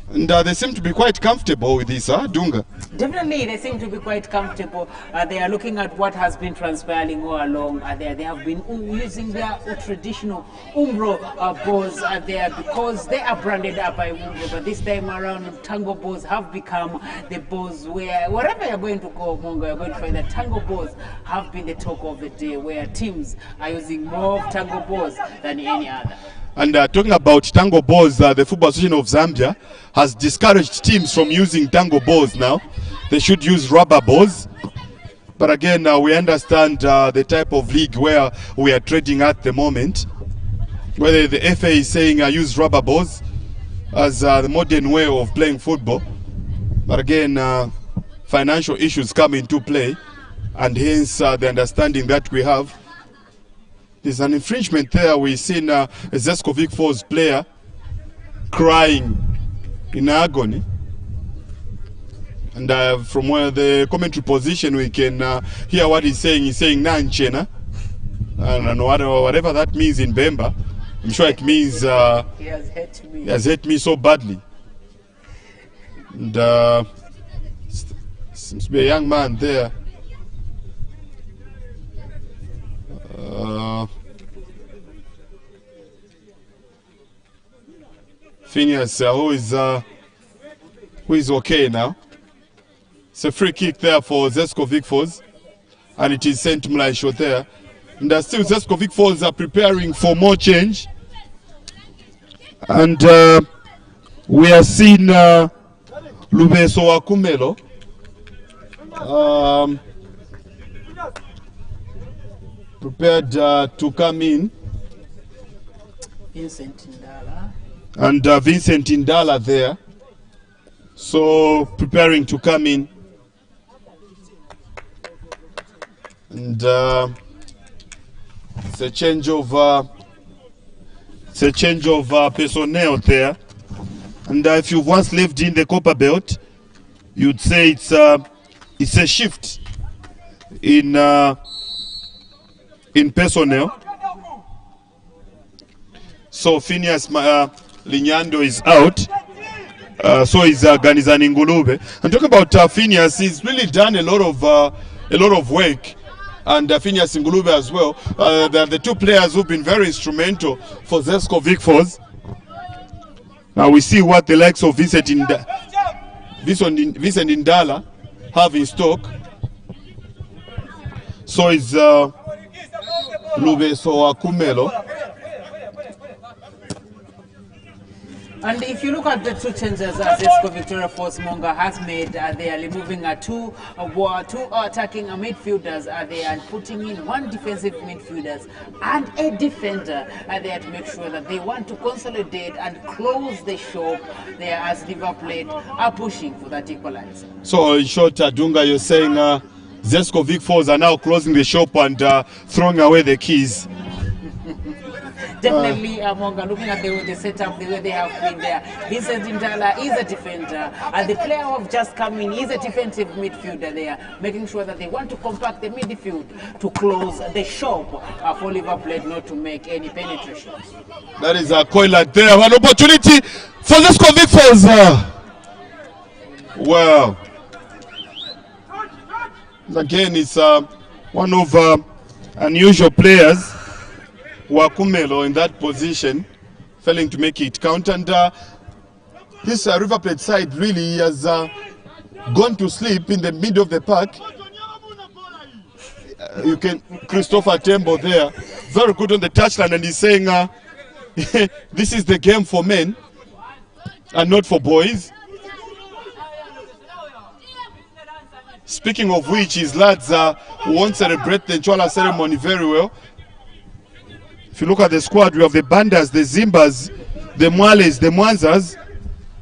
And they seem to be quite comfortable with this, Dunga? Definitely, they seem to be quite comfortable. They are looking at what has been transpiring all along. They have been using their traditional Umbro balls there because they are branded up by Umbro. But this time around, tango balls have become the balls where, wherever you're going to go, Mongo, you're going to find that tango balls have been the talk of the day, where teams are using more tango balls than any other. And talking about tango balls, the Football Association of Zambia has discouraged teams from using tango balls now. They should use rubber balls. But again, we understand the type of league where we are trading at the moment. Whether the FA is saying use rubber balls as the modern way of playing football. But again, financial issues come into play, and hence the understanding that we have. There's an infringement there. We've seen a Zesco Vic Falls player crying in agony. And from where the commentary position, we can hear what he's saying. He's saying Nanchena. And whatever that means in Bemba. I'm sure it means he has hurt me. He has hurt me so badly. And seems to be a young man there. Phineas, who is okay now. It's a free kick there for Zesco Vic Falls, and it is sent to Mlaisho there. And still Zesco Vic Falls are preparing for more change. And we are seeing Lubeso Wakumelo prepared to come in. Vincent Ndala. And Vincent Ndala there. So preparing to come in. And it's a change of personnel there. And if you've once lived in the Copper Belt, you'd say it's a shift in personnel. So Phineas Linyando is out. So is Ganizani Ngulube. And talking about Phineas, he's really done a lot of work. And Phineas Ngulube as well. The two players who've been very instrumental for Zesco Vic Falls. Now we see what the likes of Vincent Ndala have in stock. So is Lubeso Akumelo. And if you look at the two changes Zesco Victoria Falls Monga has made, they are removing two attacking midfielders there and putting in one defensive midfielders and a defender there to make sure that they want to consolidate and close the shop there as River Plate are pushing for that equalizer. So in short, Dunga, you're saying Zesco Vic Falls are now closing the shop and throwing away the keys. Definitely, Monga, looking at the setup, the way they have been there. Vincent Ndala is a defender, and the player who have just come in is a defensive midfielder there, making sure that they want to compact the midfield to close the shop for Liverpool Plate not to make any penetrations. That is a Koilat there. An opportunity for Zesco Vic Falls. Wow. Again, it's one of unusual players. Wakumelo in that position, failing to make it count, and this River Plate side really has gone to sleep in the middle of the park. You can Christopher Tembo there, very good on the touchline, and he's saying this is the game for men and not for boys. Speaking of which, his lads won't celebrate the Nchwala ceremony very well. If you look at the squad, we have the Bandas, the Zimbas, the Mwales, the Mwanzas,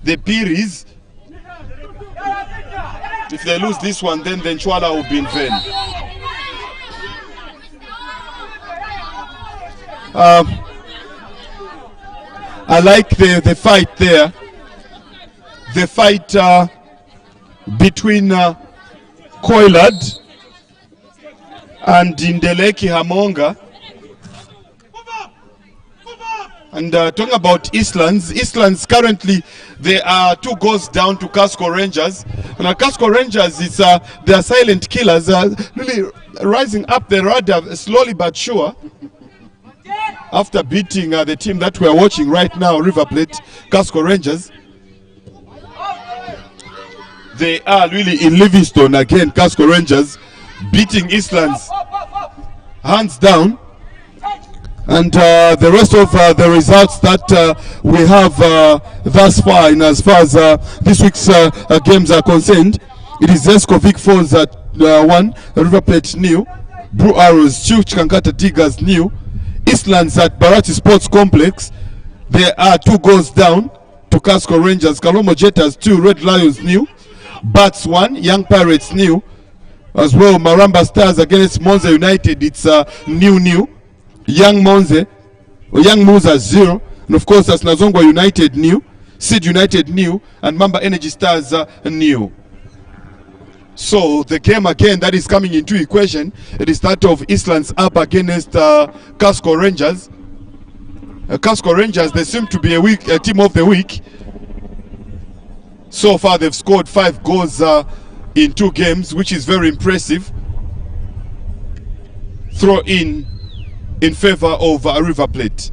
the Piris. If they lose this one, then the Nchwala will be in vain. I like the fight there. The fight between Koilad and Indeleki Hamonga. And talking about Eastlands currently there are 2 goals down to Casco Rangers. And Casco Rangers, they are silent killers, really rising up the radar slowly but sure. After beating the team that we are watching right now, River Plate, Casco Rangers. They are really in Livingstone again, Casco Rangers, beating Eastlands hands down. And the rest of the results that we have thus far, in as far as this week's games are concerned, it is Zesco Vic Falls at 1, River Plate new, Blue Arrows 2, Chikankata Tigers new, Eastlands at Barati Sports Complex. There are 2 goals down to Casco Rangers. Kalomo Jettas 2, Red Lions new, Bats 1, Young Pirates new, as well Maramba Stars against Monza United. It's new. Young Muza 0, and of course that's Nazongwa United new, Seed United new, and Mamba Energy Stars new. So the game again that is coming into equation, it is that of Eastlands up against Casco Rangers. Casco Rangers, they seem to be a team of the week. So far they've scored 5 goals in 2 games, which is very impressive. Throw in favor of River Plate.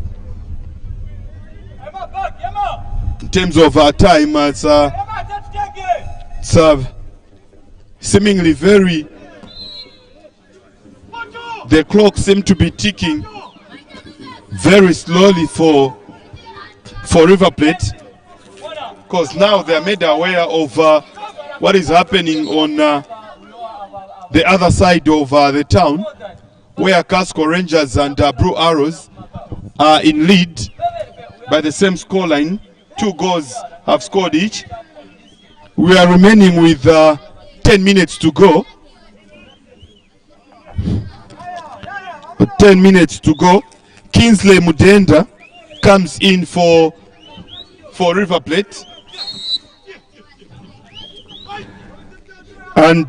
In terms of time, it's seemingly very, the clock seems to be ticking very slowly for River Plate, because now they are made aware of what is happening on the other side of the town, where Casco Rangers and Blue Arrows are in lead by the same scoreline. 2 goals have scored each. We are remaining with 10 minutes to go. 10 minutes to go. Kingsley Mudenda comes in for River Plate. And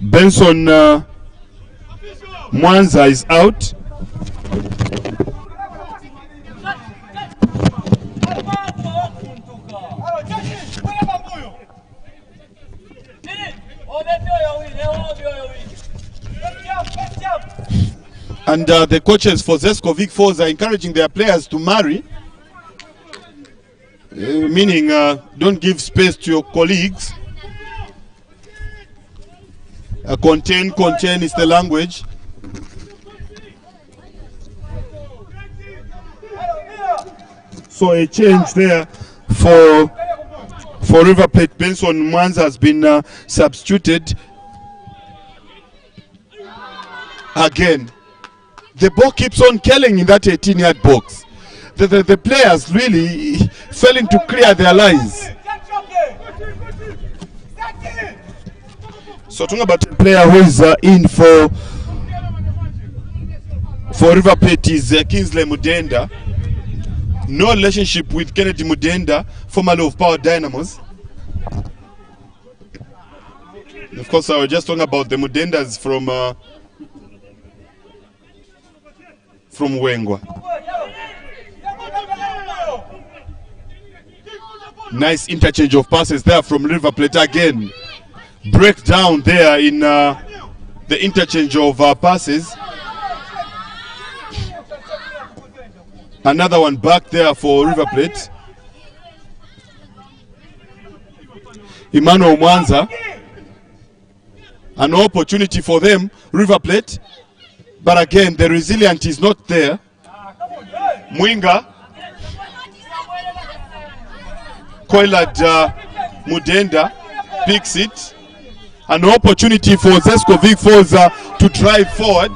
Benson Mwanza is out. And the coaches for Zesco Vic Falls are encouraging their players to marry, meaning don't give space to your colleagues. Contain is the language. So a change there for River Plate. Benson Mwanza has been substituted again. The ball keeps on killing in that 18-yard box. The players really failing to clear their lines. So talking about a player who is in for River Plate is Kingsley Mudenda. No relationship with Kennedy Mudenda, formerly of Power Dynamos. Of course, I was just talking about the Mudendas from Wengwa. Nice interchange of passes there from River Plate again. Breakdown there in the interchange of passes. Another one back there for River Plate. Emmanuel Mwanza. An opportunity for them, River Plate. But again, the resilience is not there. Mwinga. Koilad Mudenda picks it. An opportunity for Zesco Vic Falls to drive forward.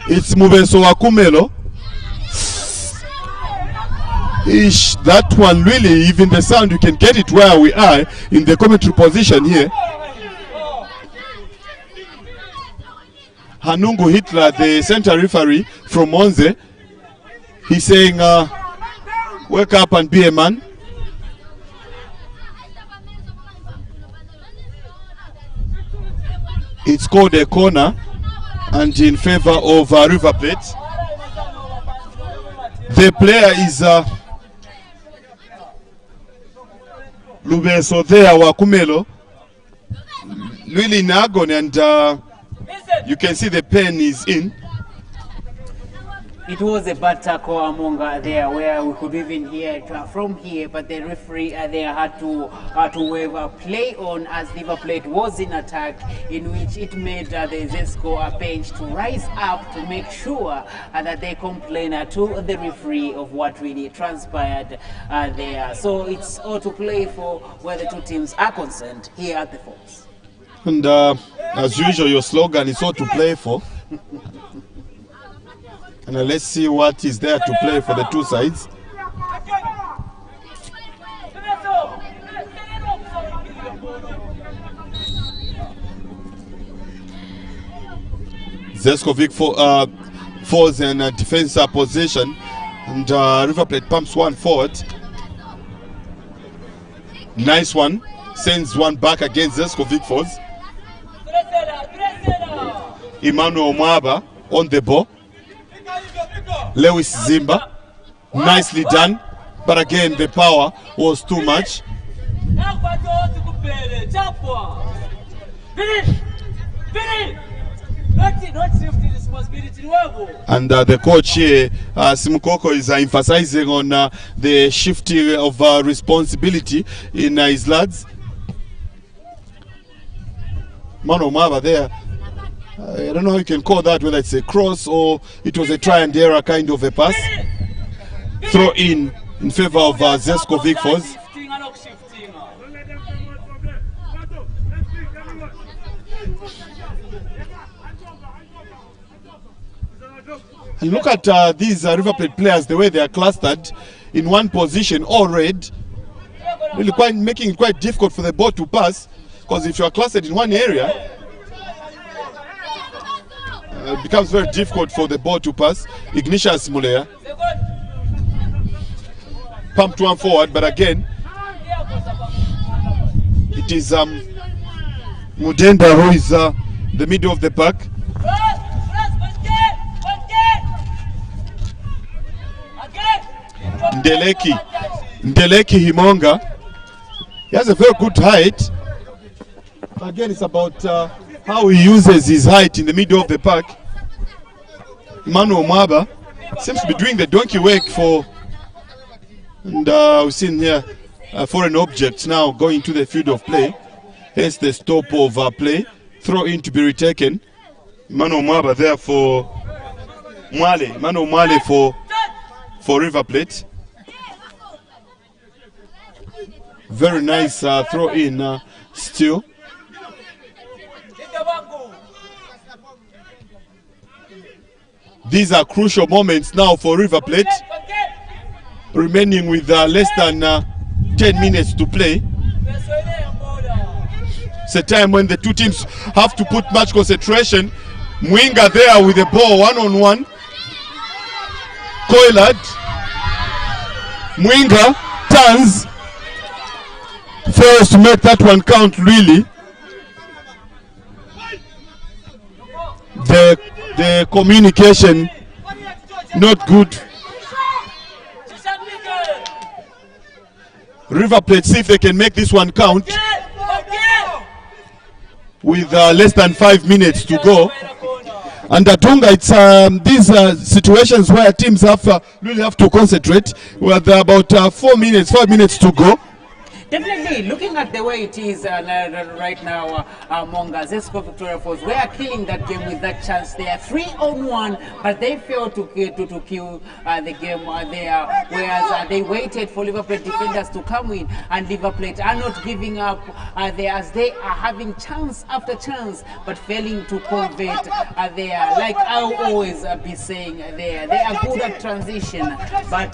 It's Mubeso Wakumelo. That one really, even the sound, you can get it where we are in the commentary position here. Hanungu Hitler, the center referee from Monze, he's saying, wake up and be a man. It's called a corner and in favor of River Plate. The player is Lubeso there, Wakumelo, really in agony, and you can see the pen is in. It was a bad tackle among there, where we could even hear it from here, but the referee there had to wave a play on as River Plate was in attack, in which it made the Zesco bench to rise up to make sure that they complain to the referee of what really transpired there. So it's all to play for where the two teams are concerned here at the Falls. And as usual, your slogan is all to play for. And let's see what is there to play for the two sides. Zesco Vic falls in a defense position, and River Plate pumps one forward. Nice one, sends one back against Zesco Vic Falls. Emmanuel Mwaba on the ball. Lewis Zimba, nicely done, but again the power was too much. And the coach here, Simukoko, is emphasizing on the shifting of responsibility in his lads. Mano Mava there. I don't know how you can call that, whether it's a cross or it was a try and error kind of a pass. Throw in favor of Zesco Vic Falls. And look at these River Plate players, the way they are clustered in one position, all red. Really making it quite difficult for the ball to pass, because if you are clustered in one area, it becomes very difficult for the ball to pass. Ignatius Mulea pumped one forward, but again it is Mudenda who is the middle of the pack. Ndeleki Himonga, he has a very good height. Again, it's about how he uses his height in the middle of the pack. Emmanuel Mwaba seems to be doing the donkey work for, and we've seen here foreign objects now going to the field of play. Hence the stop of play. Throw in to be retaken. Emmanuel Mwaba there for Mwale. Emmanuel Mwale for River Plate. Very nice throw in still. These are crucial moments now for River Plate, remaining with less than 10 minutes to play. It's a time when the two teams have to put much concentration. Mwinga there with the ball one-on-one. Koilad. Mwinga turns. Fails to make that one count, really. The communication not good. River Plate see if they can make this one count with less than 5 minutes to go. And Atunga, it's these situations where teams really have to concentrate. Well, there are about 5 minutes to go. Definitely, looking at the way it is right now among Zesco Victoria Falls, we are killing that game with that chance. They are 3-on-1, but they failed to kill the game there, whereas they waited for River Plate defenders to come in, and River Plate are not giving up there, as they are having chance after chance, but failing to convert there. Like I'll always be saying there, they are good at transition, but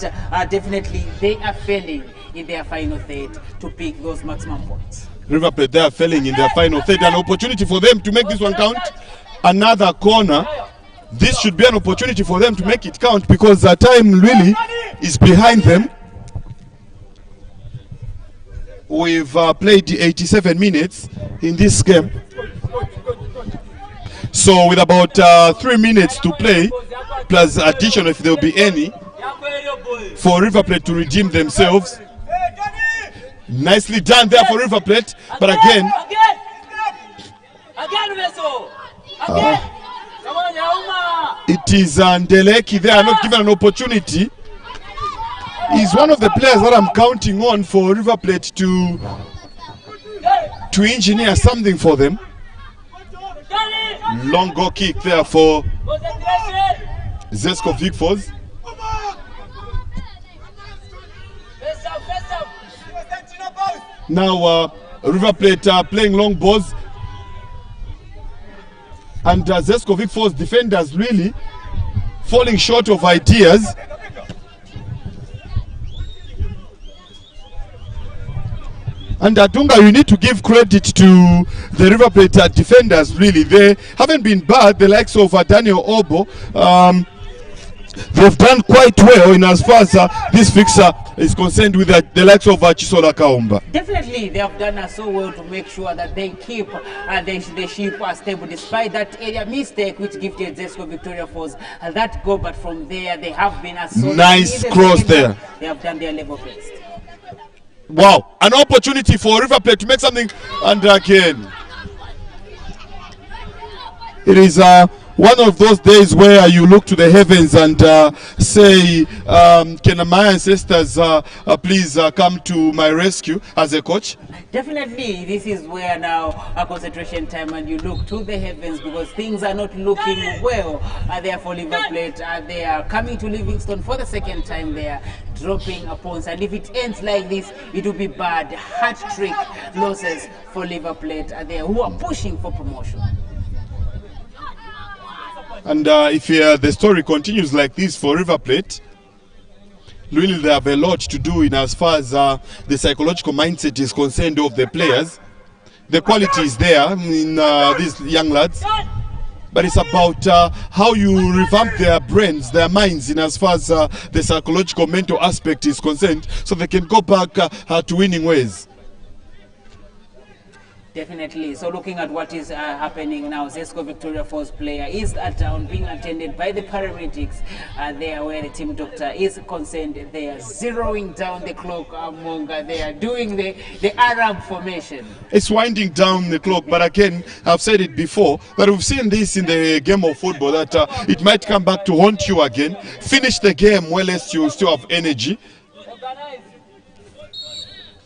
definitely they are failing in their final third to pick those maximum points. River Plate, they are failing in their final third. An opportunity for them to make this one count. Another corner. This should be an opportunity for them to make it count, because the time really is behind them. We've played 87 minutes in this game. So with about 3 minutes to play, plus addition if there will be any, for River Plate to redeem themselves. Nicely done there for River Plate, but again, it is Ndeleki. They are not given an opportunity. He's one of the players that I'm counting on for River Plate to engineer something for them. Long goal kick there for Zesco Vic FAZ. Now River Plate are playing long balls, and Zesco Vic FAZ defenders really falling short of ideas. And Tunga, you need to give credit to the River Plate defenders, really. They haven't been bad. The likes of Daniel Obo, they've done quite well in as far as this fixture is concerned with the likes of Chisola Kaumba. Definitely, they have done so well to make sure that they keep the ship stable despite that area mistake which gifted Zesco Victoria FAZ that goal. But from there, they have been a solid. Nice cross there. They have done their level best. Wow, an opportunity for River Plate to make something, and again it is one of those days where you look to the heavens and say, can my ancestors please come to my rescue as a coach? Definitely, this is where now a concentration time, and you look to the heavens because things are not looking well there for River Plate. They are coming to Livingston for the second time. They are dropping points, and if it ends like this, it will be bad. Hat-trick losses for River Plate there, who are pushing for promotion. And if the story continues like this for River Plate, really they have a lot to do in as far as the psychological mindset is concerned of the players. The quality is there in these young lads, but it's about how you revamp their brains, their minds, in as far as the psychological mental aspect is concerned, so they can go back to winning ways. Definitely. So looking at what is happening now, Zesco Victoria FAZ player is at town being attended by the paramedics there where the team doctor is concerned. They are zeroing down the clock among, they are doing the Arab formation. It's winding down the clock, but again, I've said it before, that we've seen this in the game of football, that it might come back to haunt you again. Finish the game while you still have energy,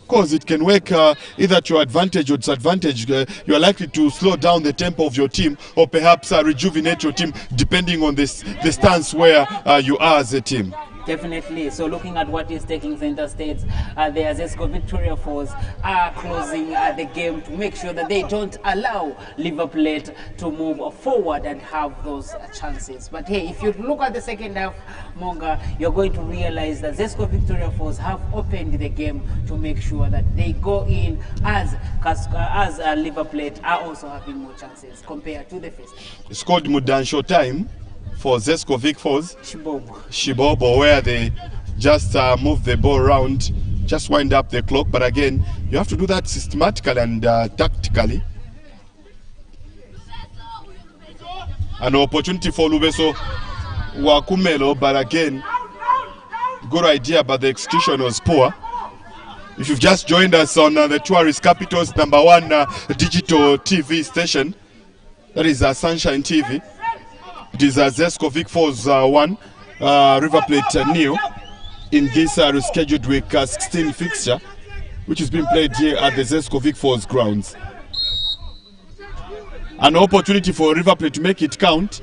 because it can work either to your advantage or disadvantage. You are likely to slow down the tempo of your team, or perhaps rejuvenate your team, depending on the stance where you are as a team. Definitely. So looking at what is taking center stage, the Zesco Victoria FAZ are closing the game to make sure that they don't allow River Plate to move forward and have those chances. But hey, if you look at the second half, Monga, you're going to realize that Zesco Victoria FAZ have opened the game to make sure that they go in as River Plate are also having more chances compared to the first. It's called Mudansho time for Zesco Vic FAZ. Shibobo, where they just move the ball around, just wind up the clock. But again, you have to do that systematically and tactically. An opportunity for Lubeso Wakumelo, but again, good idea, but the execution was poor. If you've just joined us on the Tourist Capital's #1 digital TV station, that is Sunshine TV. It is Zesco Vic FAZ 1, River Plate nil in this rescheduled week 16 fixture, which is being played here at the Zesco Vic FAZ grounds. An opportunity for River Plate to make it count.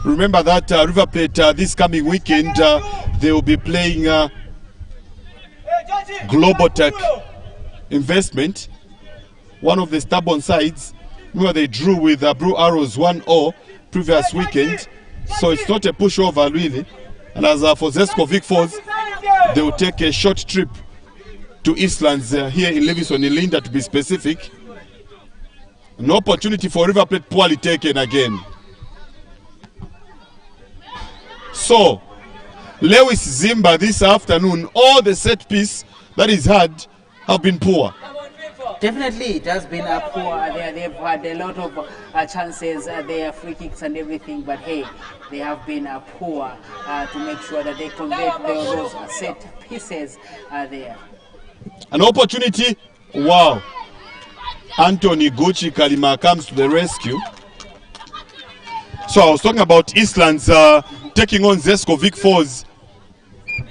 Remember that River Plate this coming weekend, they will be playing Global Tech Investment, one of the stubborn sides. Remember they drew with Blue Arrows 1-0 previous weekend, so it's not a pushover really. And as for Zesco Vic FAZ, they will take a short trip to Eastlands here in Livingston, in Linda to be specific. An opportunity for River Plate poorly taken again. So Lewis Zimba this afternoon, all the set piece that is had have been poor. Definitely, it has been poor there. They've had a lot of chances, their free kicks and everything, but hey, they have been poor to make sure that they convert those set pieces there. An opportunity, wow. Anthony Gucci Kalima comes to the rescue. So I was talking about Eastlands taking on Zesco Vic Falls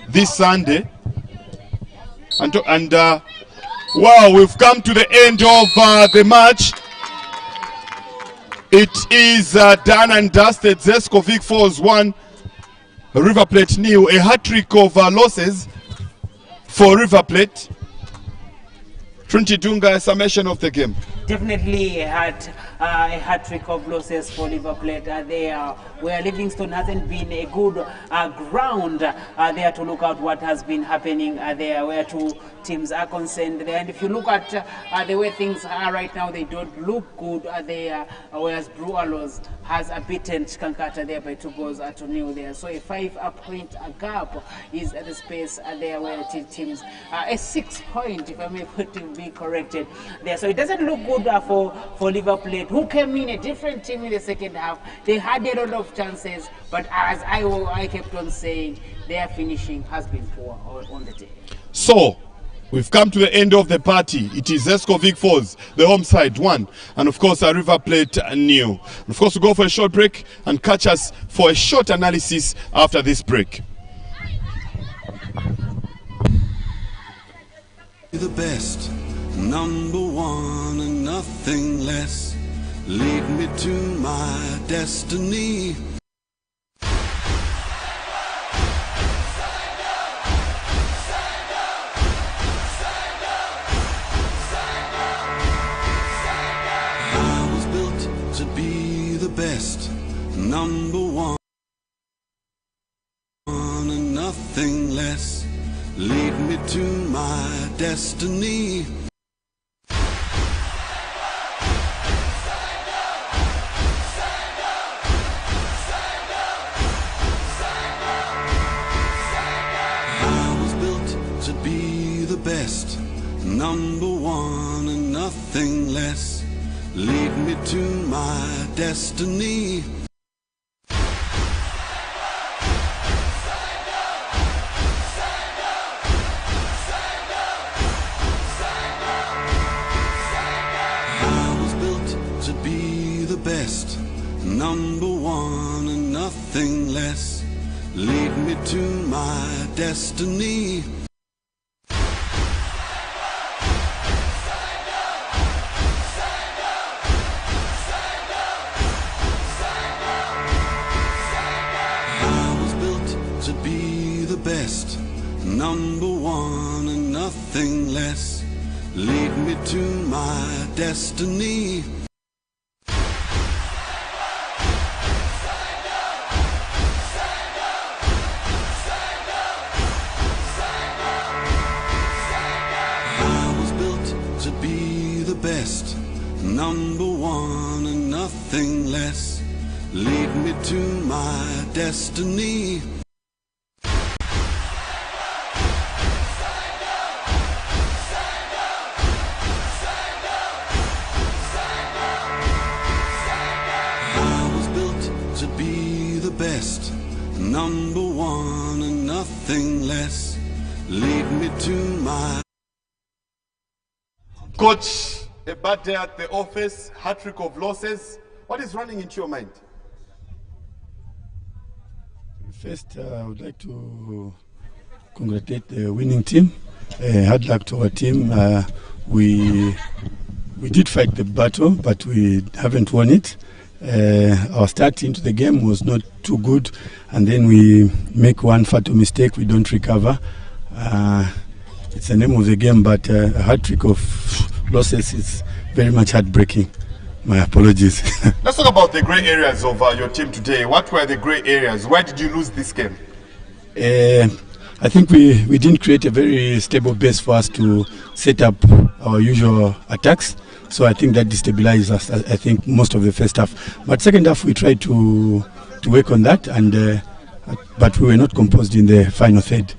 this Sunday. And wow, we've come to the end of the match. It is done and dusted. Zesco Vic Falls 1, River Plate 0. A hat-trick of losses for River Plate. Trinity Dunga, a summation of the game. Definitely had a hat-trick of losses for River Plate there, where Livingstone hasn't been a good ground there to look at what has been happening there, where two teams are concerned there. And if you look at the way things are right now, they don't look good there, whereas Brewers has beaten Kankata there by 2-0 there. So a 5-point gap is the space there where teams, a 6-point, if I may put to be corrected there. So it doesn't look good for River Plate, who came in a different team in the second half. They had a lot of chances, but as I kept on saying, their finishing has been poor on the day. So we've come to the end of the party. It is Zesco Vic Falls, the home side, 1, and of course River Plate 0. And of course, we'll go for a short break and catch us for a short analysis after this break. The best, number 1 and nothing less. Lead me to my destiny. I was built to be the best, number 1 and nothing less. Lead me to my destiny. I was built to be the best, number 1 and nothing less. Lead me to my destiny. Best, number 1 and nothing less. Lead me to my destiny. I was built to be the best, number 1 and nothing less. Lead me to my destiny. Best, number 1 and nothing less. Lead me to my destiny. I was built to be the best, number 1 and nothing less. Lead me to my... Coach, a bad day at the office, hat-trick of losses. What is running into your mind? First, I would like to congratulate the winning team. Hard luck to our team. We did fight the battle, but we haven't won it. Our start into the game was not too good, and then we make one fatal mistake. We don't recover. It's the name of the game, but a hat-trick of losses is very much heartbreaking. My apologies. Let's talk about the grey areas of your team today. What were the grey areas? Why did you lose this game? I think we didn't create a very stable base for us to set up our usual attacks. So I think that destabilized us, I think, most of the first half. But second half, we tried to work on that, and but we were not composed in the final third.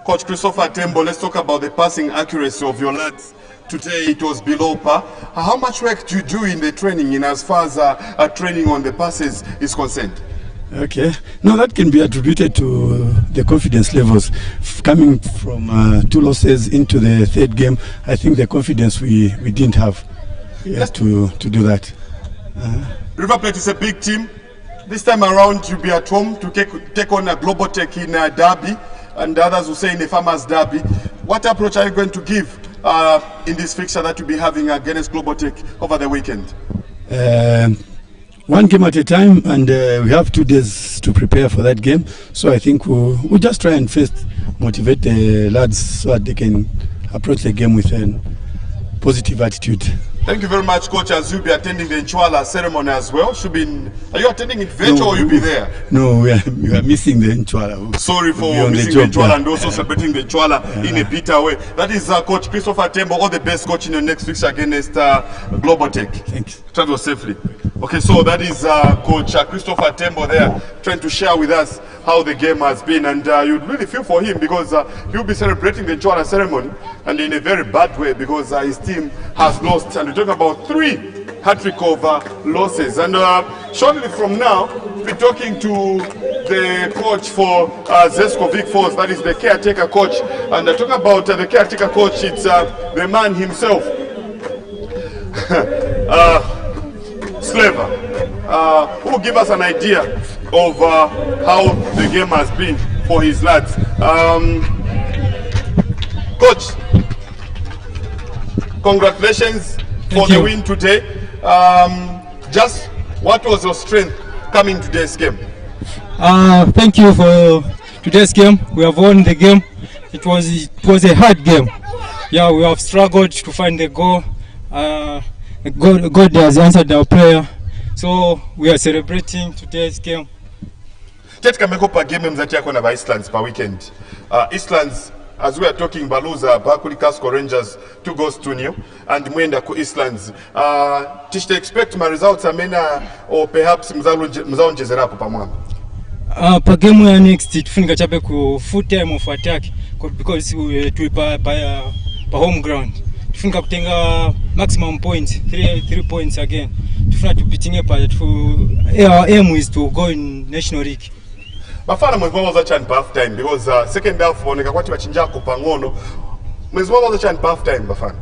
Coach Christopher Tembo, let's talk about the passing accuracy of your lads. Today it was below par. How much work do you do in the training in as far as training on the passes is concerned? Okay. No, that can be attributed to the confidence levels. Coming from 2 losses into the third game, I think the confidence we didn't have to do that. River Plate is a big team. This time around, you'll be at home to take on a Global Tech in a derby, and others will say in a Farmers Derby. What approach are you going to give in this fixture that you'll be having against Global Tech over the weekend? One game at a time, and we have 2 days to prepare for that game. So I think we'll just try and first motivate the lads so that they can approach the game with a positive attitude. Thank you very much, Coach, as you'll be attending the Nchwala ceremony as well. Are you attending it virtual or you'll be there? No, we are missing the Nchwala. Sorry for missing the Nchwala and also celebrating the Nchwala in a bitter way. That is Coach Christopher Tembo. All the best, Coach, in your next fixture against Global Tech. Thanks. Travel safely. Okay, so that is Coach Christopher Tembo there trying to share with us how the game has been, and you'd really feel for him because he'll be celebrating the Nchwala ceremony and in a very bad way because his team has lost, and we're talking about 3 hat-trick of losses. And shortly from now, we're talking to the coach for Zesco Vic Falls, that is the caretaker coach, and talking about the caretaker coach, it's the man himself, Slaver, who will give us an idea of how the game has been for his lads. Coach, congratulations for the win today. Just what was your strength coming to today's game? Thank you for today's game. We have won the game. It was a hard game. Yeah, we have struggled to find the goal. God has answered our prayer, so we are celebrating today's game. Tetka mekopa game mzati yako na Eastlands per weekend. Eastlands, as we are talking, Baluza, Bakuli Casco Rangers 2-0, and Mwenda ku Eastlands. Tishte expect my results amena or perhaps mzaonjezera hapo pamwamba. Per game ya next tufunika chape ku full time of attack because we pa home ground. Tufunika kutenga maximum points, 3 points again. Tufuna tupitinge pa our aim is to go in National League. Bafana mwezi mwaza chan half time because second half oneka kwati bachinja kupangono. Mwezi mwaza chan half time bafana.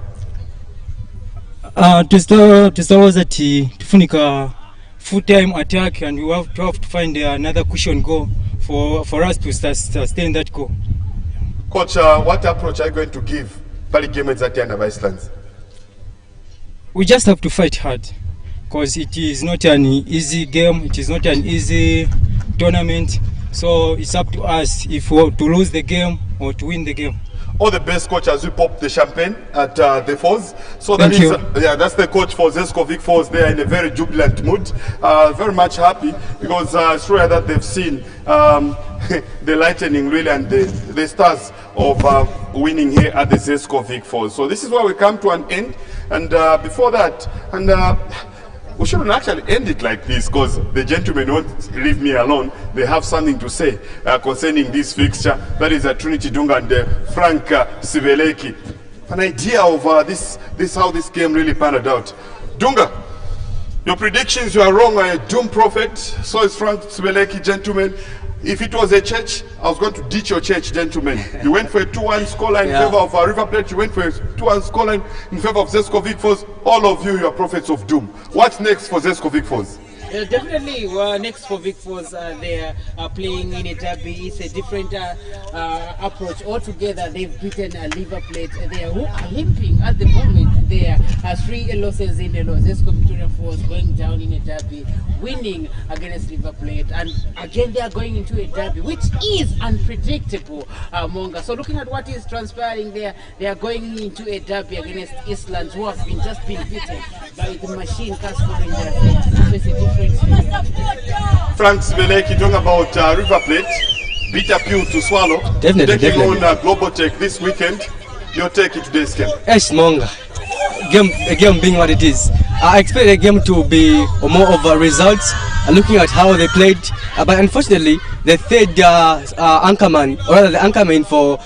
Tustawaza tufunika full time attack, and we have to find another cushion goal for us to sustain that goal. Coach, what approach are you going to give Pali game at Zatiana Eastlands? We just have to fight hard because it is not an easy game, it is not an easy tournament, so it's up to us if we want to lose the game or to win the game. All the best, coach, as we pop the champagne at the Falls. So Thank you. That's the coach for Zesco Vic Falls there in a very jubilant mood. Very much happy because it's rare that they've seen the lightning really and the stars of winning here at the Zesco Vic Falls. So this is where we come to an end. And before that, we shouldn't actually end it like this because the gentlemen won't leave me alone. They have something to say concerning this fixture. That is Trinity Dunga and Frank Sibeleki. An idea of this how this game really panned out. Dunga, your predictions, you are wrong. A doom prophet. So is Frank Sibeleki, gentlemen. If it was a church, I was going to ditch your church, gentlemen. You went for a 2-1 scoreline in favor of River Plate. You went for a 2-1 scoreline in favor of Zesco Vic Falls. All of you are prophets of doom. What's next for Zesco Vic Falls? Definitely, next for Vic Falls, they are playing in a derby. It's a different approach altogether. They've beaten a River Plate. They are limping at the moment. There are 3 losses in a row. Zesco Victoria Falls going down in a derby, winning against River Plate, and again they are going into a derby, which is unpredictable, Monga. So looking at what is transpiring there, they are going into a derby against Eastlands, who have just been beaten by the machine Casco Rangers. So it's a different. Frank Sibeleki talking about River Plate, bitter pill to swallow. Definitely. On Global Tech this weekend. Your take in today's game. Yes, Monga. A game being what it is. I expect a game to be more of a results. Looking at how they played, but unfortunately, the third anchorman, or rather the anchorman for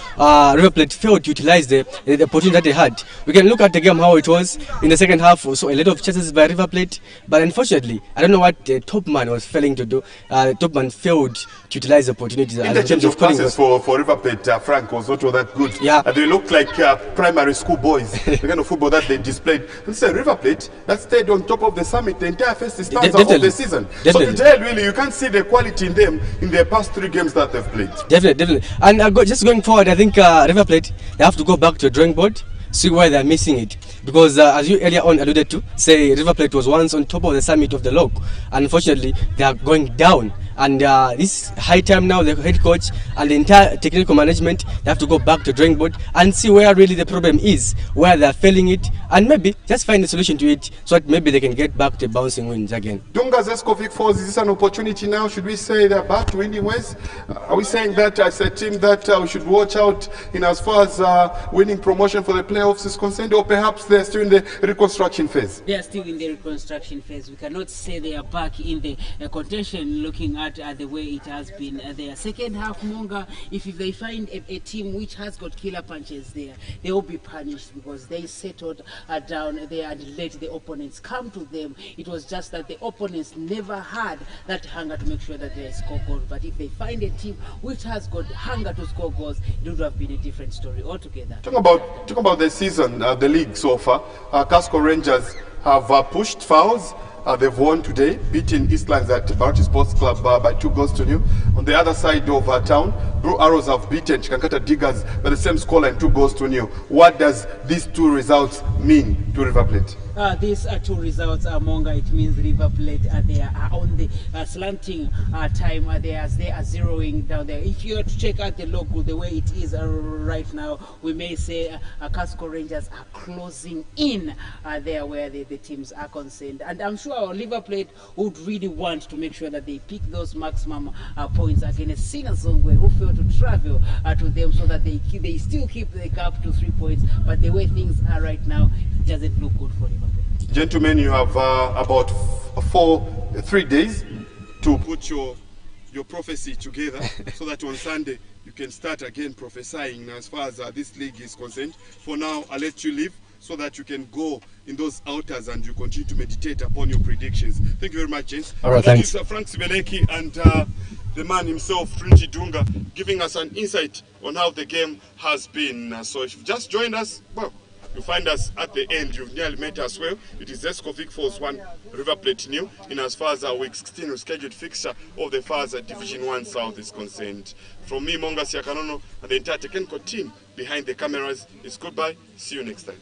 River Plate, failed to utilize the opportunity that they had. We can look at the game how it was in the second half. So a lot of chances by River Plate, but unfortunately, I don't know what the top man was failing to do. Top man failed to utilize the opportunities. In the change of passes for River Plate, Frank was not all that good. Yeah, they looked like primary school boys. The kind of football that they displayed. And say River Plate that stayed on top of the summit the entire first stanza of the season. Definitely. So today, really, you can't see the quality in them in their past 3 games that they've played. Definitely. And just going forward, I think River Plate, they have to go back to the drawing board, see why they're missing it. Because as you earlier on alluded to, say River Plate was once on top of the summit of the log. Unfortunately, they are going down. And this high time now, the head coach and the entire technical management, they have to go back to drawing board and see where really the problem is, where they're failing it, and maybe just find a solution to it so that maybe they can get back to bouncing wins again. Dunga Zesco Vic Falls, is this an opportunity now? Should we say they're back to winning ways? Are we saying that as a team that we should watch out in as far as winning promotion for the playoffs is concerned, or perhaps they're still in the reconstruction phase? They are still in the reconstruction phase. We cannot say they are back in the contention, looking at the way it has been their second half. Monga, if they find a team which has got killer punches there, they will be punished because they settled down there and let the opponents come to them. It was just that the opponents never had that hunger to make sure that they score goals. But if they find a team which has got hunger to score goals, it would have been a different story altogether. Talking about the season, the league so far, Casco Rangers have pushed fouls. They've won today, beating Eastlands at Barati Sports Club by 2-0. On the other side of town, Blue Arrows have beaten Chikankata Diggers by the same scoreline, 2-0. What does these 2 results mean to River Plate? These 2 results, Monga, it means River Plate they are on the slanting time. They are zeroing down there. If you are to check out the logo, the way it is right now, we may say Casco Rangers are closing in there where the teams are concerned. And I'm sure River Plate would really want to make sure that they pick those maximum points against Sinazongwe, who failed to travel to them, so that they still keep the gap to 3 points. But the way things are right now, it doesn't look good for River Plate. Gentlemen, you have about 3 days to put your prophecy together so that on Sunday you can start again prophesying as far as this league is concerned. For now, I'll let you leave so that you can go in those outers and you continue to meditate upon your predictions. Thank you very much, James. All right, thanks. That is Frank Sibeleki and the man himself, Trinity Dunga, giving us an insight on how the game has been. So if you've just joined us, well, you find us at the end. You've nearly met us well. It is Zesco Vic Falls 1, River Plate new, in as far as our week 16 scheduled fixture of the FAZ Division 1 South is concerned. From me, Monga Siakanono, and the entire technical team behind the cameras, it's goodbye. See you next time.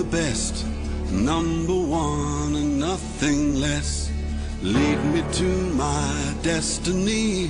Best, number 1 and nothing less. Lead me to my destiny.